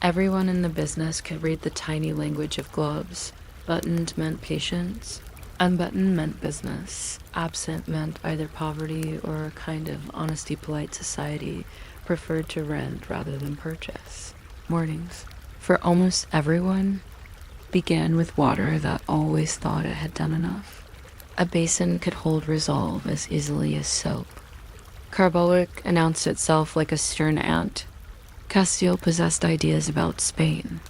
Everyone in the business could read the tiny language of globes. Buttoned meant patience, unbuttoned meant business, absent meant either poverty or a kind of honesty-polite society preferred to rent rather than purchase. Mornings, for almost everyone, began with water that always thought it had done enough. A basin could hold resolve as easily as soap. Carbolic announced itself like a stern ant. Castile possessed ideas about Spain.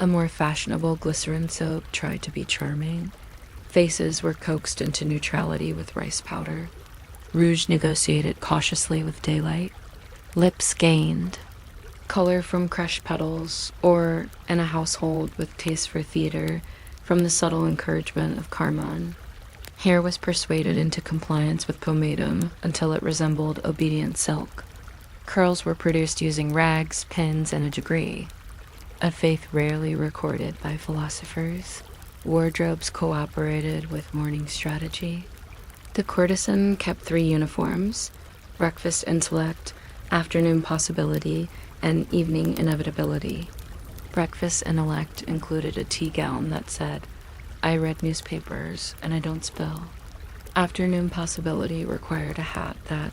A more fashionable glycerin soap tried to be charming. Faces were coaxed into neutrality with rice powder. Rouge negotiated cautiously with daylight. Lips gained color from crushed petals, or, in a household with taste for theater, from the subtle encouragement of carmine. Hair was persuaded into compliance with pomatum until it resembled obedient silk. Curls were produced using rags, pins, and a degree, a faith rarely recorded by philosophers. Wardrobes cooperated with morning strategy. The courtesan kept 3 uniforms: breakfast intellect, afternoon possibility, and evening inevitability. Breakfast intellect included a tea gown that said, I read newspapers and I don't spill. Afternoon possibility required a hat that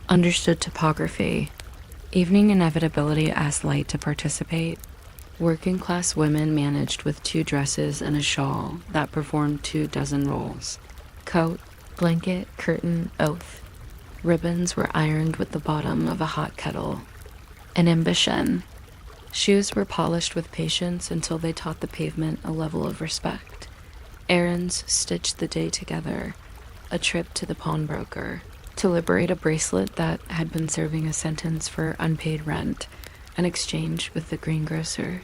understood topography. Evening inevitability asked light to participate. Working class women managed with 2 dresses and a shawl that performed 24 roles. Coat, blanket, curtain, oath. Ribbons were ironed with the bottom of a hot kettle. An ambition. Shoes were polished with patience until they taught the pavement a level of respect. Errands stitched the day together. A trip to the pawnbroker to liberate a bracelet that had been serving a sentence for unpaid rent, an exchange with the greengrocer.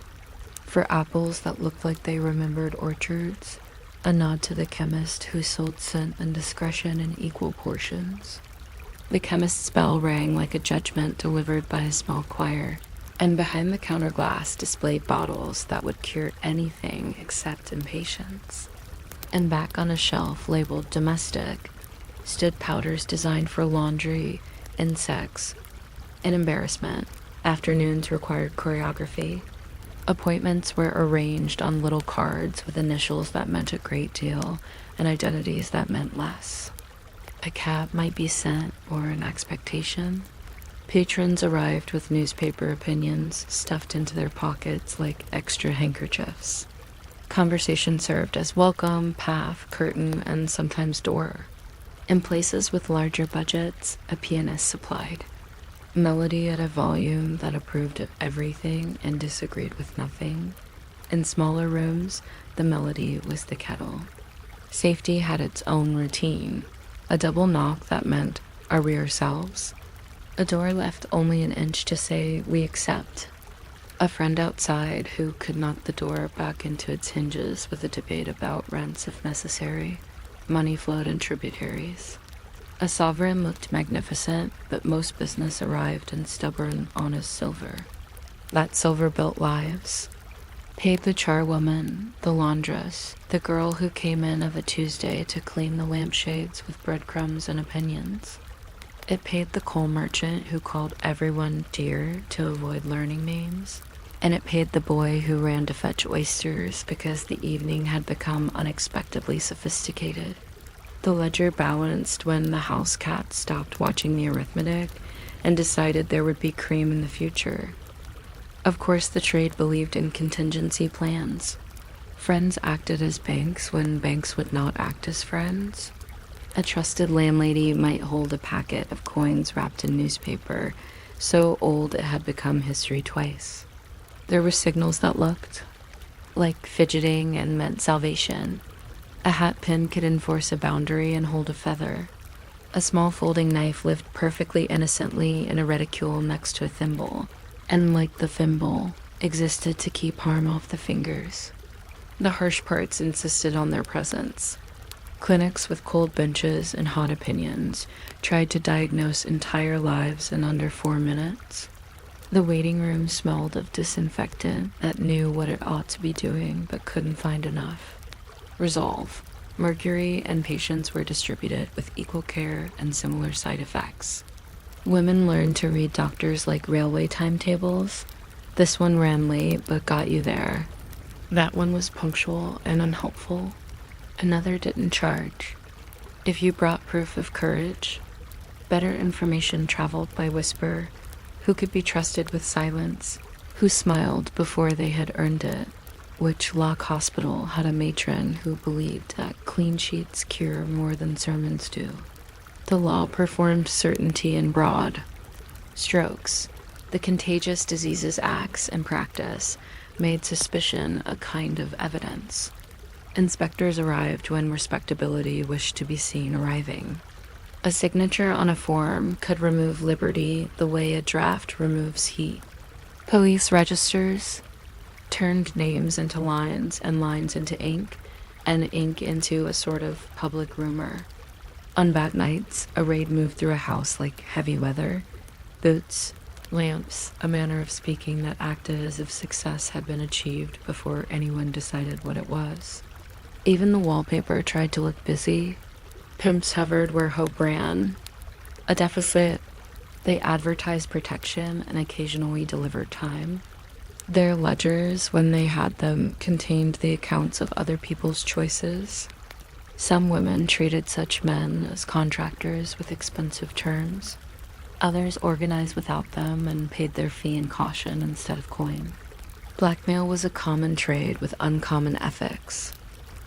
For apples that looked like they remembered orchards, a nod to the chemist who sold scent and discretion in equal portions. The chemist's bell rang like a judgment delivered by a small choir, and behind the counter glass displayed bottles that would cure anything except impatience. And back on a shelf labeled domestic stood powders designed for laundry, insects, and embarrassment. Afternoons required choreography. Appointments were arranged on little cards with initials that meant a great deal, and identities that meant less. A cab might be sent, or an expectation. Patrons arrived with newspaper opinions stuffed into their pockets like extra handkerchiefs. Conversation served as welcome, path, curtain, and sometimes door. In places with larger budgets, a pianist supplied. Melody at a volume that approved of everything and disagreed with nothing. In smaller rooms, the melody was the kettle. Safety had its own routine. A double knock that meant, "Are we ourselves?" A door left only an inch to say, "We accept." A friend outside who could knock the door back into its hinges with a debate about rents if necessary. Money flowed in tributaries. A sovereign looked magnificent, but most business arrived in stubborn, honest silver. That silver built lives. Paid the charwoman, the laundress, the girl who came in of a Tuesday to clean the lampshades with breadcrumbs and opinions. It paid the coal merchant who called everyone dear to avoid learning names. And it paid the boy who ran to fetch oysters because the evening had become unexpectedly sophisticated. The ledger balanced when the house cat stopped watching the arithmetic and decided there would be cream in the future. Of course, the trade believed in contingency plans. Friends acted as banks when banks would not act as friends. A trusted landlady might hold a packet of coins wrapped in newspaper, so old it had become history twice. There were signals that looked like fidgeting and meant salvation. A hat pin could enforce a boundary and hold a feather. A small folding knife lived perfectly innocently in a reticule next to a thimble, and like the thimble, existed to keep harm off the fingers. The harsh parts insisted on their presence. Clinics with cold benches and hot opinions tried to diagnose entire lives in under 4 minutes. The waiting room smelled of disinfectant that knew what it ought to be doing but couldn't find enough. Resolve. Mercury and patients were distributed with equal care and similar side effects. Women learned to read doctors like railway timetables. This one ran late but got you there. That one was punctual and unhelpful. Another didn't charge. If you brought proof of courage, better information traveled by whisper, who could be trusted with silence, who smiled before they had earned it. Which Lock Hospital had a matron who believed that clean sheets cure more than sermons do. The law performed certainty in broad strokes. The Contagious Diseases Acts in practice made suspicion a kind of evidence. Inspectors arrived when respectability wished to be seen arriving. A signature on a form could remove liberty the way a draft removes heat. Police registers turned names into lines and lines into ink, and ink into a sort of public rumor. On bad nights, a raid moved through a house like heavy weather. Boots, lamps, a manner of speaking that acted as if success had been achieved before anyone decided what it was. Even the wallpaper tried to look busy. Pimps hovered where hope ran. A deficit. They advertised protection and occasionally delivered time. Their ledgers, when they had them, contained the accounts of other people's choices. Some women treated such men as contractors with expensive terms. Others organized without them and paid their fee in caution instead of coin. Blackmail was a common trade with uncommon ethics.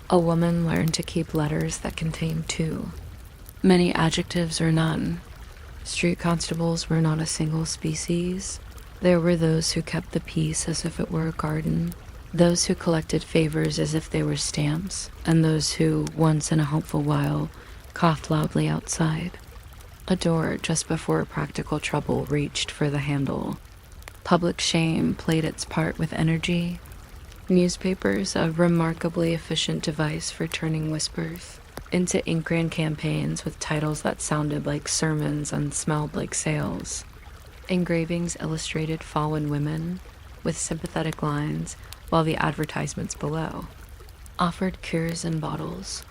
A woman learned to keep letters that contained 2. Many adjectives or none. Street constables were not a single species. There were those who kept the peace as if it were a garden, those who collected favors as if they were stamps, and those who, once in a helpful while, coughed loudly outside. A door just before practical trouble reached for the handle. Public shame played its part with energy. Newspapers, a remarkably efficient device for turning whispers into ink-ran campaigns with titles that sounded like sermons and smelled like sales. Engravings illustrated fallen women with sympathetic lines, while the advertisements below offered cures in bottles.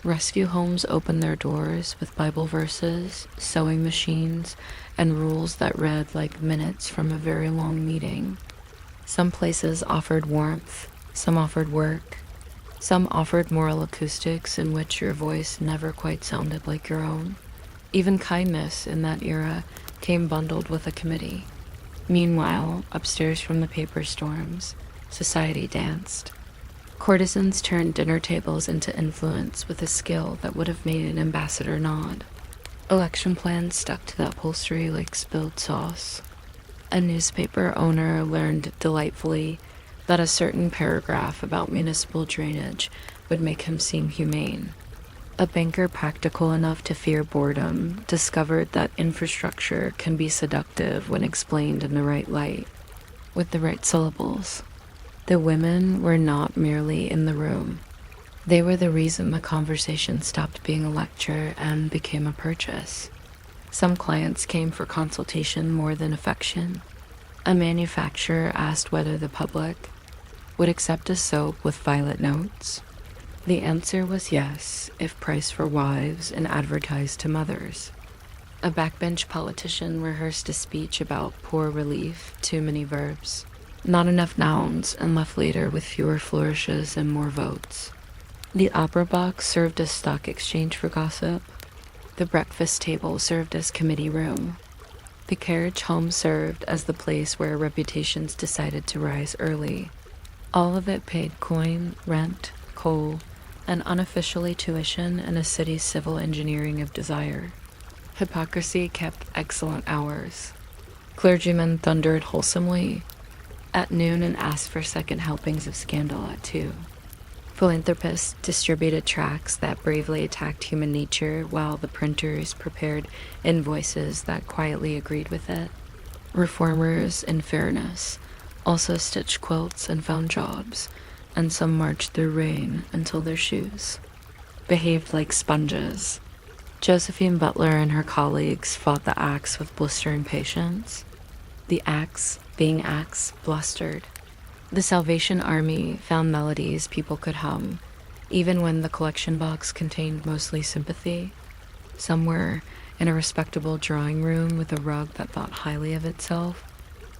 Rescue homes opened their doors with Bible verses, sewing machines, and rules that read like minutes from a very long meeting. Some places offered warmth, some offered work, Some offered moral acoustics in which your voice never quite sounded like your own. Even kindness in that era came bundled with a committee. Meanwhile, upstairs from the paper storms, society danced. Courtesans turned dinner tables into influence with a skill that would have made an ambassador nod. Election plans stuck to the upholstery like spilled sauce. A newspaper owner learned delightfully that a certain paragraph about municipal drainage would make him seem humane. A banker practical enough to fear boredom discovered that infrastructure can be seductive when explained in the right light, with the right syllables. The women were not merely in the room. They were the reason the conversation stopped being a lecture and became a purchase. Some clients came for consultation more than affection. A manufacturer asked whether the public would accept a soap with violet notes. The answer was yes, if priced for wives and advertised to mothers. A backbench politician rehearsed a speech about poor relief, too many verbs, not enough nouns, and left later with fewer flourishes and more votes. The opera box served as stock exchange for gossip. The breakfast table served as committee room. The carriage home served as the place where reputations decided to rise early. All of it paid coin, rent, coal, and unofficially tuition in a city's civil engineering of desire. Hypocrisy kept excellent hours. Clergymen thundered wholesomely at noon and asked for second helpings of scandal at 2. Philanthropists distributed tracts that bravely attacked human nature while the printers prepared invoices that quietly agreed with it. Reformers, in fairness, also stitched quilts and found jobs, and some marched through rain until their shoes behaved like sponges. Josephine Butler and her colleagues fought the axe with blistering patience. The axe, being axe, blustered. The Salvation Army found melodies people could hum, even when the collection box contained mostly sympathy. Somewhere, in a respectable drawing room with a rug that thought highly of itself,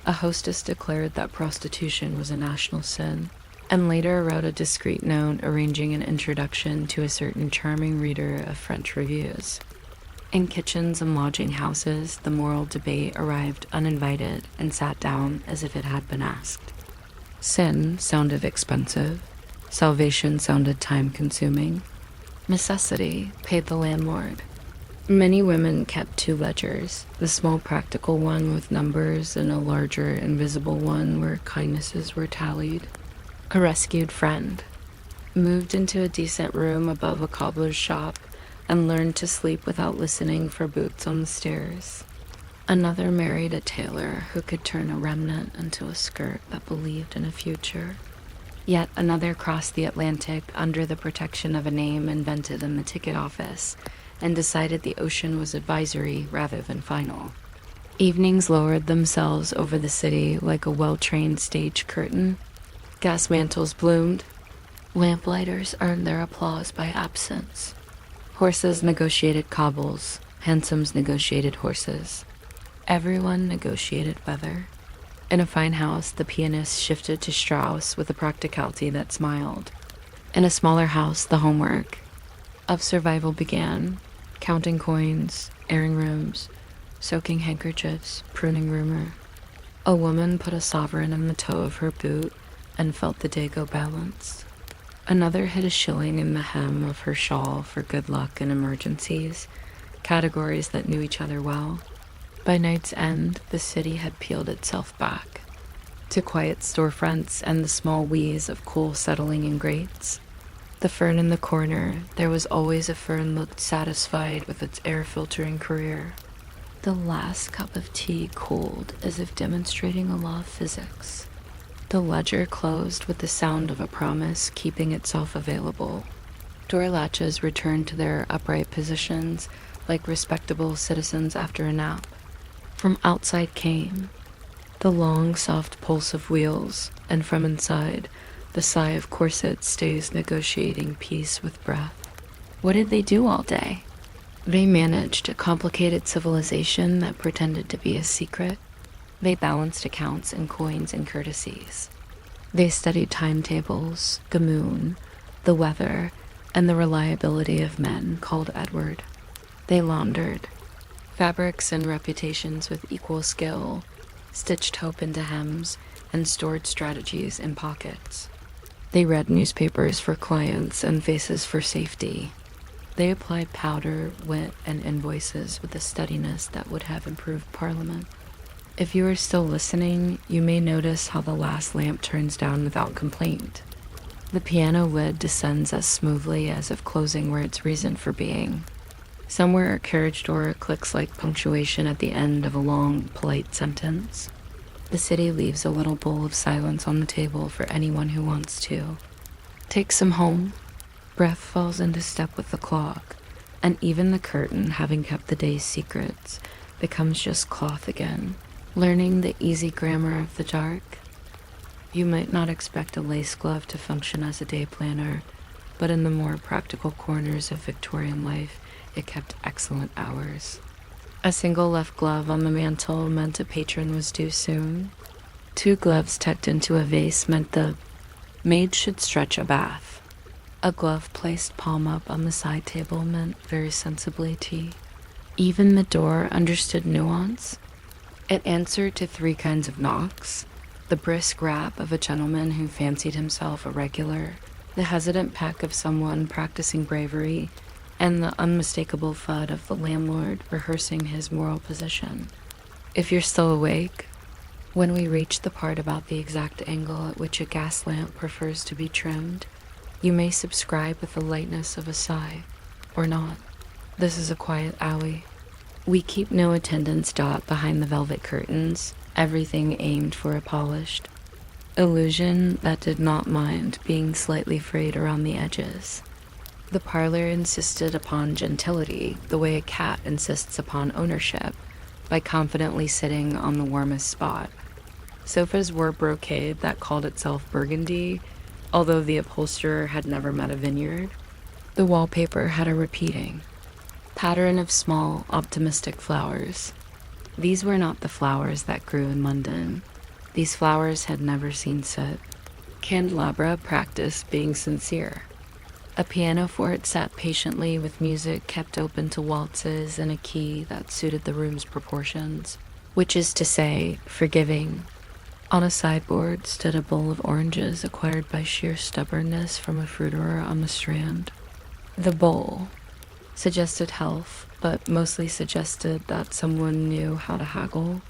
a hostess declared that prostitution was a national sin, and later wrote a discreet note arranging an introduction to a certain charming reader of French reviews. In kitchens and lodging houses, the moral debate arrived uninvited and sat down as if it had been asked. Sin sounded expensive. Salvation sounded time-consuming. Necessity paid the landlord. Many women kept 2 ledgers, the small practical one with numbers and a larger invisible one where kindnesses were tallied. A rescued friend moved into a decent room above a cobbler's shop and learned to sleep without listening for boots on the stairs. Another married a tailor who could turn a remnant into a skirt that believed in a future. Yet another crossed the Atlantic under the protection of a name invented in the ticket office and decided the ocean was advisory rather than final. Evenings lowered themselves over the city like a well-trained stage curtain. Gas mantles bloomed. Lamplighters earned their applause by absence. Horses negotiated cobbles. Hansoms negotiated horses. Everyone negotiated weather. In a fine house, the pianist shifted to Strauss with a practicality that smiled. In a smaller house, the homework of survival began, counting coins, airing rooms, soaking handkerchiefs, pruning rumor. A woman put a sovereign in the toe of her boot and felt the day go balanced. Another hid a shilling in the hem of her shawl for good luck and emergencies, categories that knew each other well. By night's end, the city had peeled itself back to quiet storefronts and the small wheeze of coal settling in grates. The fern in the corner, there was always a fern looked satisfied with its air-filtering career. The last cup of tea cooled as if demonstrating a law of physics. The ledger closed with the sound of a promise keeping itself available. Door latches returned to their upright positions like respectable citizens after a nap. From outside came the long, soft pulse of wheels, and from inside, the sigh of corset stays negotiating peace with breath. What did they do all day? They managed a complicated civilization that pretended to be a secret. They balanced accounts and coins and courtesies. They studied timetables, Gamoon, the weather, and the reliability of men called Edward. They laundered fabrics and reputations with equal skill, stitched hope into hems, and stored strategies in pockets. They read newspapers for clients and faces for safety. They applied powder, wit, and invoices with a steadiness that would have improved Parliament. If you are still listening, you may notice how the last lamp turns down without complaint. The piano lid descends as smoothly as if closing were its reason for being. Somewhere a carriage door clicks like punctuation at the end of a long, polite sentence. The city leaves a little bowl of silence on the table for anyone who wants to. Takes them home. Breath falls into step with the clock, and even the curtain, having kept the day's secrets, becomes just cloth again, learning the easy grammar of the dark. You might not expect a lace glove to function as a day planner, but in the more practical corners of Victorian life, it kept excellent hours. A single left glove on the mantel meant a patron was due soon. 2 gloves tucked into a vase meant the maid should stretch a bath. A glove placed palm up on the side table meant very sensibly tea. Even the door understood nuance. It answered to 3 kinds of knocks: the brisk rap of a gentleman who fancied himself a regular, the hesitant peck of someone practicing bravery, and the unmistakable thud of the landlord rehearsing his moral position. If you're still awake, when we reach the part about the exact angle at which a gas lamp prefers to be trimmed, you may subscribe with the lightness of a sigh, or not. This is a quiet alley. We keep no attendance dot behind the velvet curtains, everything aimed for a polished illusion that did not mind being slightly frayed around the edges. The parlor insisted upon gentility the way a cat insists upon ownership, by confidently sitting on the warmest spot. Sofas were brocade that called itself burgundy, although the upholsterer had never met a vineyard. The wallpaper had a repeating pattern of small, optimistic flowers. These were not the flowers that grew in London. These flowers had never seen soot. Candelabra practiced being sincere. A pianoforte sat patiently with music kept open to waltzes in a key that suited the room's proportions, which is to say, forgiving. On a sideboard stood a bowl of oranges acquired by sheer stubbornness from a fruiterer on the Strand. The bowl suggested health, but mostly suggested that someone knew how to haggle.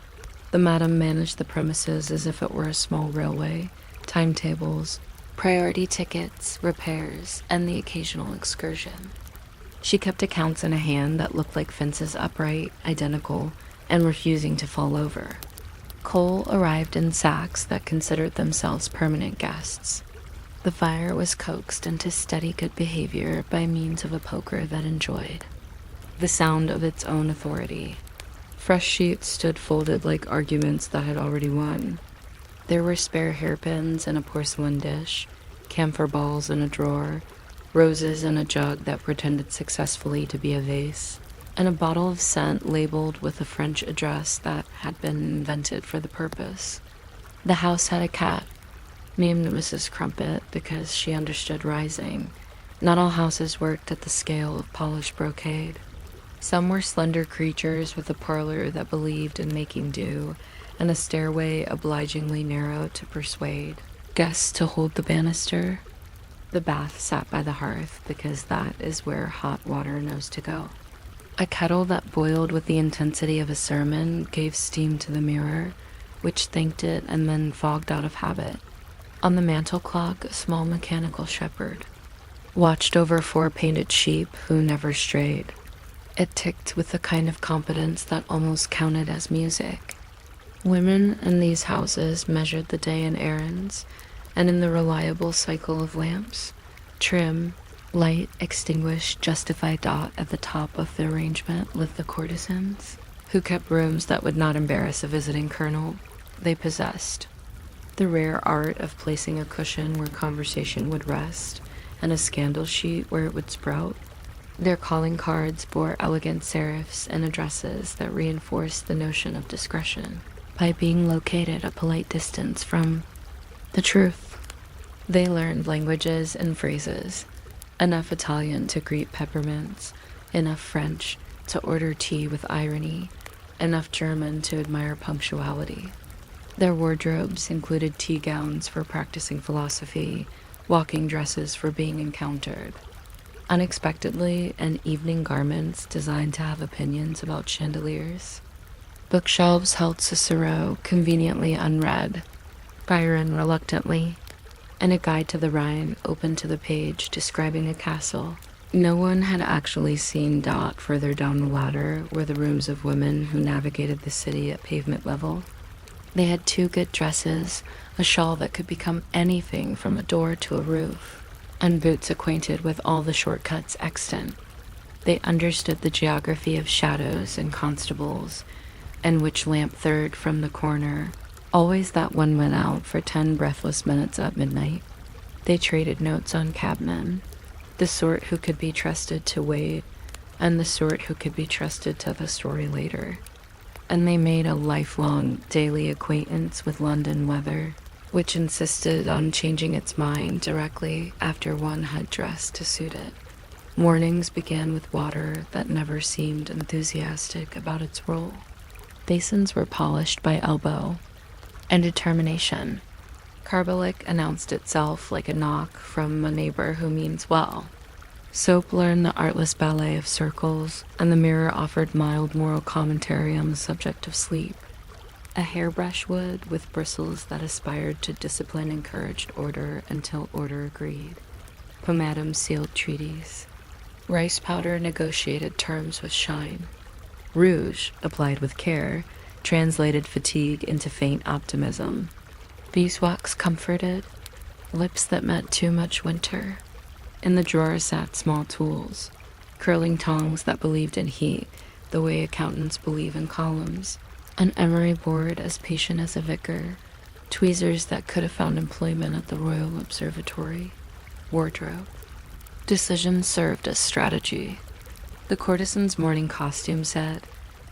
The madam managed the premises as if it were a small railway, timetables, priority tickets, repairs, and the occasional excursion. She kept accounts in a hand that looked like fences upright, identical, and refusing to fall over. Coal arrived in sacks that considered themselves permanent guests. The fire was coaxed into steady good behavior by means of a poker that enjoyed the sound of its own authority. Fresh sheets stood folded like arguments that had already won. There were spare hairpins in a porcelain dish, camphor balls in a drawer, roses in a jug that pretended successfully to be a vase, and a bottle of scent labeled with a French address that had been invented for the purpose. The house had a cat, named Mrs. Crumpet because she understood rising. Not all houses worked at the scale of polished brocade. Some were slender creatures with a parlor that believed in making do, and a stairway obligingly narrow to persuade guests to hold the banister. The bath sat by the hearth because that is where hot water knows to go. A kettle that boiled with the intensity of a sermon gave steam to the mirror, which thanked it and then fogged out of habit. On the mantel clock, a small mechanical shepherd watched over 4 painted sheep who never strayed. It ticked with a kind of competence that almost counted as music. Women in these houses measured the day in errands, and in the reliable cycle of lamps, trim, light, extinguished, justified dot at the top of the arrangement lived the courtesans, who kept rooms that would not embarrass a visiting colonel. They possessed the rare art of placing a cushion where conversation would rest, and a scandal sheet where it would sprout. Their calling cards bore elegant serifs and addresses that reinforced the notion of discretion by being located a polite distance from the truth. They learned languages and phrases, enough Italian to greet peppermints, enough French to order tea with irony, enough German to admire punctuality. Their wardrobes included tea gowns for practicing philosophy, walking dresses for being encountered, unexpectedly, and evening garments designed to have opinions about chandeliers. Bookshelves held Cicero conveniently unread, Byron reluctantly, and a guide to the Rhine open to the page describing a castle. No one had actually seen Dot further down the ladder were the rooms of women who navigated the city at pavement level. They had 2 good dresses, a shawl that could become anything from a door to a roof, and boots acquainted with all the shortcuts extant. They understood the geography of shadows and constables, and which lamp third from the corner. Always that one went out for 10 breathless minutes at midnight. They traded notes on cabmen, the sort who could be trusted to wait, and the sort who could be trusted to the story later. And they made a lifelong daily acquaintance with London weather, which insisted on changing its mind directly after one had dressed to suit it. Mornings began with water that never seemed enthusiastic about its role. Basins were polished by elbow and determination. Carbolic announced itself like a knock from a neighbor who means well. Soap learned the artless ballet of circles, and the mirror offered mild moral commentary on the subject of sleep. A hairbrush would, with bristles that aspired to discipline, encouraged order until order agreed. Pomatum sealed treaties. Rice powder negotiated terms with shine. Rouge, applied with care, translated fatigue into faint optimism. Beeswax comforted, lips that met too much winter. In the drawer sat small tools, curling tongs that believed in heat, the way accountants believe in columns, an emery board as patient as a vicar, tweezers that could have found employment at the Royal Observatory, wardrobe. Decision served as strategy. The courtesan's morning costume said,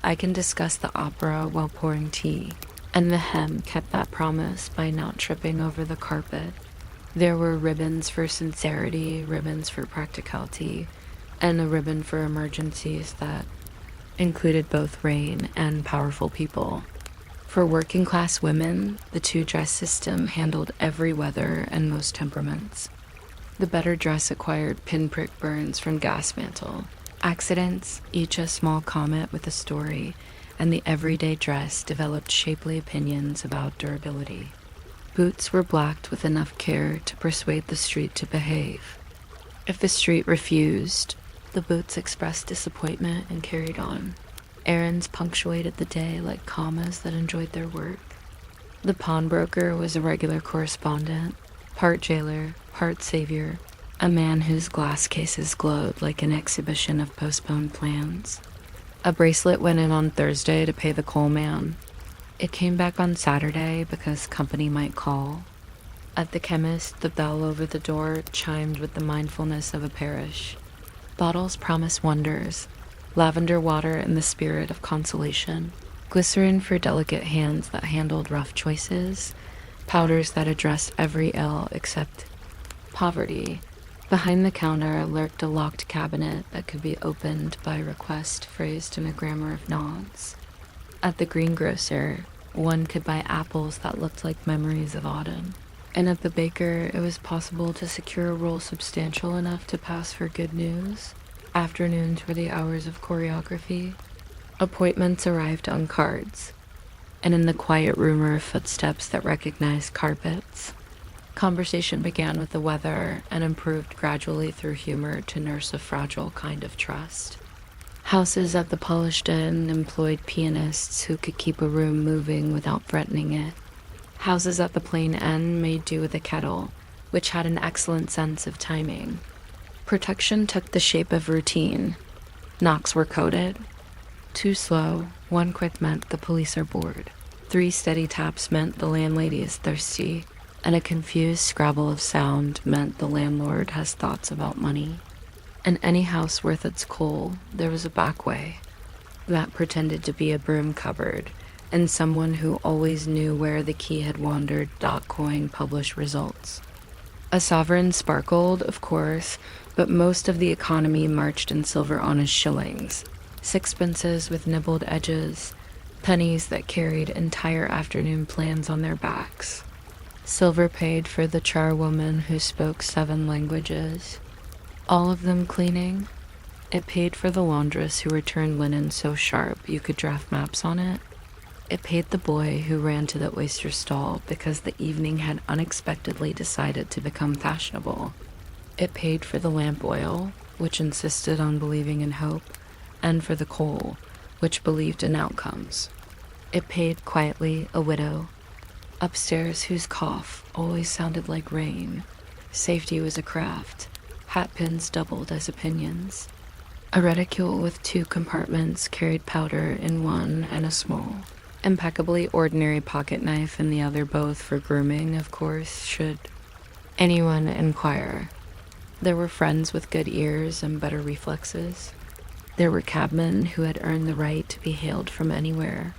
"I can discuss the opera while pouring tea," and the hem kept that promise by not tripping over the carpet. There were ribbons for sincerity, ribbons for practicality, and a ribbon for emergencies that included both rain and powerful people. For working class women, the 2-dress system handled every weather and most temperaments. The better dress acquired pinprick burns from gas mantle. Accidents, each a small comet with a story, and the everyday dress developed shapely opinions about durability. Boots were blacked with enough care to persuade the street to behave. If the street refused, the boots expressed disappointment and carried on. Errands punctuated the day like commas that enjoyed their work. The pawnbroker was a regular correspondent, part jailer, part savior, a man whose glass cases glowed like an exhibition of postponed plans. A bracelet went in on Thursday to pay the coal man. It came back on Saturday because company might call. At the chemist, the bell over the door chimed with the mindfulness of a parish. Bottles promise wonders, lavender water in the spirit of consolation, glycerin for delicate hands that handled rough choices, powders that addressed every ill except poverty. Behind the counter lurked a locked cabinet that could be opened by request phrased in a grammar of nods. At the greengrocer, one could buy apples that looked like memories of autumn. And at the baker, it was possible to secure a roll substantial enough to pass for good news. Afternoons were the hours of choreography. Appointments arrived on cards, and in the quiet rumor of footsteps that recognized carpets. Conversation began with the weather and improved gradually through humor to nurse a fragile kind of trust. Houses at the polished inn employed pianists who could keep a room moving without threatening it. Houses at the plain end made do with a kettle, which had an excellent sense of timing. Protection took the shape of routine. Knocks were coded. 2 slow, 1 quick meant the police are bored. 3 steady taps meant the landlady is thirsty, and a confused scrabble of sound meant the landlord has thoughts about money. In any house worth its coal, there was a back way that pretended to be a broom cupboard, and someone who always knew where the key had wandered. Coin published results. A sovereign sparkled, of course, but most of the economy marched in silver honest shillings, sixpences with nibbled edges, pennies that carried entire afternoon plans on their backs. Silver paid for the charwoman who spoke 7 languages, all of them cleaning. It paid for the laundress who returned linen so sharp you could draft maps on it. It paid the boy who ran to the oyster stall because the evening had unexpectedly decided to become fashionable. It paid for the lamp oil, which insisted on believing in hope, and for the coal, which believed in outcomes. It paid quietly a widow, upstairs whose cough always sounded like rain. Safety was a craft. Hat pins doubled as opinions. A reticule with 2 compartments carried powder in one and a small, impeccably ordinary pocket knife in the other, both for grooming, of course, should anyone inquire. There were friends with good ears and better reflexes. There were cabmen who had earned the right to be hailed from anywhere.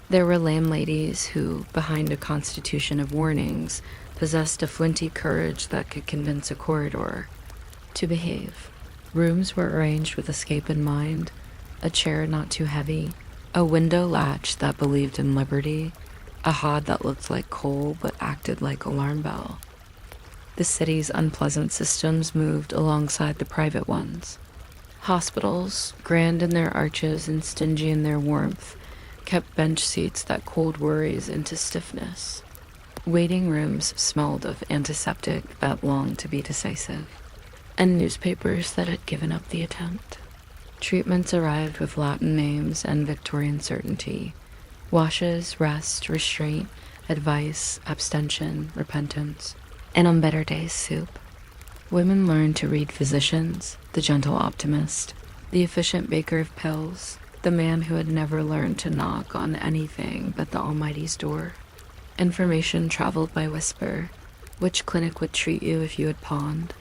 There were landladies who, behind a constitution of warnings, possessed a flinty courage that could convince a corridor to behave. Rooms were arranged with escape in mind, a chair not too heavy, a window latch that believed in liberty, a hob that looked like coal but acted like alarm bell. The city's unpleasant systems moved alongside the private ones. Hospitals, grand in their arches and stingy in their warmth, kept bench seats that cooled worries into stiffness. Waiting rooms smelled of antiseptic that longed to be decisive, and newspapers that had given up the attempt. Treatments arrived with Latin names and Victorian certainty. Washes, rest, restraint, advice, abstention, repentance, and on better days, soup. Women learned to read physicians, the gentle optimist, the efficient baker of pills, the man who had never learned to knock on anything but the Almighty's door. Information traveled by whisper. Which clinic would treat you if you had pawned?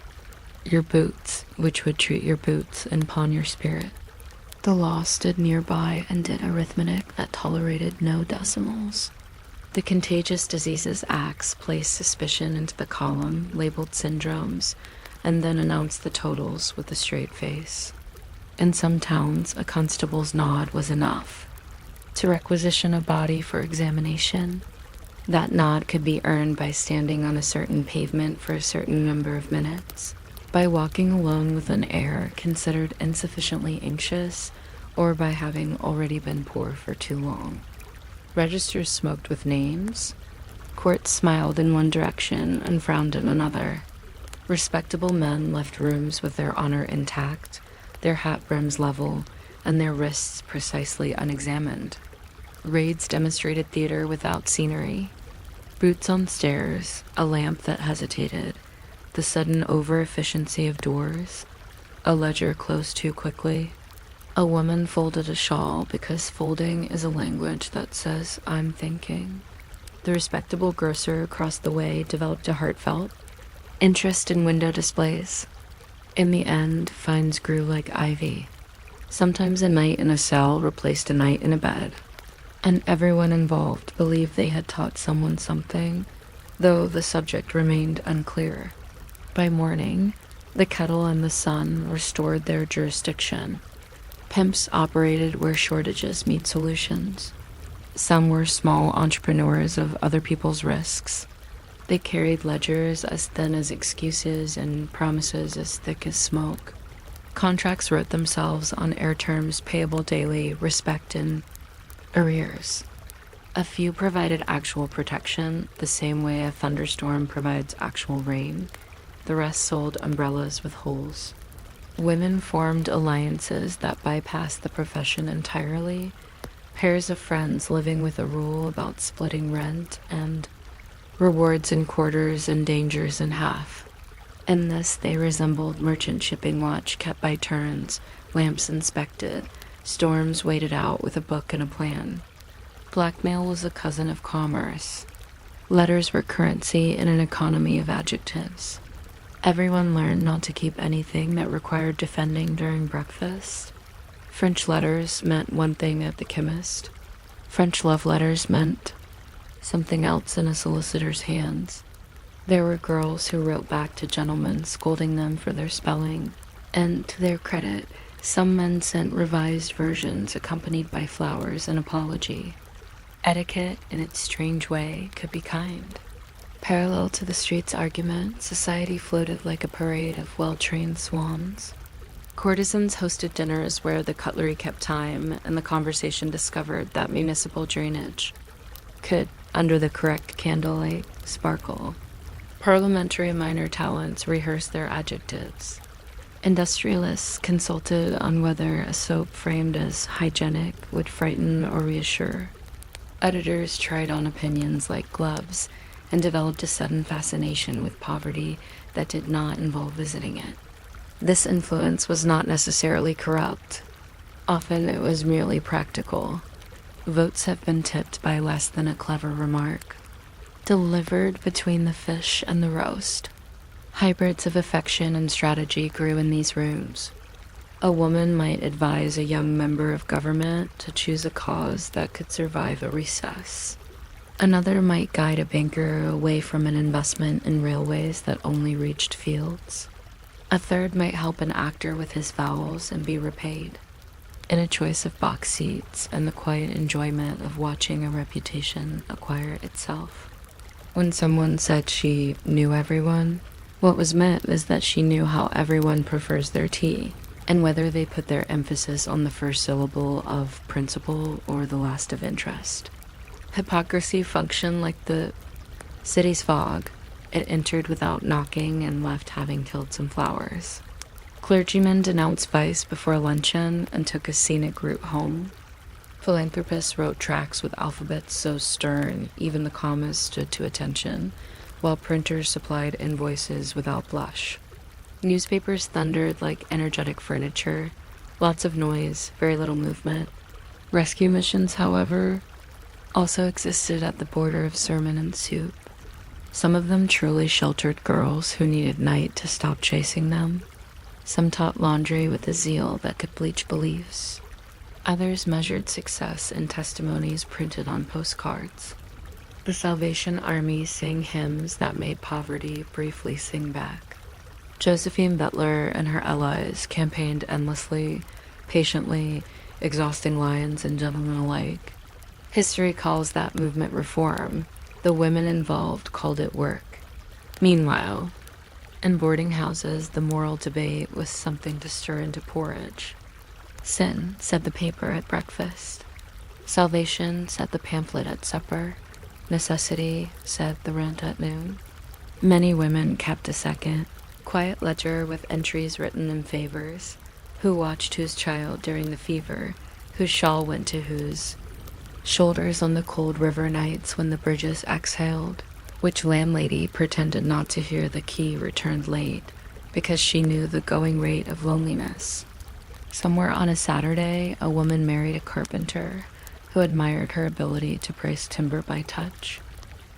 Your boots, which would treat your boots and pawn your spirit. The law stood nearby and did arithmetic that tolerated no decimals. The Contagious Diseases Acts placed suspicion into the column, labeled syndromes, and then announced the totals with a straight face. In some towns, a constable's nod was enough to requisition a body for examination. That nod could be earned by standing on a certain pavement for a certain number of minutes, by walking alone with an air considered insufficiently anxious, or by having already been poor for too long. Registers smoked with names. Courts smiled in one direction and frowned in another. Respectable men left rooms with their honor intact, their hat brims level, and their wrists precisely unexamined. Raids demonstrated theater without scenery. Boots on stairs, a lamp that hesitated, the sudden over-efficiency of doors, a ledger closed too quickly. A woman folded a shawl because folding is a language that says, I'm thinking. The respectable grocer across the way developed a heartfelt interest in window displays. In the end, fines grew like ivy. Sometimes a night in a cell replaced a night in a bed, and everyone involved believed they had taught someone something, though the subject remained unclear. By morning, the kettle and the sun restored their jurisdiction. Pimps operated where shortages meet solutions. Some were small entrepreneurs of other people's risks. They carried ledgers as thin as excuses and promises as thick as smoke. Contracts wrote themselves on air terms payable daily, respect in arrears. A few provided actual protection, the same way a thunderstorm provides actual rain. The rest sold umbrellas with holes. Women formed alliances that bypassed the profession entirely, pairs of friends living with a rule about splitting rent and rewards in quarters and dangers in half. In this they resembled merchant shipping watch kept by turns, lamps inspected, storms waited out with a book and a plan. Blackmail was a cousin of commerce. Letters were currency in an economy of adjectives. Everyone learned not to keep anything that required defending during breakfast. French letters meant one thing at the chemist. French love letters meant something else in a solicitor's hands. There were girls who wrote back to gentlemen scolding them for their spelling, and to their credit, some men sent revised versions accompanied by flowers and apology. Etiquette, in its strange way, could be kind. Parallel to the street's argument, society floated like a parade of well-trained swans. Courtesans hosted dinners where the cutlery kept time, and the conversation discovered that municipal drainage could, under the correct candlelight, sparkle. Parliamentary minor talents rehearsed their adjectives. Industrialists consulted on whether a soap framed as hygienic would frighten or reassure. Editors tried on opinions like gloves and developed a sudden fascination with poverty that did not involve visiting it. This influence was not necessarily corrupt. Often it was merely practical. Votes have been tipped by less than a clever remark, delivered between the fish and the roast. Hybrids of affection and strategy grew in these rooms. A woman might advise a young member of government to choose a cause that could survive a recess. Another might guide a banker away from an investment in railways that only reached fields. A third might help an actor with his vowels and be repaid, in a choice of box seats and the quiet enjoyment of watching a reputation acquire itself. When someone said she knew everyone, what was meant is that she knew how everyone prefers their tea, and whether they put their emphasis on the first syllable of principle or the last of interest. Hypocrisy functioned like the city's fog. It entered without knocking and left having killed some flowers. Clergymen denounced vice before luncheon and took a scenic route home. Philanthropists wrote tracts with alphabets so stern even the commas stood to attention, while printers supplied invoices without blush. Newspapers thundered like energetic furniture, lots of noise, very little movement. Rescue missions, however, also existed at the border of sermon and soup. Some of them truly sheltered girls who needed night to stop chasing them. Some taught laundry with a zeal that could bleach beliefs. Others measured success in testimonies printed on postcards. The Salvation Army sang hymns that made poverty briefly sing back. Josephine Butler and her allies campaigned endlessly, patiently, exhausting lions and gentlemen alike. History calls that movement reform. The women involved called it work. Meanwhile, in boarding houses, the moral debate was something to stir into porridge. Sin, said the paper at breakfast. Salvation, said the pamphlet at supper. Necessity, said the rent at noon. Many women kept a second, quiet ledger with entries written in favors. Who watched whose child during the fever, whose shawl went to whose. Shoulders on the cold river nights when the bridges exhaled, which landlady pretended not to hear the key returned late because she knew the going rate of loneliness. Somewhere on a Saturday, a woman married a carpenter who admired her ability to brace timber by touch.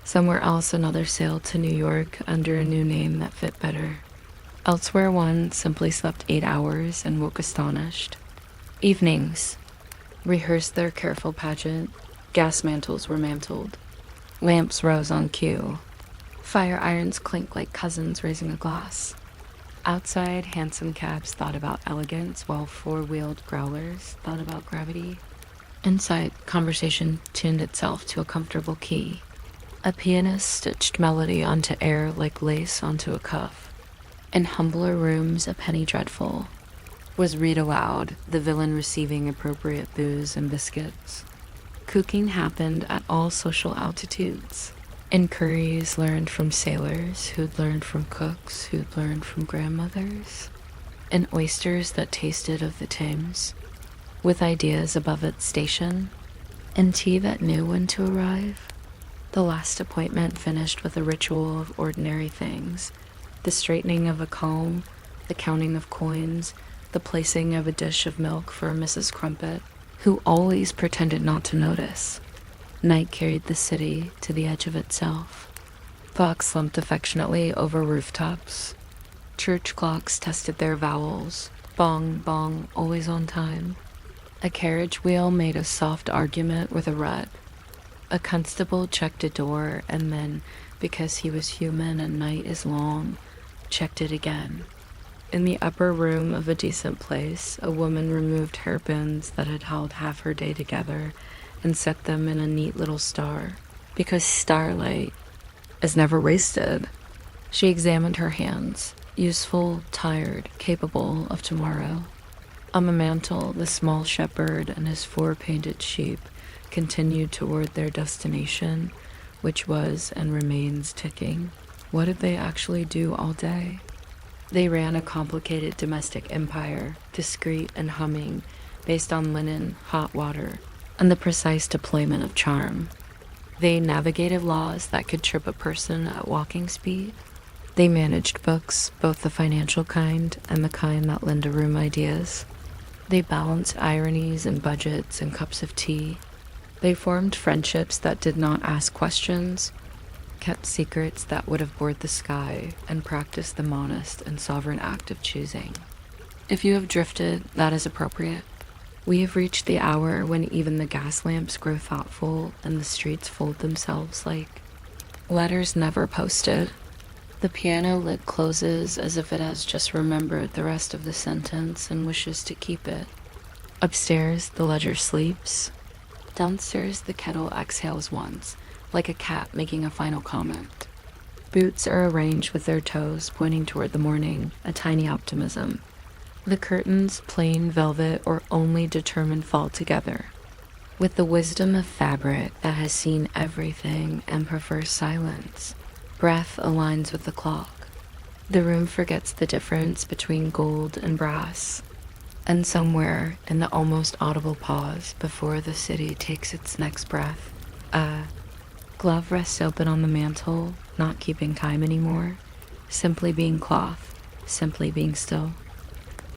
Somewhere else, another sailed to New York under a new name that fit better. Elsewhere, one simply slept 8 hours and woke astonished. Evenings rehearsed their careful pageant. Gas mantles were mantled. Lamps rose on cue. Fire irons clinked like cousins raising a glass. Outside, hansom cabs thought about elegance, while four-wheeled growlers thought about gravity. Inside, conversation tuned itself to a comfortable key. A pianist stitched melody onto air like lace onto a cuff. In humbler rooms, a penny dreadful was read aloud, the villain receiving appropriate booze and biscuits. Cooking happened at all social altitudes. Inquiries learned from sailors who'd learned from cooks who'd learned from grandmothers. And oysters that tasted of the Thames, with ideas above its station. And tea that knew when to arrive. The last appointment finished with a ritual of ordinary things. The straightening of a comb, the counting of coins, the placing of a dish of milk for Mrs. Crumpet, who always pretended not to notice. Night carried the city to the edge of itself. Clocks slumped affectionately over rooftops. Church clocks tested their vowels. Bong, bong, always on time. A carriage wheel made a soft argument with a rut. A constable checked a door and then, because he was human and night is long, checked it again. In the upper room of a decent place, a woman removed hairpins that had held half her day together and set them in a neat little star, because starlight is never wasted. She examined her hands, useful, tired, capable of tomorrow. On the mantel, the small shepherd and his 4 painted sheep continued toward their destination, which was and remains ticking. What did they actually do all day? They ran a complicated domestic empire, discreet and humming, based on linen, hot water, and the precise deployment of charm. They navigated laws that could trip a person at walking speed. They managed books, both the financial kind and the kind that lend a room ideas. They balanced ironies and budgets and cups of tea. They formed friendships that did not ask questions, kept secrets that would have bored the sky, and practiced the modest and sovereign act of choosing. If you have drifted, that is appropriate. We have reached the hour when even the gas lamps grow thoughtful and the streets fold themselves like letters never posted. The piano lid closes as if it has just remembered the rest of the sentence and wishes to keep it. Upstairs, the ledger sleeps. Downstairs, the kettle exhales once, like a cat making a final comment. Boots are arranged with their toes pointing toward the morning, a tiny optimism. The curtains, plain velvet or only determined, fall together. With the wisdom of fabric that has seen everything and prefers silence, breath aligns with the clock. The room forgets the difference between gold and brass. And somewhere in the almost audible pause before the city takes its next breath, a glove rests open on the mantel, not keeping time anymore, simply being cloth, simply being still.